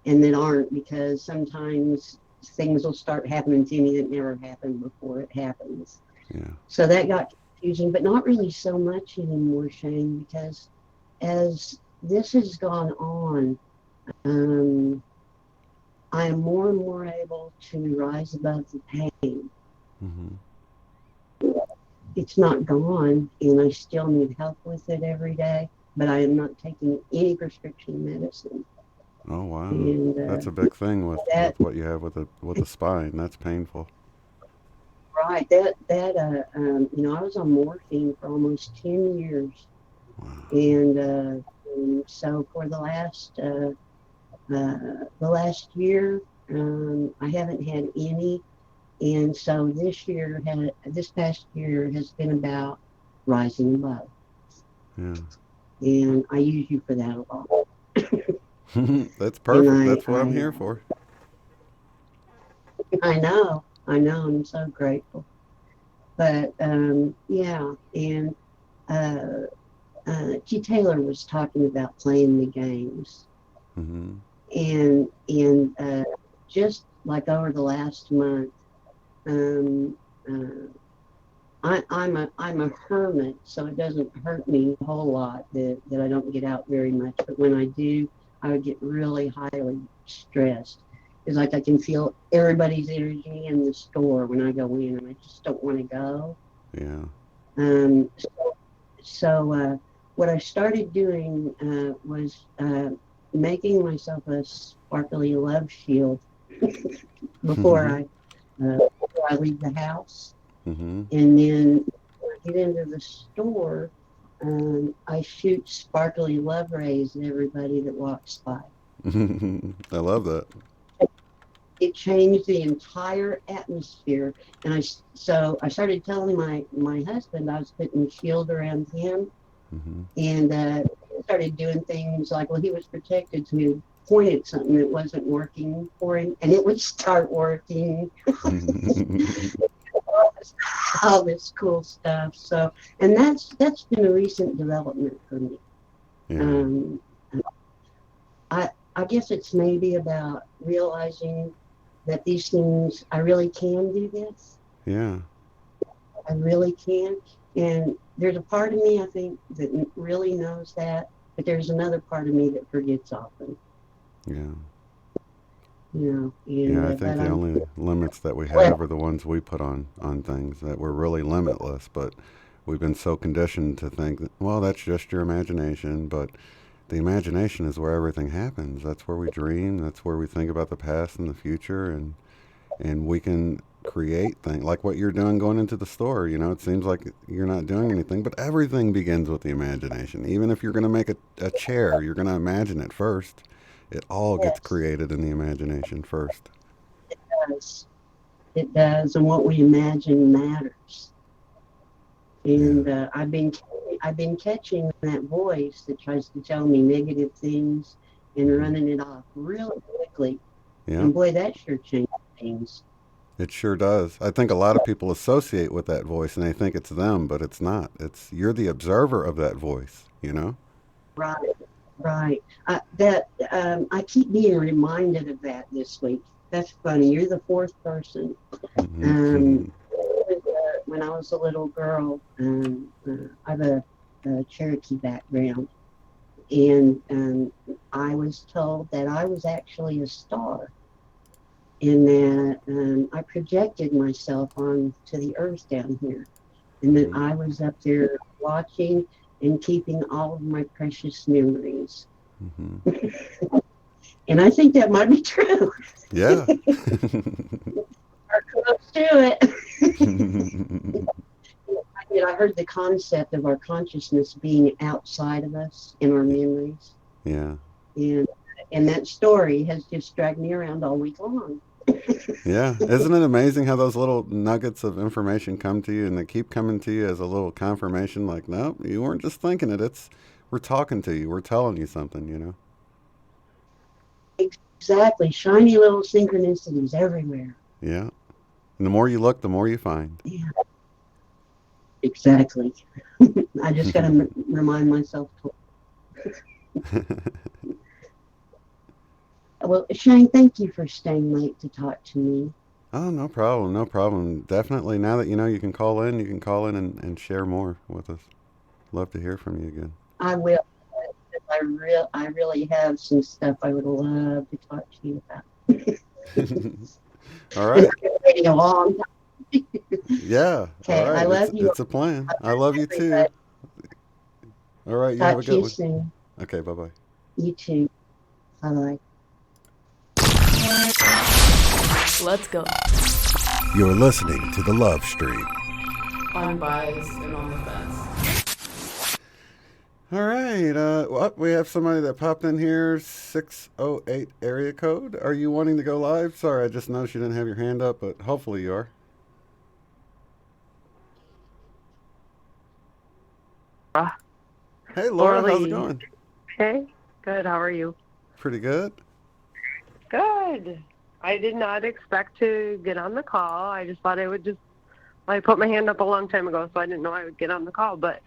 and that aren't, because sometimes things will start happening to me that never happened before it happens. Yeah. So that got confusing, but not really so much anymore, Shane, because as this has gone on, I am more and more able to rise above the pain. Mm-hmm. It's not gone, and I still need help with it every day, but I am not taking any prescription medicine. Oh, wow. And, that's a big thing with what you have with the spine. That's painful. Right. You know, I was on morphine for almost 10 years. Wow. And so for the last year, I haven't had any. And so this past year has been about rising above. Yeah. And I use you for that a lot. That's perfect. That's what I'm here for. I know. I'm so grateful. But yeah, and G. Taylor was talking about playing the games, Mm-hmm. and just like over the last month, um, I'm a hermit, so it doesn't hurt me a whole lot that I don't get out very much. But when I do, I would get really highly stressed. It's like I can feel everybody's energy in the store when I go in, and I just don't want to go. Yeah. So what I started doing was making myself a sparkly love shield before I leave the house. Mm-hmm. And then when I get into the store, I shoot sparkly love rays at everybody that walks by. I love that. It changed the entire atmosphere, and I started telling my husband I was putting a shield around him, Mm-hmm. and started doing things like, well, he was protected, so he would point at something that wasn't working for him, and it would start working. All this cool stuff. So, and that's been a recent development for me. Yeah. I guess it's maybe about realizing that these things, I really can do this. Yeah. I really can. And there's a part of me, I think, that really knows that, but there's another part of me that forgets often. Yeah. You know, Yeah, I think the only limits that we have are the ones we put on things, that we're really limitless, but we've been so conditioned to think that, well, that's just your imagination, but the imagination is where everything happens. That's where we dream, that's where we think about the past and the future, and we can create things like what you're doing going into the store. You know, it seems like you're not doing anything, but everything begins with the imagination. Even if you're going to make a chair, you're going to imagine it first. It all gets created in the imagination first. It does, and what we imagine matters. And I've been catching that voice that tries to tell me negative things and running it off really quickly. Yeah. And boy, that sure changed things. It sure does. I think a lot of people associate with that voice and they think it's them, but it's not. You're the observer of that voice, you know? Right. I keep being reminded of that this week. That's funny. You're the fourth person. Mm-hmm. When I was a little girl, I have a Cherokee background, and I was told that I was actually a star, and that I projected myself onto the earth down here, and that I was up there watching and keeping all of my precious memories. Mm-hmm. And I think that might be true. Yeah. Or close to it. I heard the concept of our consciousness being outside of us in our memories. Yeah. And that story has just dragged me around all week long. Yeah. Isn't it amazing how those little nuggets of information come to you and they keep coming to you as a little confirmation, like, nope, you weren't just thinking it. We're talking to you. We're telling you something, you know? Exactly. Shiny little synchronicities everywhere. Yeah. And the more you look, the more you find. Yeah. Exactly. I just got to remind myself to. Well, Shane, thank you for staying late to talk to me. Oh, no problem. No problem. Definitely. Now that you know you can call in and share more with us. Love to hear from you again. I will. I really have some stuff I would love to talk to you about. All right. It's been waiting a long time. Yeah. Okay, all right. I love you. It's a plan. I love you too. All right. You have a good one. Soon. Okay. Bye-bye. You too. Bye-bye. Let's go. You're listening to The Love Stream. Unbiased and on the fence. All right. Well, we have somebody that popped in here, 608 area code. Are you wanting to go live? Sorry, I just noticed you didn't have your hand up, but hopefully you are. Hey, Laura, how's it going? Hey, good. How are you? Pretty good. Good. I did not expect to get on the call. I just thought I put my hand up a long time ago, so I didn't know I would get on the call. But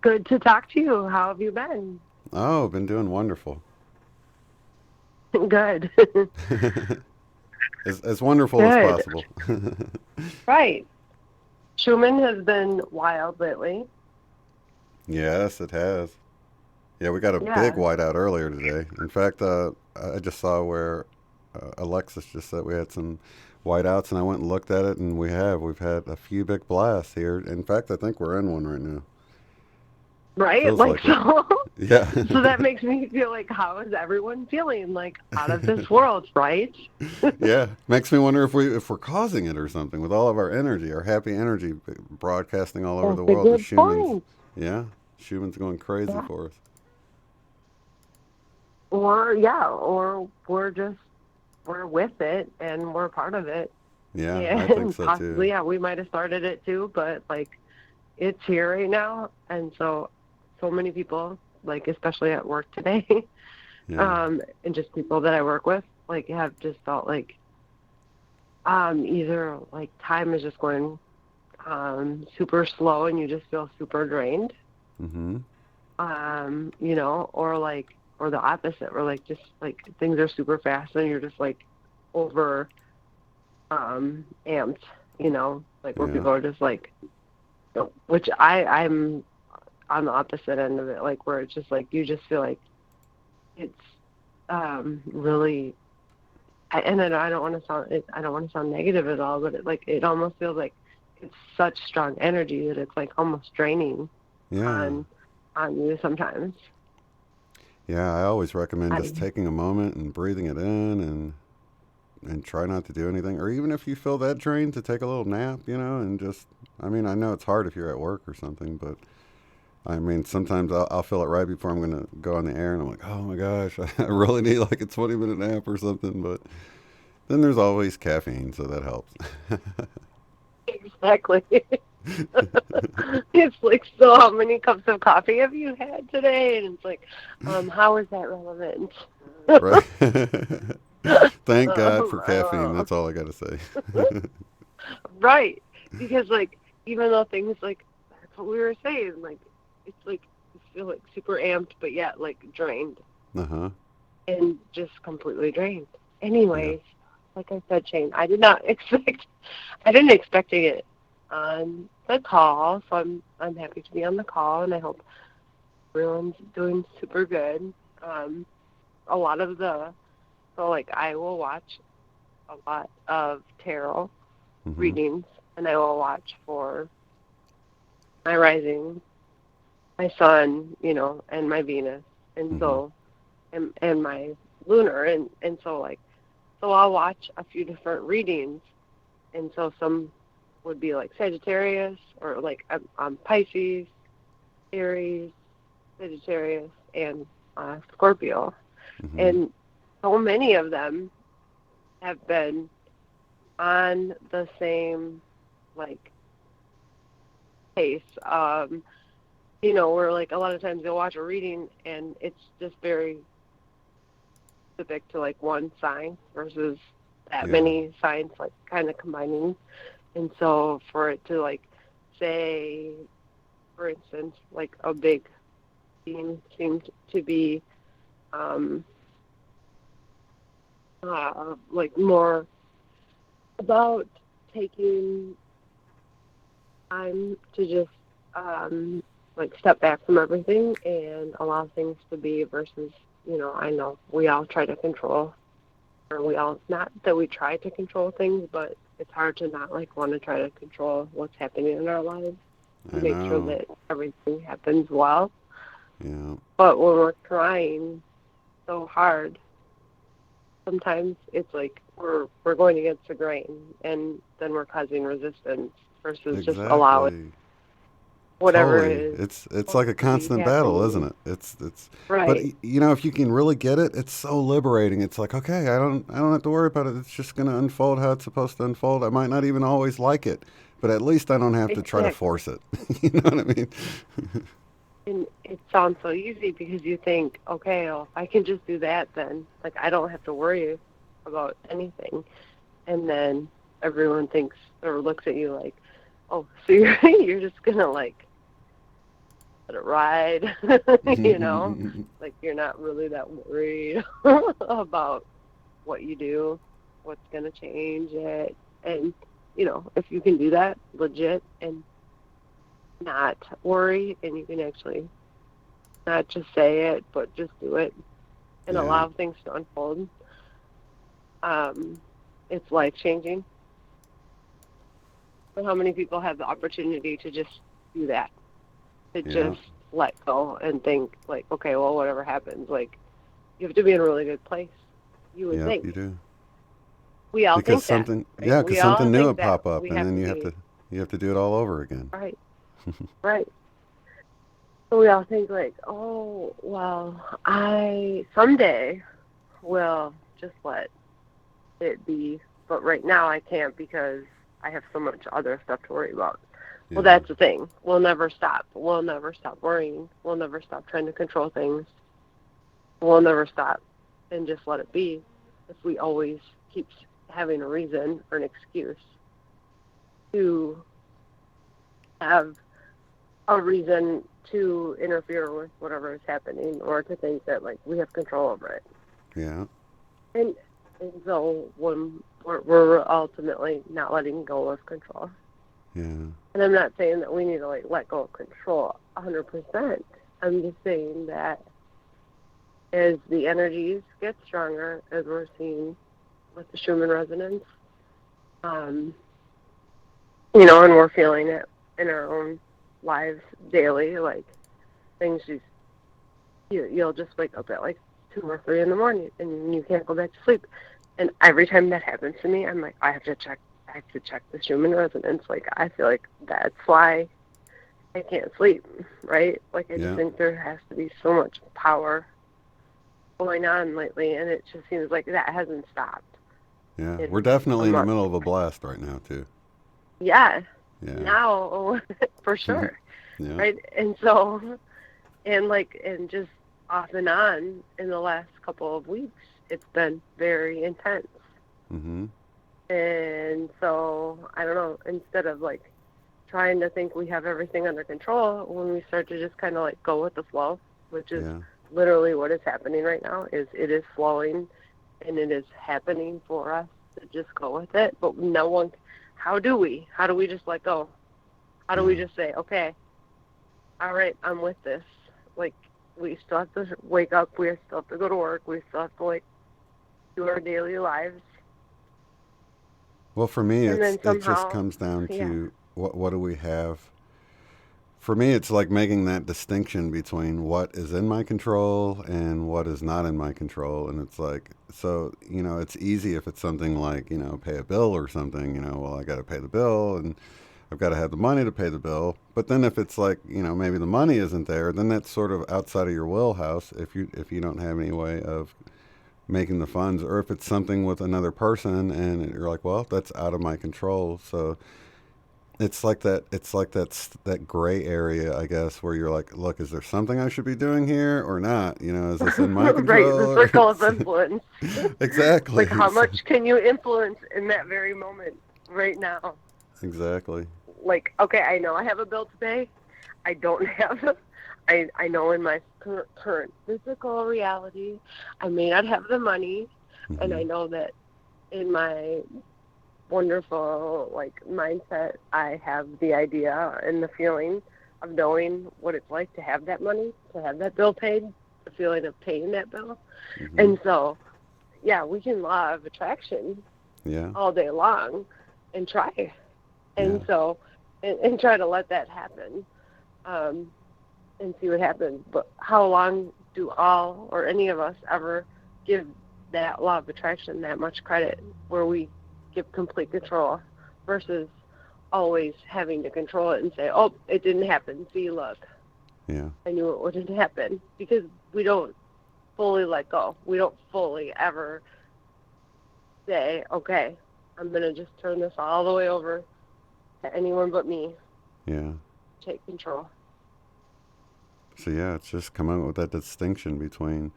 good to talk to you. How have you been? Oh, been doing wonderful. Good. as wonderful as possible. Right. Schumann has been wild lately. Yes, it has. Yeah, we got a big whiteout earlier today. In fact, I just saw where Alexis just said we had some whiteouts, and I went and looked at it, and we've had a few big blasts here. In fact, I think we're in one right now. Right? Feels like so. Yeah. So that makes me feel like, how is everyone feeling? Like, out of this world, right? Yeah. Makes me wonder if we're causing it or something with all of our energy, our happy energy broadcasting all over the world. That's a good point. Yeah. Schumann's going crazy for us. Or we're with it and we're part of it. Yeah, and I think so possibly, too. Yeah, we might have started it too, but like it's here right now, and so many people, like especially at work today, and just people that I work with, like have just felt like either like time is just going super slow and you just feel super drained. Mm-hmm. Or the opposite, where like just like things are super fast and you're just like over amped, where people are just like, which I'm on the opposite end of it, like where it's just like you just feel like it's really, and then I don't want to sound negative at all, but it almost feels like it's such strong energy that it's like almost draining on you sometimes. Yeah, I always recommend just taking a moment and breathing it in and try not to do anything. Or even if you feel that drained, to take a little nap, and just, I know it's hard if you're at work or something, but sometimes I'll feel it right before I'm going to go on the air and I'm like, oh my gosh, I really need like a 20-minute nap or something. But then there's always caffeine, so that helps. Exactly. It's like, so how many cups of coffee have you had today? And it's like, how is that relevant? Right. Thank God for caffeine. That's all I got to say. Right. Because like, even though things like, that's what we were saying, like, it's like, you feel like super amped, but yet like drained. Uh-huh. And just completely drained. Anyways, like I said, Shane, I didn't expect to get on the call, so I'm happy to be on the call, and I hope everyone's doing super good. A lot of I will watch a lot of tarot readings, and I will watch for my rising, my sun, and my Venus, and so and my lunar, and so I'll watch a few different readings, and so some would be like Sagittarius, or like I'm Pisces, Aries, Sagittarius, and Scorpio. And so many of them have been on the same like pace. Where like a lot of times you'll watch a reading and it's just very specific to like one sign versus that many signs like kind of combining. And so for it to like say, for instance, like a big theme seemed to be like more about taking time to just like step back from everything and allow things to be versus, I know we all try to control, or we all, not that we try to control things, but it's hard to not like want to try to control what's happening in our lives to make sure that everything happens well. Yeah. But when we're trying so hard, sometimes it's like we're going against the grain, and then we're causing resistance versus just allowing whatever it is. It's like a constant battle, isn't it? It's right. But if you can really get it, it's so liberating. It's like, okay, I don't have to worry about it. It's just going to unfold how it's supposed to unfold. I might not even always like it, but at least I don't have to try to force it. You know what I mean? And it sounds so easy because you think, okay, well, if I can just do that, then like I don't have to worry about anything. And then everyone thinks or looks at you like, oh, so you're just going to, like, let it ride, you know? Like, you're not really that worried about what you do, what's going to change it. And, you know, if you can do that legit and not worry, and you can actually not just say it, but just do it and allow things to unfold, it's life-changing. But how many people have the opportunity to just do that? To just let go and think, like, okay, well, whatever happens, like, you have to be in a really good place. You would think. You do. We all because think something, that. Right? because something new would pop up, and then you have to do it all over again. Right. Right. So we all think, like, oh, well, I someday will just let it be, but right now I can't because I have so much other stuff to worry about. Yeah. Well, that's the thing. We'll never stop. We'll never stop worrying. We'll never stop trying to control things. We'll never stop and just let it be if we always keep having a reason or an excuse to have a reason to interfere with whatever is happening or to think that, like, we have control over it. Yeah. And so when we're ultimately not letting go of control. Yeah. And I'm not saying that we need to, like, let go of control 100%. I'm just saying that as the energies get stronger, as we're seeing with the Schumann resonance, you know, and we're feeling it in our own lives daily, like, things just, you'll just wake up at, like, 2 or 3 in the morning and you can't go back to sleep. And every time that happens to me, I'm like, I have to check the Schumann resonance. Like, I feel like that's why I can't sleep, right? Like, I just think there has to be so much power going on lately, and it just seems like that hasn't stopped. Yeah, we're definitely in the middle of a blast right now, too. Yeah. Now, for sure. Yeah. Right? And so, and just off and on in the last couple of weeks, it's been very intense. Mm-hmm. And so, I don't know, instead of, like, trying to think we have everything under control, when we start to just kind of, like, go with the flow, which is literally what is happening right now, is it is flowing and it is happening for us to just go with it. But no one, how do we just let go? How do we just say, okay, all right, I'm with this. Like, we still have to wake up, we still have to go to work, we still have to, like, do our daily lives. Well, for me, it just comes down to what do we have. For me, it's like making that distinction between what is in my control and what is not in my control. And it's like, so, you know, it's easy if it's something like, you know, pay a bill or something, you know, well, I got to pay the bill and I've got to have the money to pay the bill. But then if it's like, you know, maybe the money isn't there, then that's sort of outside of your wheelhouse if you don't have any way of making the funds, or if it's something with another person and you're like, well, that's out of my control. So it's like that gray area, I guess, where you're like, look, is there something I should be doing here or not? You know, is this in my control? Right, the circle of influence. Exactly. Like, how much can you influence in that very moment right now? Exactly. Like, okay, I know I have a bill to pay. I don't have, I know in my current physical reality, I may not have the money, and I know that in my wonderful, like, mindset, I have the idea and the feeling of knowing what it's like to have that money, to have that bill paid, the feeling of paying that bill. And so, yeah, we can law of attraction all day long and try. And so, and try to let that happen and see what happens. But how long do all or any of us ever give that law of attraction that much credit, where we give complete control versus always having to control it and say, oh, it didn't happen. See, look. Yeah. I knew it wouldn't happen, because we don't fully let go. We don't fully ever say, okay, I'm going to just turn this all the way over to anyone but me. Yeah. Take control. So, yeah, it's just coming up with that distinction between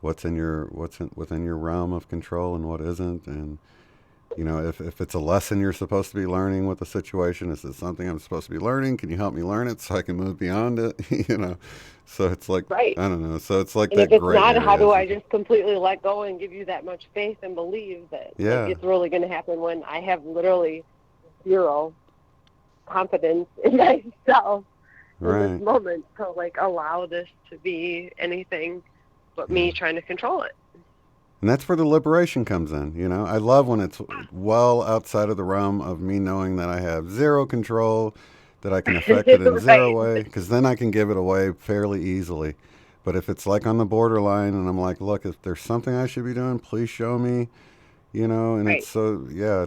within your realm of control and what isn't, and you know, if it's a lesson you're supposed to be learning with the situation, is it something I'm supposed to be learning? Can you help me learn it so I can move beyond it? You know, so it's like, right. I don't know. So it's like and that if it's gray not, area. how do I just completely let go and give you that much faith and believe that like, it's really going to happen when I have literally zero confidence in myself in this moment to like allow this to be anything but me trying to control it. And that's where the liberation comes in, you know. I love when it's well outside of the realm of me knowing that I have zero control, that I can affect it in zero way, because then I can give it away fairly easily. But if it's like on the borderline and I'm like, look, if there's something I should be doing, please show me, you know, and it's so, yeah.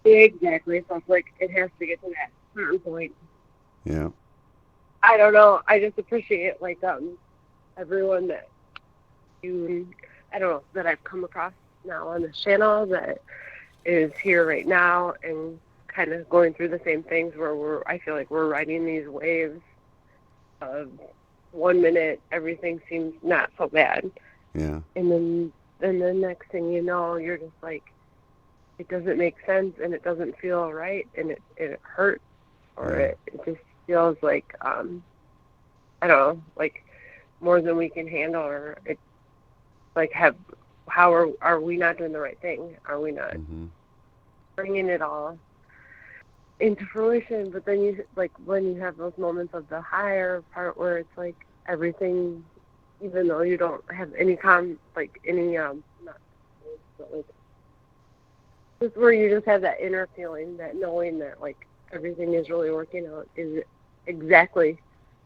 Exactly. So it's like it has to get to that certain point. Yeah. I don't know. I just appreciate like everyone that that I've come across now on this channel that is here right now and kind of going through the same things where I feel like we're riding these waves of 1 minute everything seems not so bad. Yeah. And then the next thing you know, you're just like, it doesn't make sense and it doesn't feel right and it hurts or it just feels like I don't know, like more than we can handle, or it's like how are we not doing the right thing? Are we not bringing it all into fruition? But then you like when you have those moments of the higher part where it's like everything, even though you don't have any just where you just have that inner feeling, that knowing that like everything is really working out is exactly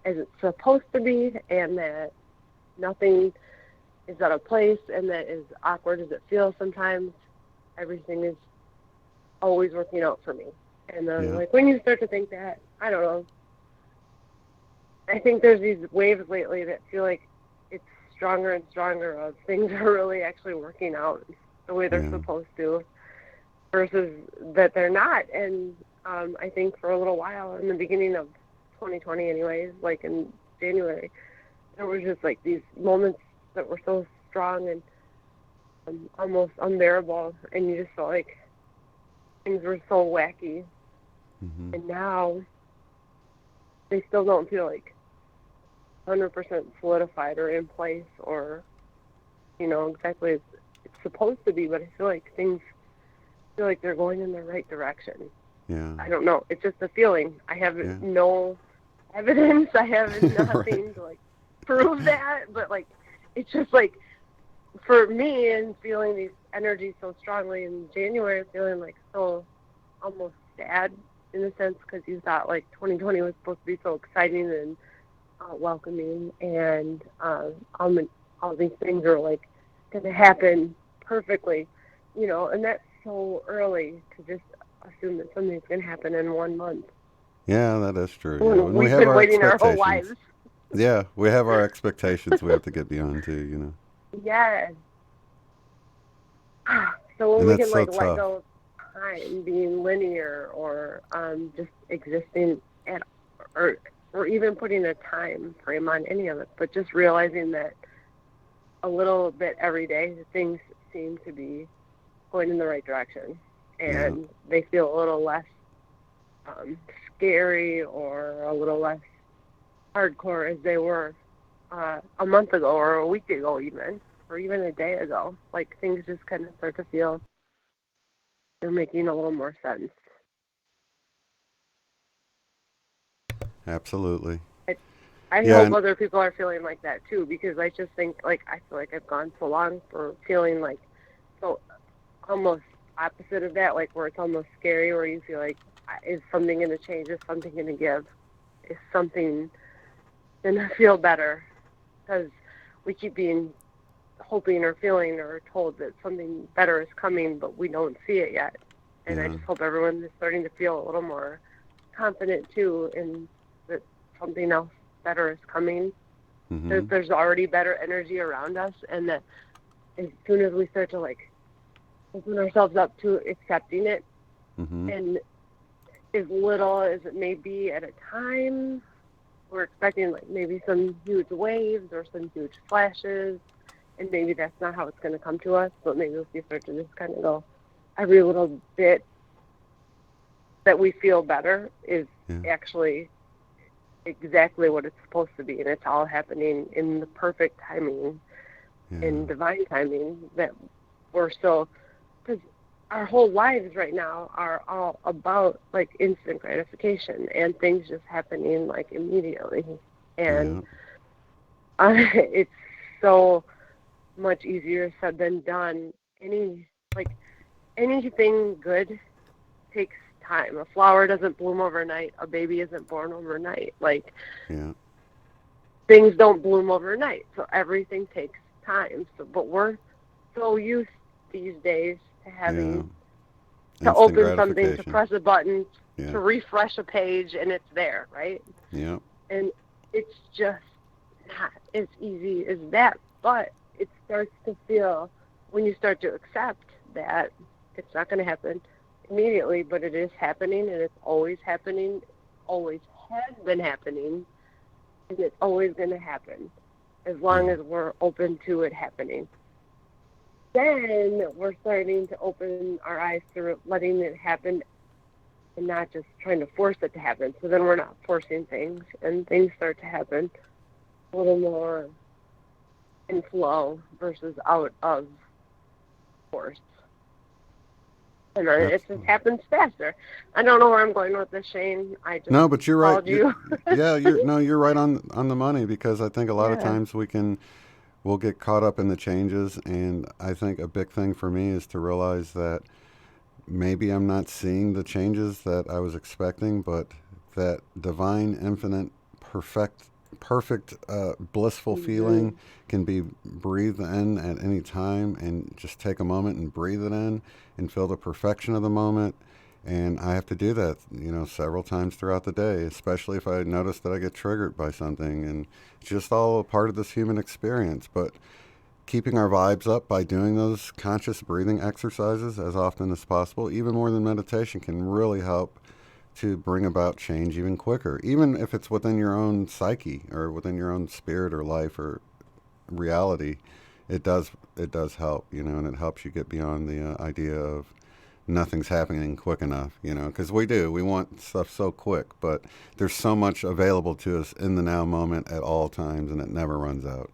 as it's supposed to be, and that nothing is out of place, and that as awkward as it feels sometimes, everything is always working out for me. And then like when you start to think that, I don't know, I think there's these waves lately that feel like it's stronger and stronger of things are really actually working out the way they're supposed to, versus that they're not. And I think for a little while in the beginning of 2020 anyways, like in January, there were just like these moments that were so strong and almost unbearable, and you just felt like things were so wacky. And now they still don't feel like 100% solidified or in place or, you know, exactly as it's supposed to be, but I feel like things feel like they're going in the right direction. Yeah. I don't know. It's just a feeling. I have no evidence. I have nothing to like prove that, but like it's just like for me, and feeling these energies so strongly in January, feeling like so almost sad in a sense, because you thought like 2020 was supposed to be so exciting and welcoming, and all these things are like going to happen perfectly, you know, and that's so early to just assume that something's going to happen in 1 month. Yeah, that is true. When we've been waiting our whole lives. Yeah, we have our expectations we have to get beyond too, you know. Yes. So when we can like let go of time being linear, or just existing at, or even putting a time frame on any of it, but just realizing that a little bit every day things seem to be going in the right direction, and they feel a little less scary or a little less hardcore as they were a month ago or a week ago even, or even a day ago. Like things just kind of start to feel they're making a little more sense. Absolutely. I hope other people are feeling like that too, because I just think like I feel like I've gone so long for feeling like so almost opposite of that, like where it's almost scary, where you feel like, is something going to change? Is something going to give? Is something going to feel better? Because we keep being hoping or feeling or told that something better is coming, but we don't see it yet. And I just hope everyone is starting to feel a little more confident too, in that something else better is coming. That there's already better energy around us, and that as soon as we start to like open ourselves up to accepting it, and as little as it may be at a time, we're expecting like maybe some huge waves or some huge flashes, and maybe that's not how it's going to come to us, but maybe if you start to just kind of go every little bit that we feel better is actually exactly what it's supposed to be, and it's all happening in the perfect timing, in divine timing, that we're so, because our whole lives right now are all about like instant gratification and things just happening like immediately, and it's so much easier said than done. Anything good takes time. A flower doesn't bloom overnight. A baby isn't born overnight. Things don't bloom overnight. So everything takes time. But we're so used these days to having to open something, to press a button, to refresh a page, and it's there, right? Yeah. And it's just not as easy as that. But it starts to feel, when you start to accept that it's not going to happen immediately, but it is happening, and it's always happening, always has been happening, and it's always going to happen as long as we're open to it happening. Then we're starting to open our eyes to letting it happen and not just trying to force it to happen. So then we're not forcing things, and things start to happen a little more in flow versus out of force. And it just happens faster. I don't know where I'm going with this, Shane. I just but you're right. You. You're right on the money, because I think a lot of times we'll get caught up in the changes, and I think a big thing for me is to realize that maybe I'm not seeing the changes that I was expecting, but that divine, infinite, perfect, blissful feeling can be breathed in at any time, and just take a moment and breathe it in and feel the perfection of the moment. And I have to do that, several times throughout the day, especially if I notice that I get triggered by something. And it's just all a part of this human experience. But keeping our vibes up by doing those conscious breathing exercises as often as possible, even more than meditation, can really help to bring about change even quicker, even if it's within your own psyche or within your own spirit or life or reality. It does help, and it helps you get beyond the idea of nothing's happening quick enough, because we want stuff so quick, but there's so much available to us in the now moment at all times, and it never runs out.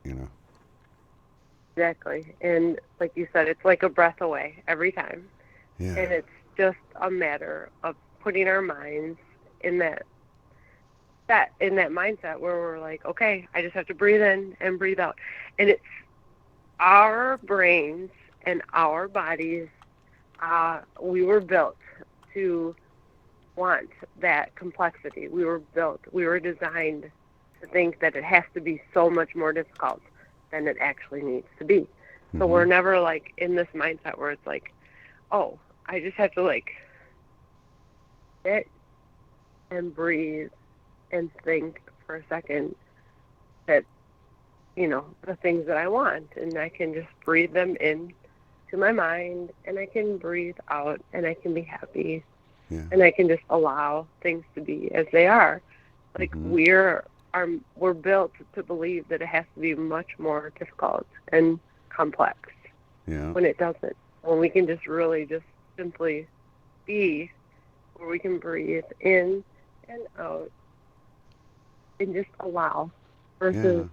Exactly. And like you said, it's like a breath away every time. Yeah. And it's just a matter of putting our minds in that mindset where we're like, okay, I just have to breathe in and breathe out. And it's our brains and our bodies, we were built to want that complexity. We were designed to think that it has to be so much more difficult than it actually needs to be. So we're never like in this mindset where it's like, oh, I just have to like sit and breathe and think for a second that, the things that I want, and I can just breathe them in to my mind, and I can breathe out, and I can be happy, and I can just allow things to be as they are. Like we're built to believe that it has to be much more difficult and complex when it doesn't. When we can just really just simply be, where we can breathe in and out and just allow, versus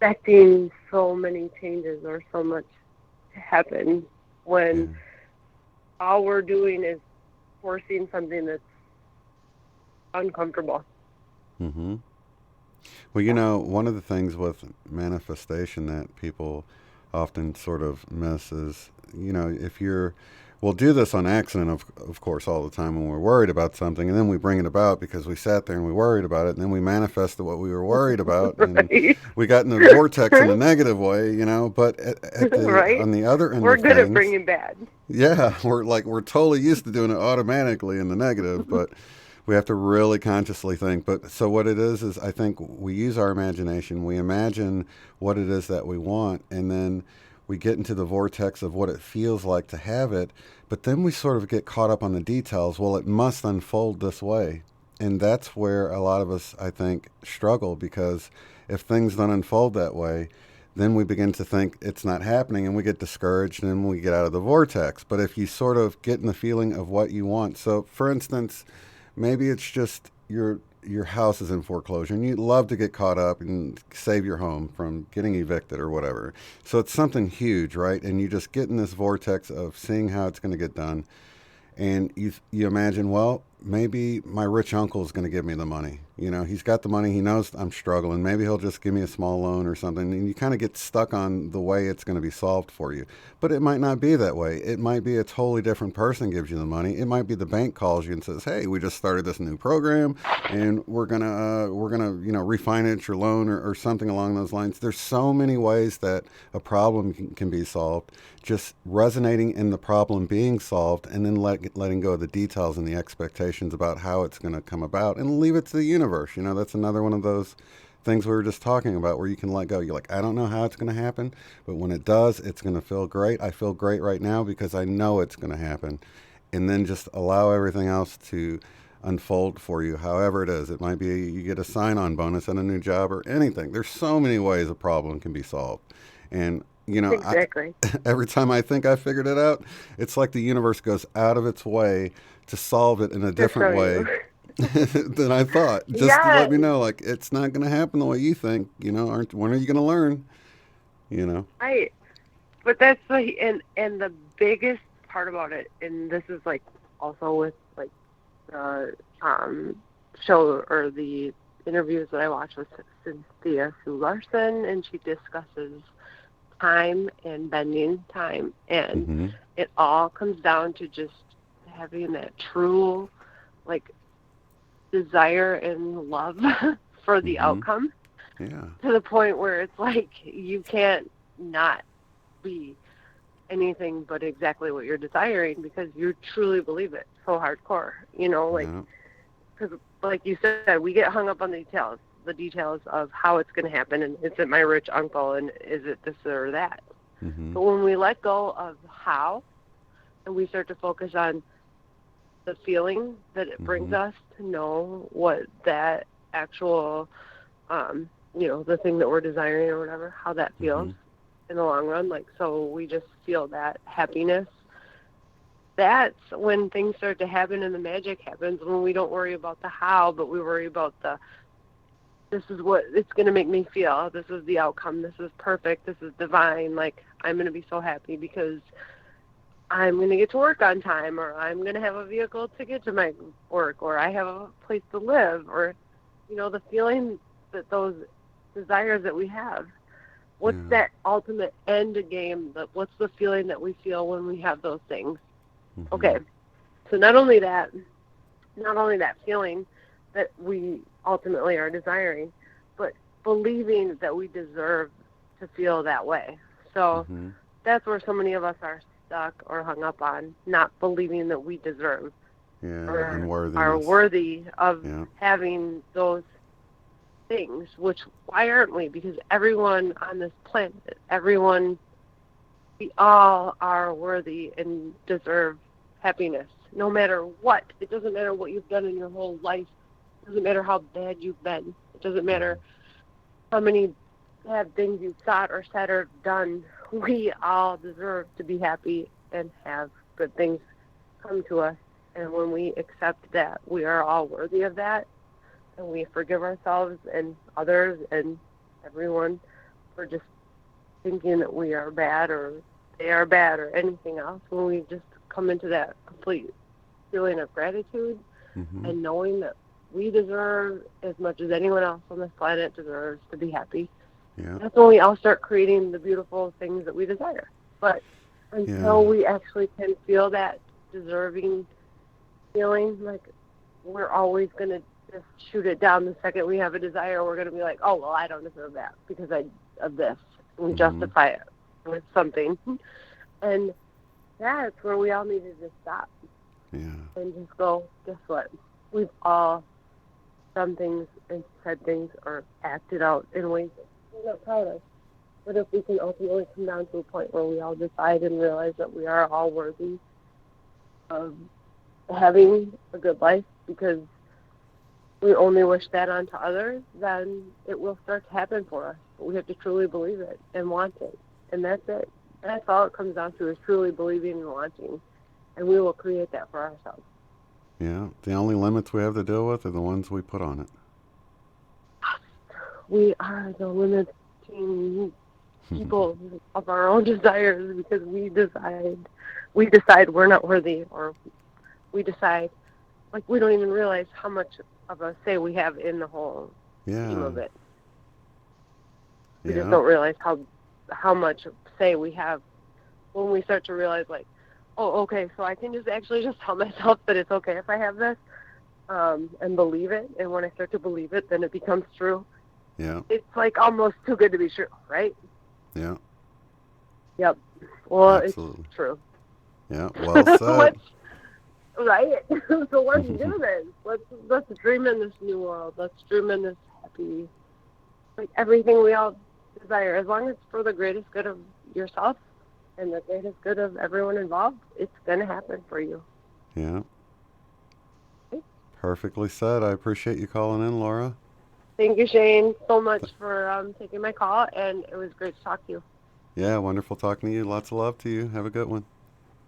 expecting so many changes or so much to happen when all we're doing is forcing something that's uncomfortable. Well, one of the things with manifestation that people often sort of miss is, we'll do this on accident, of course, all the time when we're worried about something, and then we bring it about because we sat there and we worried about it, and then we manifested what we were worried about, and we got in the vortex in a negative way, but on the other end we're of good things, at bringing bad. Yeah, we're totally used to doing it automatically in the negative, but we have to really consciously think. But so what it is I think we use our imagination, we imagine what it is that we want, and then we get into the vortex of what it feels like to have it, but then we sort of get caught up on the details. Well, it must unfold this way. And that's where a lot of us, I think, struggle, because if things don't unfold that way, then we begin to think it's not happening and we get discouraged and we get out of the vortex. But if you sort of get in the feeling of what you want, so for instance, maybe it's just your house is in foreclosure and you'd love to get caught up and save your home from getting evicted or whatever. So it's something huge, right? And you just get in this vortex of seeing how it's going to get done. And you imagine, well, maybe my rich uncle is going to give me the money. You know, he's got the money. He knows I'm struggling. Maybe he'll just give me a small loan or something. And you kind of get stuck on the way it's going to be solved for you. But it might not be that way. It might be a totally different person gives you the money. It might be the bank calls you and says, hey, we just started this new program and we're going to, refinance your loan or something along those lines. There's so many ways that a problem can be solved. Just resonating in the problem being solved and then letting go of the details and the expectations about how it's going to come about and leave it to the universe. That's another one of those things we were just talking about where you can let go. You're like, I don't know how it's going to happen, but when it does, it's going to feel great. I feel great right now because I know it's going to happen. And then just allow everything else to unfold for you, however it is. It might be you get a sign-on bonus at a new job or anything. There's so many ways a problem can be solved. And exactly. Every time I think I figured it out, it's like the universe goes out of its way to solve it in a different way than I thought. Just to let me know, like, it's not going to happen the way you think. When are you going to learn? Right. But that's and the biggest part about it, and this is like also with like the show or the interviews that I watch with Cynthia Sue Larson, and she discusses time and bending time, and it all comes down to just having that true like desire and love for the outcome, to the point where it's like you can't not be anything but exactly what you're desiring because you truly believe it so hardcore, because like you said, we get hung up on the details of how it's going to happen, and is it my rich uncle, and is it this or that? But when we let go of how, and we start to focus on the feeling that it brings us to know what that actual, the thing that we're desiring or whatever, how that feels in the long run, so we just feel that happiness. That's when things start to happen and the magic happens, when we don't worry about the how, but we worry about this is what it's going to make me feel. This is the outcome. This is perfect. This is divine. Like, I'm going to be so happy because I'm going to get to work on time, or I'm going to have a vehicle to get to my work, or I have a place to live, or, the feeling that those desires that we have. What's that ultimate end game? What's the feeling that we feel when we have those things? Okay. So not only that feeling that we ultimately are desiring, but believing that we deserve to feel that way. So that's where so many of us are stuck or hung up on, not believing that we deserve or are worthy of having those things. Which, why aren't we? Because everyone on this planet, we all are worthy and deserve happiness, no matter what. It doesn't matter what you've done in your whole life. It doesn't matter how bad you've been. It doesn't matter how many bad things you've thought or said or done. We all deserve to be happy and have good things come to us. And when we accept that we are all worthy of that, and we forgive ourselves and others and everyone for just thinking that we are bad or they are bad or anything else, when we just come into that complete feeling of gratitude and knowing that we deserve as much as anyone else on this planet deserves to be happy. That's when we all start creating the beautiful things that we desire. But until we actually can feel that deserving feeling, like, we're always going to just shoot it down the second we have a desire. We're going to be like, oh, well, I don't deserve that because of this. And we justify it with something. And that's where we all need to just stop and just go, guess what? We've all done things and said things or acted out in ways that we're not proud of. But if we can ultimately come down to a point where we all decide and realize that we are all worthy of having a good life, because we only wish that onto others, then it will start to happen for us. But we have to truly believe it and want it. And that's it. That's all it comes down to, is truly believing and wanting. And we will create that for ourselves. Yeah, the only limits we have to deal with are the ones we put on it. We are the limiting people of our own desires, because we decide we're not worthy, or we decide, like, we don't even realize how much of a say we have in the whole scheme of it. We just don't realize how much say we have when we start to realize, like, oh, okay, so I can just tell myself that it's okay if I have this, and believe it. And when I start to believe it, then it becomes true. Yeah. It's like almost too good to be true, right? Yeah. Yep. Well, Absolutely. It's true. Yeah, well said. Right? So let's do this. Let's dream in this new world. Let's dream in this happy, like, everything we all desire. As long as it's for the greatest good of yourself and the greatest good of everyone involved, it's going to happen for you. Yeah. Perfectly said. I appreciate you calling in, Laura. Thank you, Shane, so much for taking my call, and it was great to talk to you. Yeah, wonderful talking to you. Lots of love to you. Have a good one.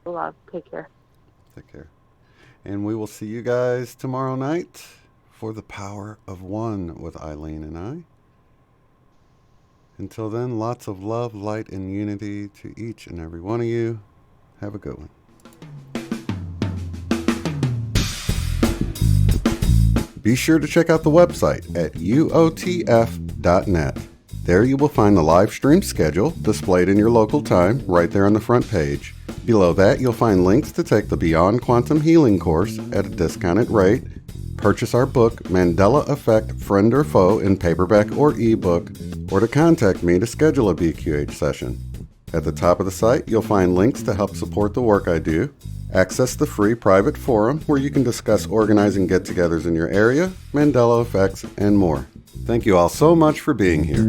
Love. Take care. Take care. And we will see you guys tomorrow night for The Power of One with Eileen and I. Until then, lots of love, light, and unity to each and every one of you. Have a good one. Be sure to check out the website at uotf.net. There you will find the live stream schedule displayed in your local time right there on the front page. Below that, you'll find links to take the Beyond Quantum Healing course at a discounted rate, purchase our book, Mandela Effect, Friend or Foe, in paperback or ebook, or to contact me to schedule a BQH session. At the top of the site, you'll find links to help support the work I do, access the free private forum where you can discuss organizing get-togethers in your area, Mandela effects, and more. Thank you all so much for being here.